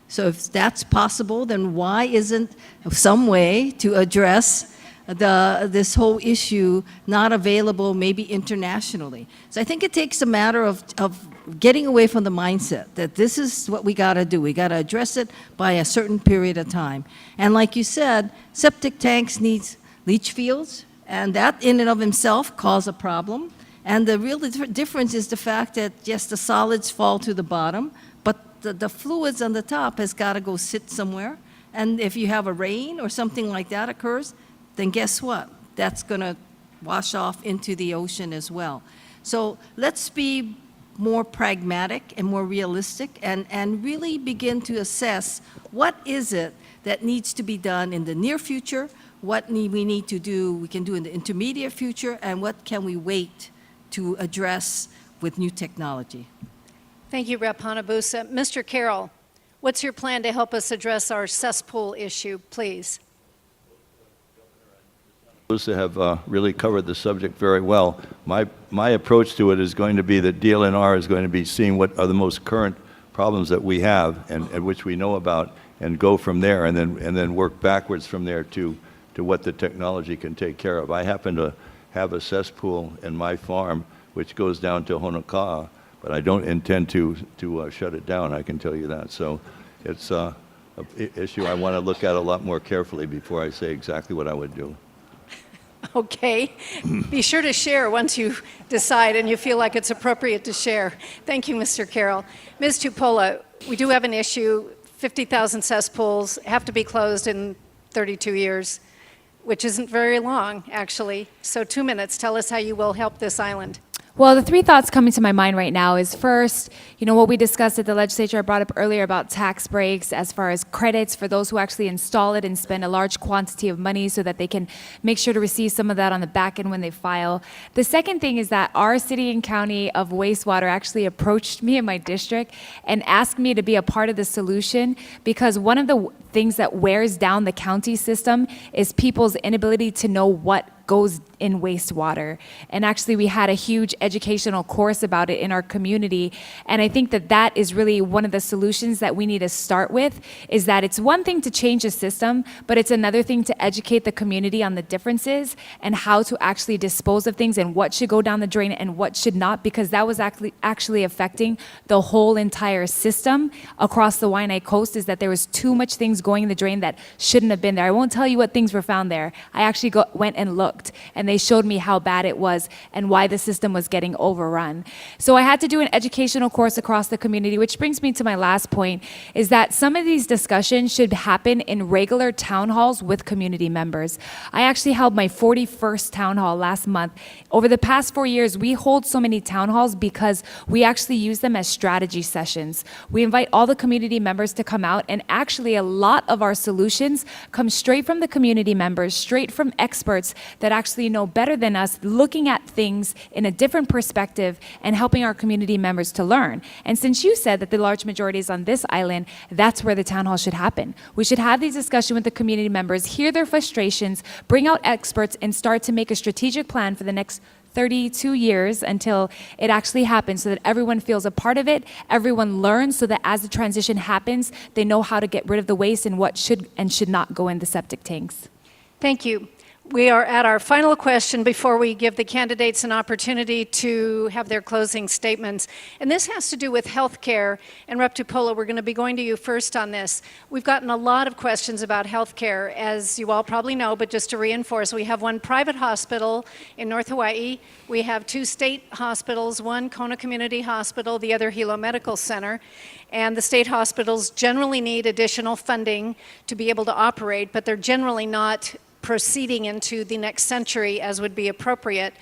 So if that's possible, then why isn't some way to address this whole issue not available maybe internationally? So I think it takes a matter of getting away from the mindset that this is what we got to do. We got to address it by a certain period of time. And like you said, septic tanks needs leach fields, and that in and of itself cause a problem. And the real difference is the fact that, yes, the solids fall to the bottom, but the fluids on the top has got to go sit somewhere. And if you have a rain or something like that occurs, then guess what? That's going to wash off into the ocean as well. So let's be more pragmatic and more realistic and really begin to assess what is it that needs to be done in the near future, what we need to do, we can do in the intermediate future, and what can we wait to address with new technology. Thank you, Rep. Hanabusa. Mr. Carroll, what's your plan to help us address our cesspool issue, please? Have really covered the subject very well. My approach to it is going to be that DLNR is going to be seeing what are the most current problems that we have and which we know about, and go from there, and then work backwards from there to what the technology can take care of. I happen to have a cesspool in my farm which goes down to Kona-Kohala, but I don't intend to shut it down, I can tell you that. So it's an issue I want to look at a lot more carefully before I say exactly what I would do. Okay. Be sure to share once you decide and you feel like it's appropriate to share. Thank you, Mr. Carroll. Ms. Tupola, we do have an issue. 50,000 cesspools have to be closed in 32 years, which isn't very long, actually. So 2 minutes, tell us how you will help this island. Well, the three thoughts coming to my mind right now is first, what we discussed at the legislature, I brought up earlier about tax breaks as far as credits for those who actually install it and spend a large quantity of money so that they can make sure to receive some of that on the back end when they file. The second thing is that our city and county of wastewater actually approached me in my district and asked me to be a part of the solution, because one of the things that wears down the county system is people's inability to know what goes in wastewater. And actually, we had a huge educational course about it in our community. And I think that that is really one of the solutions that we need to start with, is that it's one thing to change a system, but it's another thing to educate the community on the differences and how to actually dispose of things and what should go down the drain and what should not, because that was actually affecting the whole entire system across the Waianae coast, is that there was too much things going in the drain that shouldn't have been there. I won't tell you what things were found there. I actually went and looked, and they showed me how bad it was and why the system was getting overrun. So I had to do an educational course across the community, which brings me to my last point, is that some of these discussions should happen in regular town halls with community members. I actually held my 41st town hall last month. Over the past 4 years, we hold so many town halls because we actually use them as strategy sessions. We invite all the community members to come out, and actually a lot of our solutions come straight from the community members, straight from experts that actually know better than us, looking at things in a different perspective and helping our community members to learn. And since you said that the large majority is on this island, that's where the town hall should happen. We should have these discussions with the community members, hear their frustrations, bring out experts, and start to make a strategic plan for the next 32 years until it actually happens, so that everyone feels a part of it, everyone learns, so that as the transition happens, they know how to get rid of the waste and what should and should not go in the septic tanks. Thank you. We are at our final question before we give the candidates an opportunity to have their closing statements. And this has to do with health care. And Rep. Tupola, we're going to be going to you first on this. We've gotten a lot of questions about health care, as you all probably know, but just to reinforce, we have one private hospital in North Hawaii. We have 2 state hospitals, one Kona Community Hospital, the other Hilo Medical Center. And the state hospitals generally need additional funding to be able to operate, but they're generally not proceeding into the next century as would be appropriate.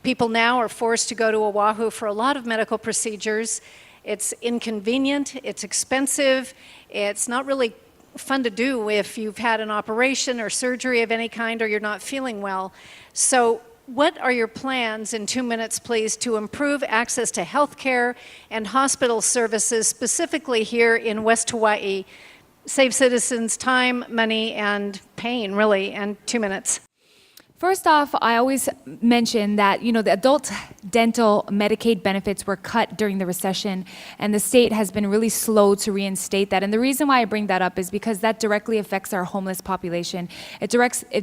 People now are forced to go to Oahu for a lot of medical procedures. It's inconvenient, it's expensive, it's not really fun to do if you've had an operation or surgery of any kind or you're not feeling well. So what are your plans, in 2 minutes please, to improve access to health care and hospital services, specifically here in West Hawaii? Save citizens time, money, and pain, really, and 2 minutes. First off, I always mention that, the adult dental Medicaid benefits were cut during the recession, and the state has been really slow to reinstate that. And the reason why I bring that up is because that directly affects our homeless population. It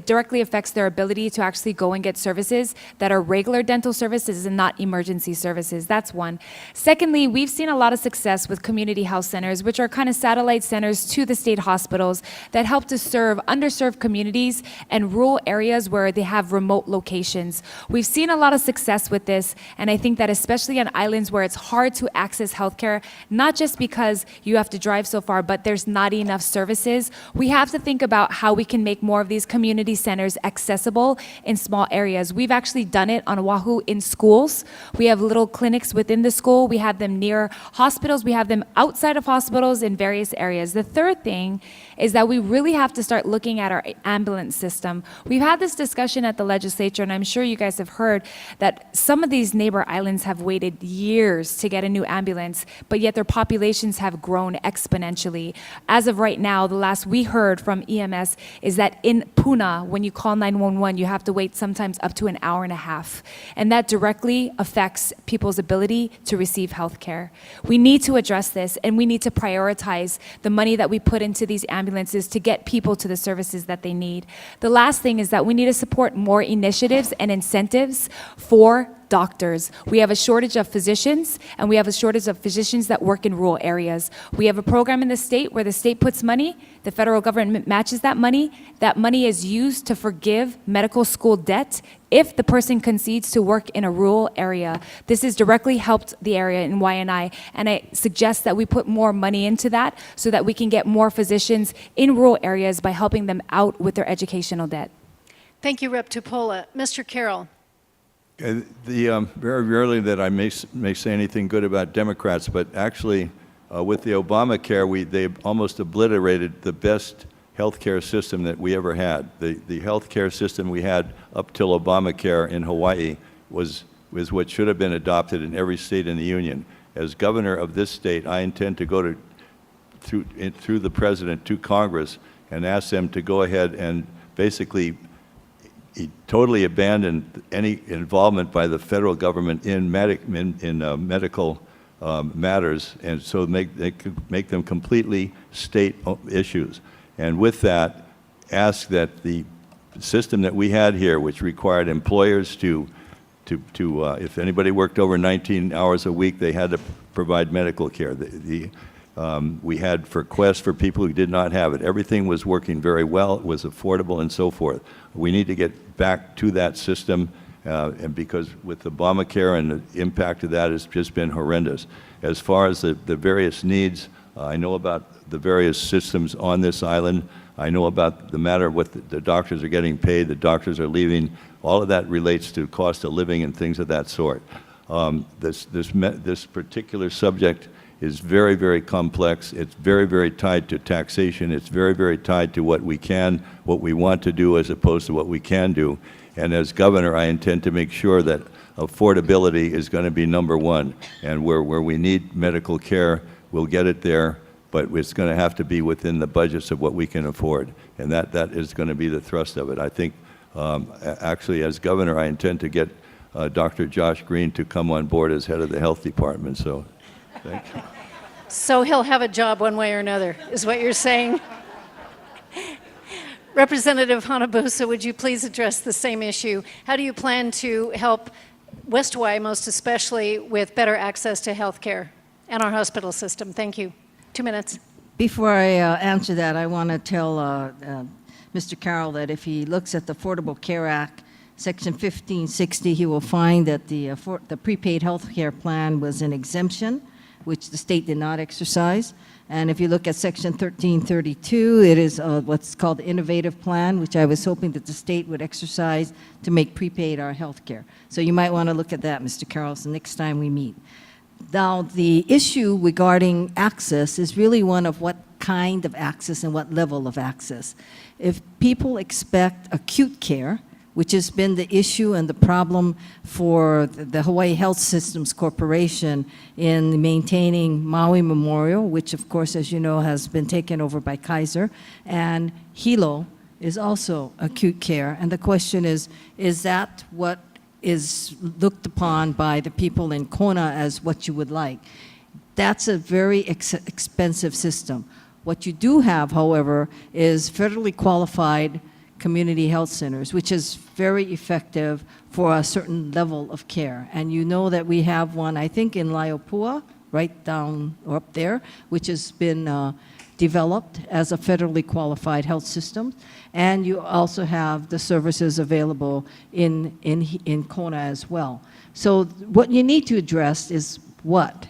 directly affects their ability to actually go and get services that are regular dental services and not emergency services. That's one. Secondly, we've seen a lot of success with community health centers, which are kind of satellite centers to the state hospitals that help to serve underserved communities and rural areas where they have remote locations. We've seen a lot of success with this, and I think that especially on islands where it's hard to access healthcare, not just because you have to drive so far, but there's not enough services, we have to think about how we can make more of these community centers accessible in small areas. We've actually done it on Oahu in schools. We have little clinics within the school. We have them near hospitals. We have them outside of hospitals in various areas. The third thing is that we really have to start looking at our ambulance system. We've had this discussion at the legislature, and I'm sure you guys have heard that some of these neighbor islands have waited years to get a new ambulance, but yet their populations have grown exponentially. As of right now, the last we heard from EMS is that in Puna, when you call 911, you have to wait sometimes up to an hour and a half. And that directly affects people's ability to receive health care. We need to address this, and we need to prioritize the money that we put into these ambulances to get people to the services that they need. The last thing is that we need to support more initiatives and incentives for doctors. We have a shortage of physicians, and we have a shortage of physicians that work in rural areas. We have a program in the state where the state puts money, the federal government matches that money. That money is used to forgive medical school debt if the person concedes to work in a rural area. This has directly helped the area in Waianae, and I suggest that we put more money into that so that we can get more physicians in rural areas by helping them out with their educational debt. Thank you, Rep. Tupola. Mr. Carroll. Very rarely that I may say anything good about Democrats, but actually with the Obamacare, they almost obliterated the best healthcare system that we ever had. The healthcare system we had up till Obamacare in Hawaii was what should have been adopted in every state in the union. As governor of this state, I intend to go through the president to Congress and ask them to go ahead and basically he totally abandoned any involvement by the federal government in medical matters, and so they could make them completely state issues. And with that, ask that the system that we had here, which required employers to if anybody worked over 19 hours a week, they had to provide medical care. We had for Quest for people who did not have it. Everything was working very well. It was affordable and so forth. We need to get back to that system, and because with Obamacare and the impact of that has just been horrendous. As far as the various needs, I know about the various systems on this island. I know about the matter of what the doctors are getting paid, the doctors are leaving. All of that relates to cost of living and things of that sort. This particular subject is very, very complex. It's very, very tied to taxation. It's very, very tied to what we want to do as opposed to what we can do. And as governor, I intend to make sure that affordability is going to be number one. And where we need medical care, we'll get it there, but it's going to have to be within the budgets of what we can afford. And that is going to be the thrust of it. I think, actually, as governor, I intend to get Dr. Josh Green to come on board as head of the health department. So. Thank you. So he'll have a job one way or another, is what you're saying? Representative Hanabusa, would you please address the same issue? How do you plan to help West Hawaii, most especially, with better access to health care and our hospital system? Thank you. 2 minutes. Before I answer that, I want to tell Mr. Carroll that if he looks at the Affordable Care Act, Section 1560, he will find that the prepaid health care plan was an exemption, which the state did not exercise. And if you look at Section 1332, it is what's called the innovative plan, which I was hoping that the state would exercise to make prepaid our health care. So you might want to look at that, Mr. Carroll, the next time we meet. Now, the issue regarding access is really one of what kind of access and what level of access. If people expect acute care, which has been the issue and the problem for the Hawaii Health Systems Corporation in maintaining Maui Memorial, which of course, as you know, has been taken over by Kaiser, and Hilo is also acute care. And the question is that what is looked upon by the people in Kona as what you would like? That's a very expensive system. What you do have, however, is federally qualified community health centers, which is very effective for a certain level of care. And you know that we have one, I think, in Laiopua, right down or up there, which has been developed as a federally qualified health system. And you also have the services available in Kona as well. So what you need to address is what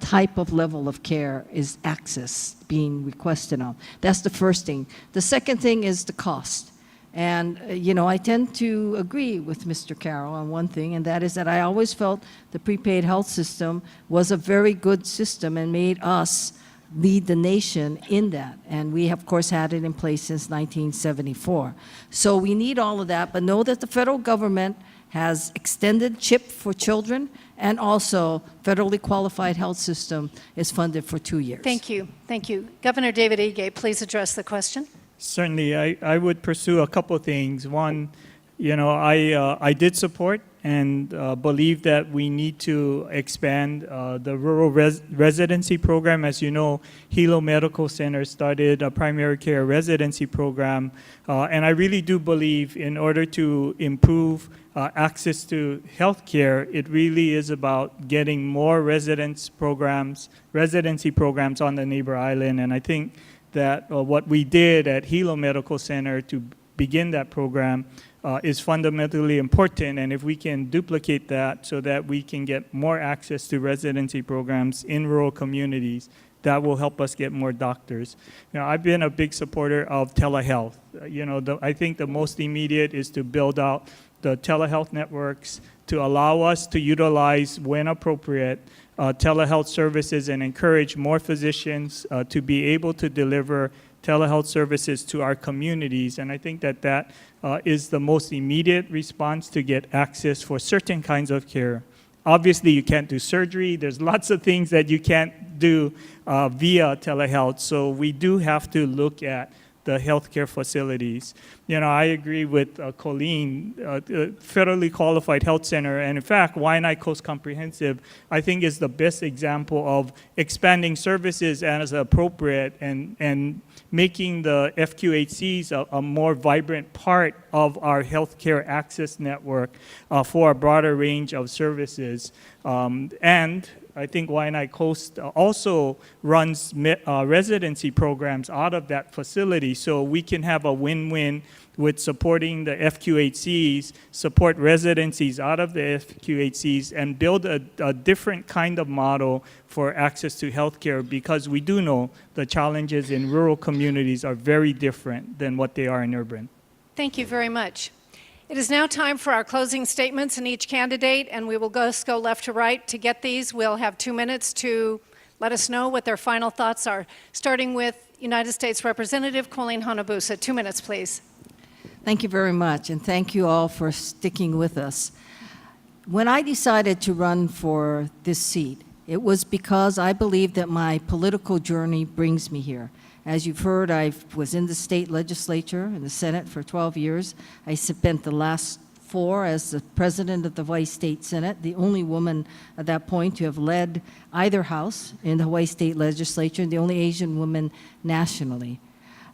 type of level of care is access being requested on? That's the first thing. The second thing is the cost. And, you know, I tend to agree with Mr. Carroll on one thing, and that is that I always felt the prepaid health system was a very good system and made us lead the nation in that. And we, of course, had it in place since 1974. So we need all of that, but know that the federal government has extended CHIP for children, and also federally qualified health system is funded for 2 years. Thank you. Thank you. Governor David Ige, please address the question. Certainly, I would pursue a couple of things. One, you know, I did support and believe that we need to expand the rural residency program. As you know, Hilo Medical Center started a primary care residency program, and I really do believe in order to improve access to health care, it really is about getting more residency programs on the neighbor island. And I think that what we did at Hilo Medical Center to begin that program is fundamentally important, and if we can duplicate that so that we can get more access to residency programs in rural communities, that will help us get more doctors. You know, I've been a big supporter of telehealth. You know, I think the most immediate is to build out the telehealth networks to allow us to utilize, when appropriate, telehealth services and encourage more physicians to be able to deliver telehealth services to our communities. And I think that that is the most immediate response to get access for certain kinds of care. Obviously, you can't do surgery. There's lots of things that you can't do via telehealth. So we do have to look at the healthcare facilities. You know, I agree with Colleen, federally qualified health center, and in fact, Waianae Coast Comprehensive, I think is the best example of expanding services as appropriate and making the FQHCs a more vibrant part of our healthcare access network for a broader range of services. And I think Waianae Coast also runs residency programs out of that facility, so we can have a win-win with supporting the FQHCs, support residencies out of the FQHCs, and build a different kind of model for access to healthcare, because we do know the challenges in rural communities are very different than what they are in urban. Thank you very much. It is now time for our closing statements in each candidate, and we will just go left to right. To get these, we'll have 2 minutes to let us know what their final thoughts are. Starting with United States Representative Colleen Hanabusa. 2 minutes, please. Thank you very much, and thank you all for sticking with us. When I decided to run for this seat, it was because I believe that my political journey brings me here. As you've heard, I was in the state legislature, in the Senate for 12 years. I spent the last 4 as the president of the Hawaii State Senate, the only woman at that point to have led either house in the Hawaii State Legislature, and the only Asian woman nationally.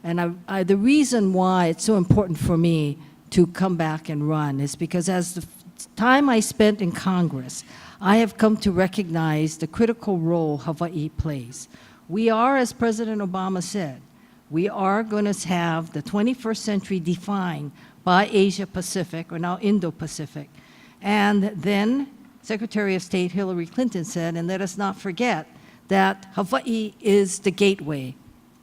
And the reason why it's so important for me to come back and run is because as the time I spent in Congress, I have come to recognize the critical role Hawaii plays. We are, as President Obama said, we are going to have the 21st century defined by Asia Pacific, or now Indo-Pacific. And then Secretary of State Hillary Clinton said, and let us not forget, that Hawaii is the gateway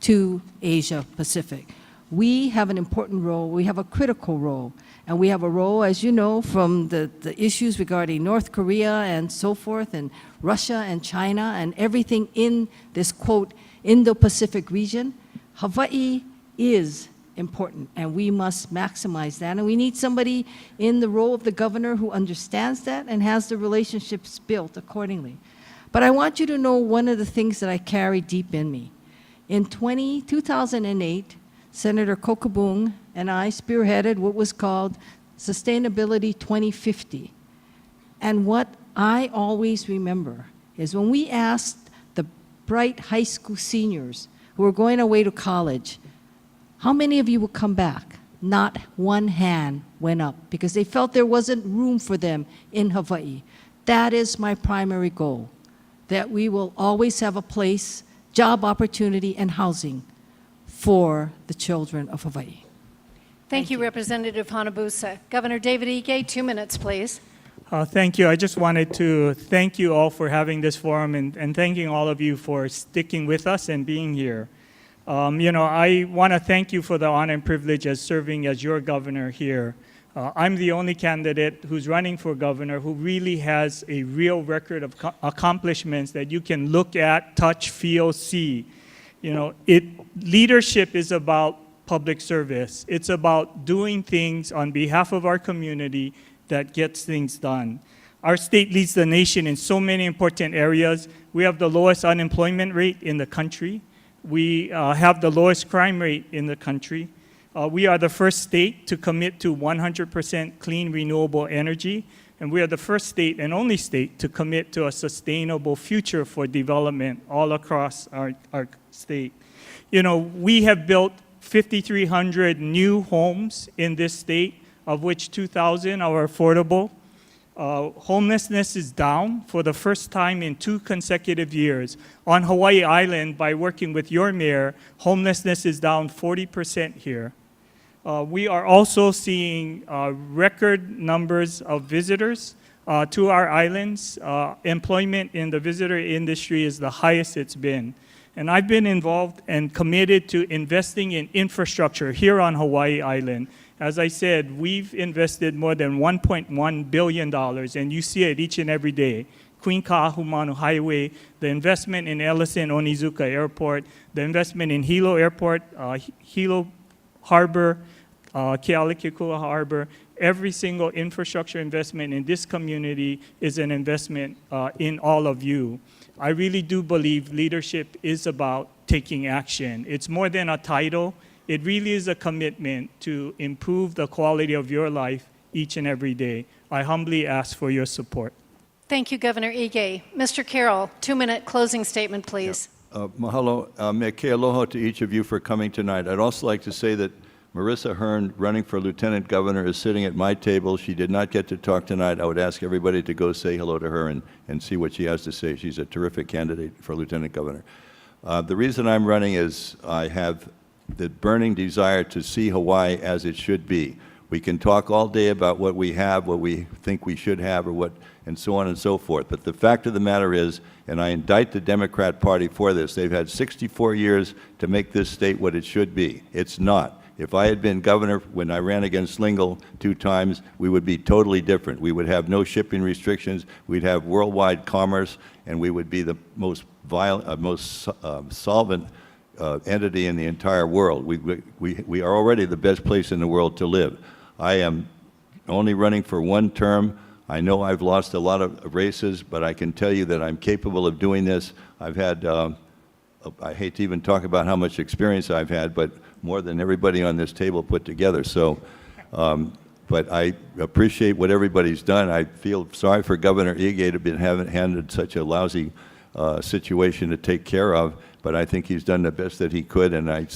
to Asia Pacific. We have an important role, we have a critical role, and we have a role, as you know, from the issues regarding North Korea and so forth, and Russia and China, and everything in this, quote, Indo-Pacific region. Hawaii is important, and we must maximize that. And we need somebody in the role of the governor who understands that and has the relationships built accordingly. But I want you to know one of the things that I carry deep in me. In 2008, Senator Kokabung and I spearheaded what was called Sustainability 2050. And what I always remember is when we asked the bright high school seniors who were going away to college, how many of you will come back? Not one hand went up because they felt there wasn't room for them in Hawaii. That is my primary goal, that we will always have a place, job opportunity, and housing for the children of Hawaii. Thank you, Representative Hanabusa. Governor David Ige, 2 minutes, please. Thank you. I just wanted to thank you all for having this forum and thanking all of you for sticking with us and being here. I want to thank you for the honor and privilege as serving as your governor here. I'm the only candidate who's running for governor who really has a real record of accomplishments that you can look at, touch, feel, see. Leadership is about public service. It's about doing things on behalf of our community that gets things done. Our state leads the nation in so many important areas. We have the lowest unemployment rate in the country. We have the lowest crime rate in the country. We are the first state to commit to 100% clean, renewable energy. And we are the first state and only state to commit to a sustainable future for development all across our state. We have built 5,300 new homes in this state, of which 2,000 are affordable. Homelessness is down for the first time in 2 consecutive years. On Hawaii Island, by working with your mayor, homelessness is down 40% here. We are also seeing record numbers of visitors to our islands. Employment in the visitor industry is the highest it's been. And I've been involved and committed to investing in infrastructure here on Hawaii Island. As I said, we've invested more than $1.1 billion, and you see it each and every day. Queen Kahumanu Highway, the investment in Ellison Onizuka Airport, the investment in Hilo Airport, Hilo Harbor, Kealakehe Harbor. Every single infrastructure investment in this community is an investment in all of you. I really do believe leadership is about taking action. It's more than a title. It really is a commitment to improve the quality of your life each and every day. I humbly ask for your support. Thank you, Governor Ige. Mr. Carroll, 2-minute closing statement, please. Mahalo, me ke aloha to each of you for coming tonight. I'd also like to say that Marissa Hearn, running for Lieutenant Governor, is sitting at my table. She did not get to talk tonight. I would ask everybody to go say hello to her and see what she has to say. She's a terrific candidate for Lieutenant Governor. The reason I'm running is I have the burning desire to see Hawaii as it should be. We can talk all day about what we have, what we think we should have, or what, and so on and so forth. But the fact of the matter is, and I indict the Democrat Party for this, they've had 64 years to make this state what it should be. It's not. If I had been governor when I ran against Lingle 2 times, we would be totally different. We would have no shipping restrictions. We'd have worldwide commerce, and we would be the most solvent entity in the entire world. We are already the best place in the world to live. I am only running for 1 term. I know I've lost a lot of races, but I can tell you that I'm capable of doing this. I've had, I hate to even talk about how much experience I've had, but more than everybody on this table put together. So, but I appreciate what everybody's done. I feel sorry for Governor Ige to have been handed such a lousy situation to take care of, but I think he's done the best that he could, and I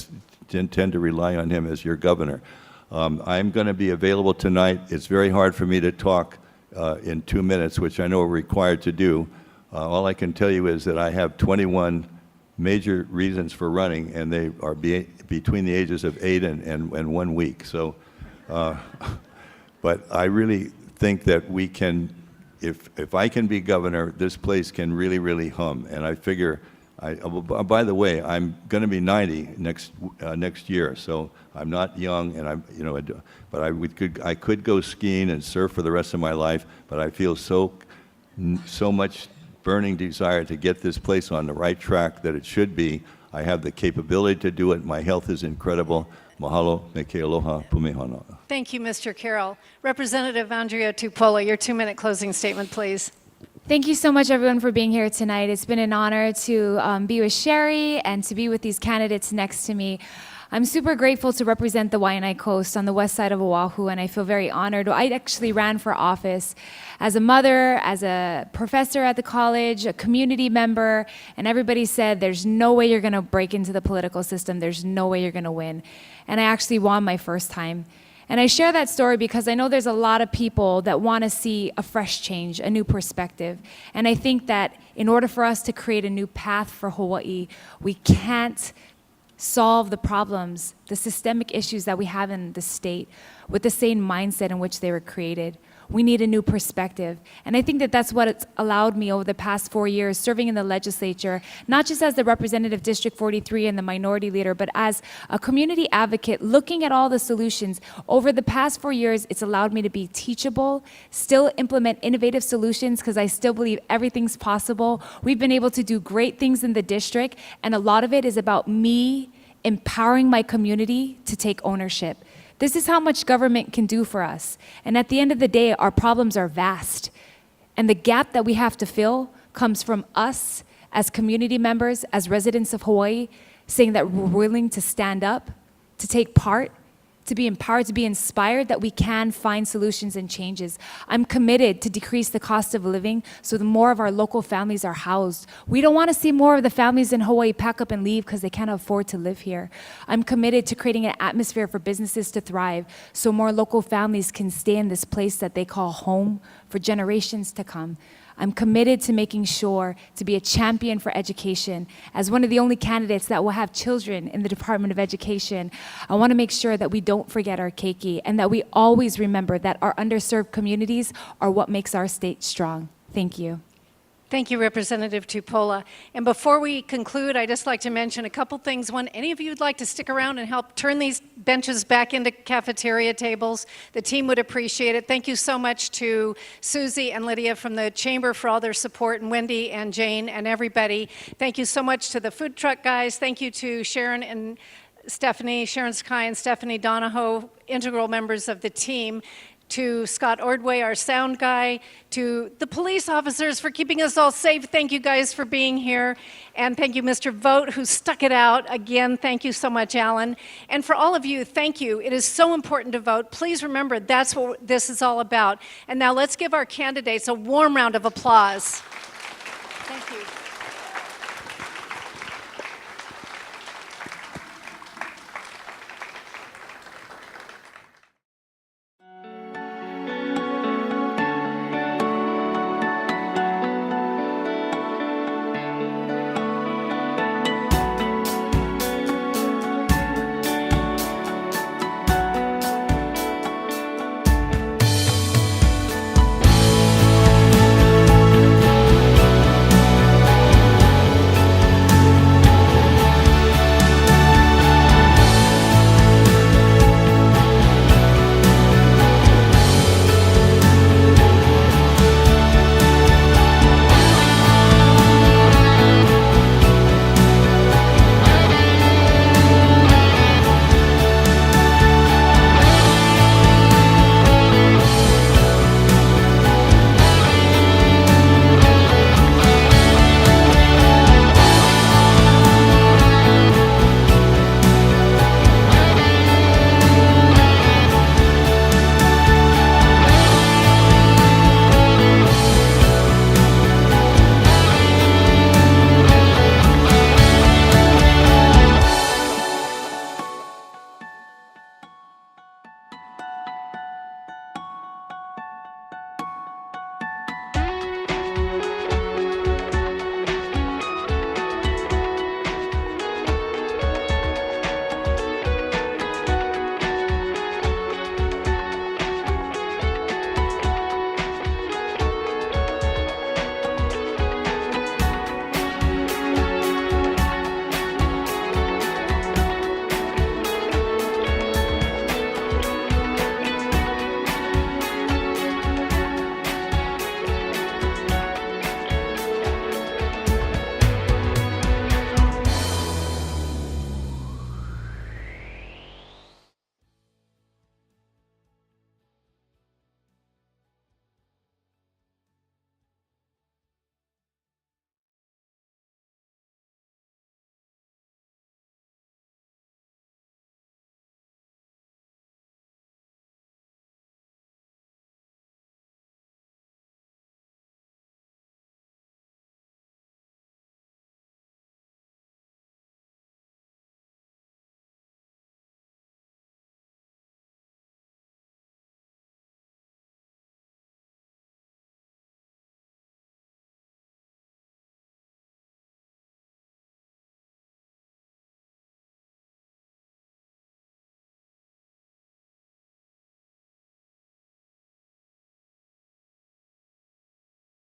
intend to rely on him as your governor. I'm going to be available tonight. It's very hard for me to talk in 2 minutes, which I know we're required to do. All I can tell you is that I have 21 major reasons for running, and they are between the ages of 8 and 1 week. So, but I really think that we can, if I can be governor, this place can really, really hum. And I figure, by the way, I'm going to be 90 next year, so I'm not young, and but I could go skiing and surf for the rest of my life. But I feel so much burning desire to get this place on the right track that it should be. I have the capability to do it. My health is incredible. Mahalo, me ke aloha, pumehana. Thank you, Mr. Carroll. Representative Andrea Tupola, your 2-minute closing statement, please. Thank you so much, everyone, for being here tonight. It's been an honor to be with Sherry and to be with these candidates next to me. I'm super grateful to represent the Waianae Coast on the west side of Oahu, and I feel very honored. I actually ran for office as a mother, as a professor at the college, a community member, and everybody said, there's no way you're going to break into the political system. There's no way you're going to win. And I actually won my first time. And I share that story because I know there's a lot of people that want to see a fresh change, a new perspective. And I think that in order for us to create a new path for Hawaii, we can't solve the problems, the systemic issues that we have in the state with the same mindset in which they were created. We need a new perspective. And I think that that's what it's allowed me over the past 4 years serving in the legislature, not just as the representative District 43 and the minority leader, but as a community advocate looking at all the solutions. Over the past 4 years, it's allowed me to be teachable, still implement innovative solutions because I still believe everything's possible. We've been able to do great things in the district, and a lot of it is about me empowering my community to take ownership. This is how much government can do for us. And at the end of the day, our problems are vast. And the gap that we have to fill comes from us as community members, as residents of Hawaii, saying that we're willing to stand up, to take part, to be empowered, to be inspired that we can find solutions and changes. I'm committed to decrease the cost of living so the more of our local families are housed. We don't want to see more of the families in Hawaii pack up and leave because they can't afford to live here. I'm committed to creating an atmosphere for businesses to thrive so more local families can stay in this place that they call home for generations to come. I'm committed to making sure to be a champion for education. As one of the only candidates that will have children in the Department of Education, I want to make sure that we don't forget our keiki and that we always remember that our underserved communities are what makes our state strong. Thank you. Thank you, Representative Tupola. And before we conclude, I'd just like to mention a couple things. One, any of you who'd like to stick around and help turn these benches back into cafeteria tables, the team would appreciate it. Thank you so much to Susie and Lydia from the Chamber for all their support, and Wendy and Jane and everybody. Thank you so much to the food truck guys. Thank you to Sharon and Stephanie, Sharon Sky and Stephanie Donahoe, integral members of the team. To Scott Ordway, our sound guy, to the police officers for keeping us all safe. Thank you guys for being here. And thank you, Mr. Vogt, who stuck it out. Again, thank you so much, Alan. And for all of you, thank you. It is so important to vote. Please remember, that's what this is all about. And now let's give our candidates a warm round of applause.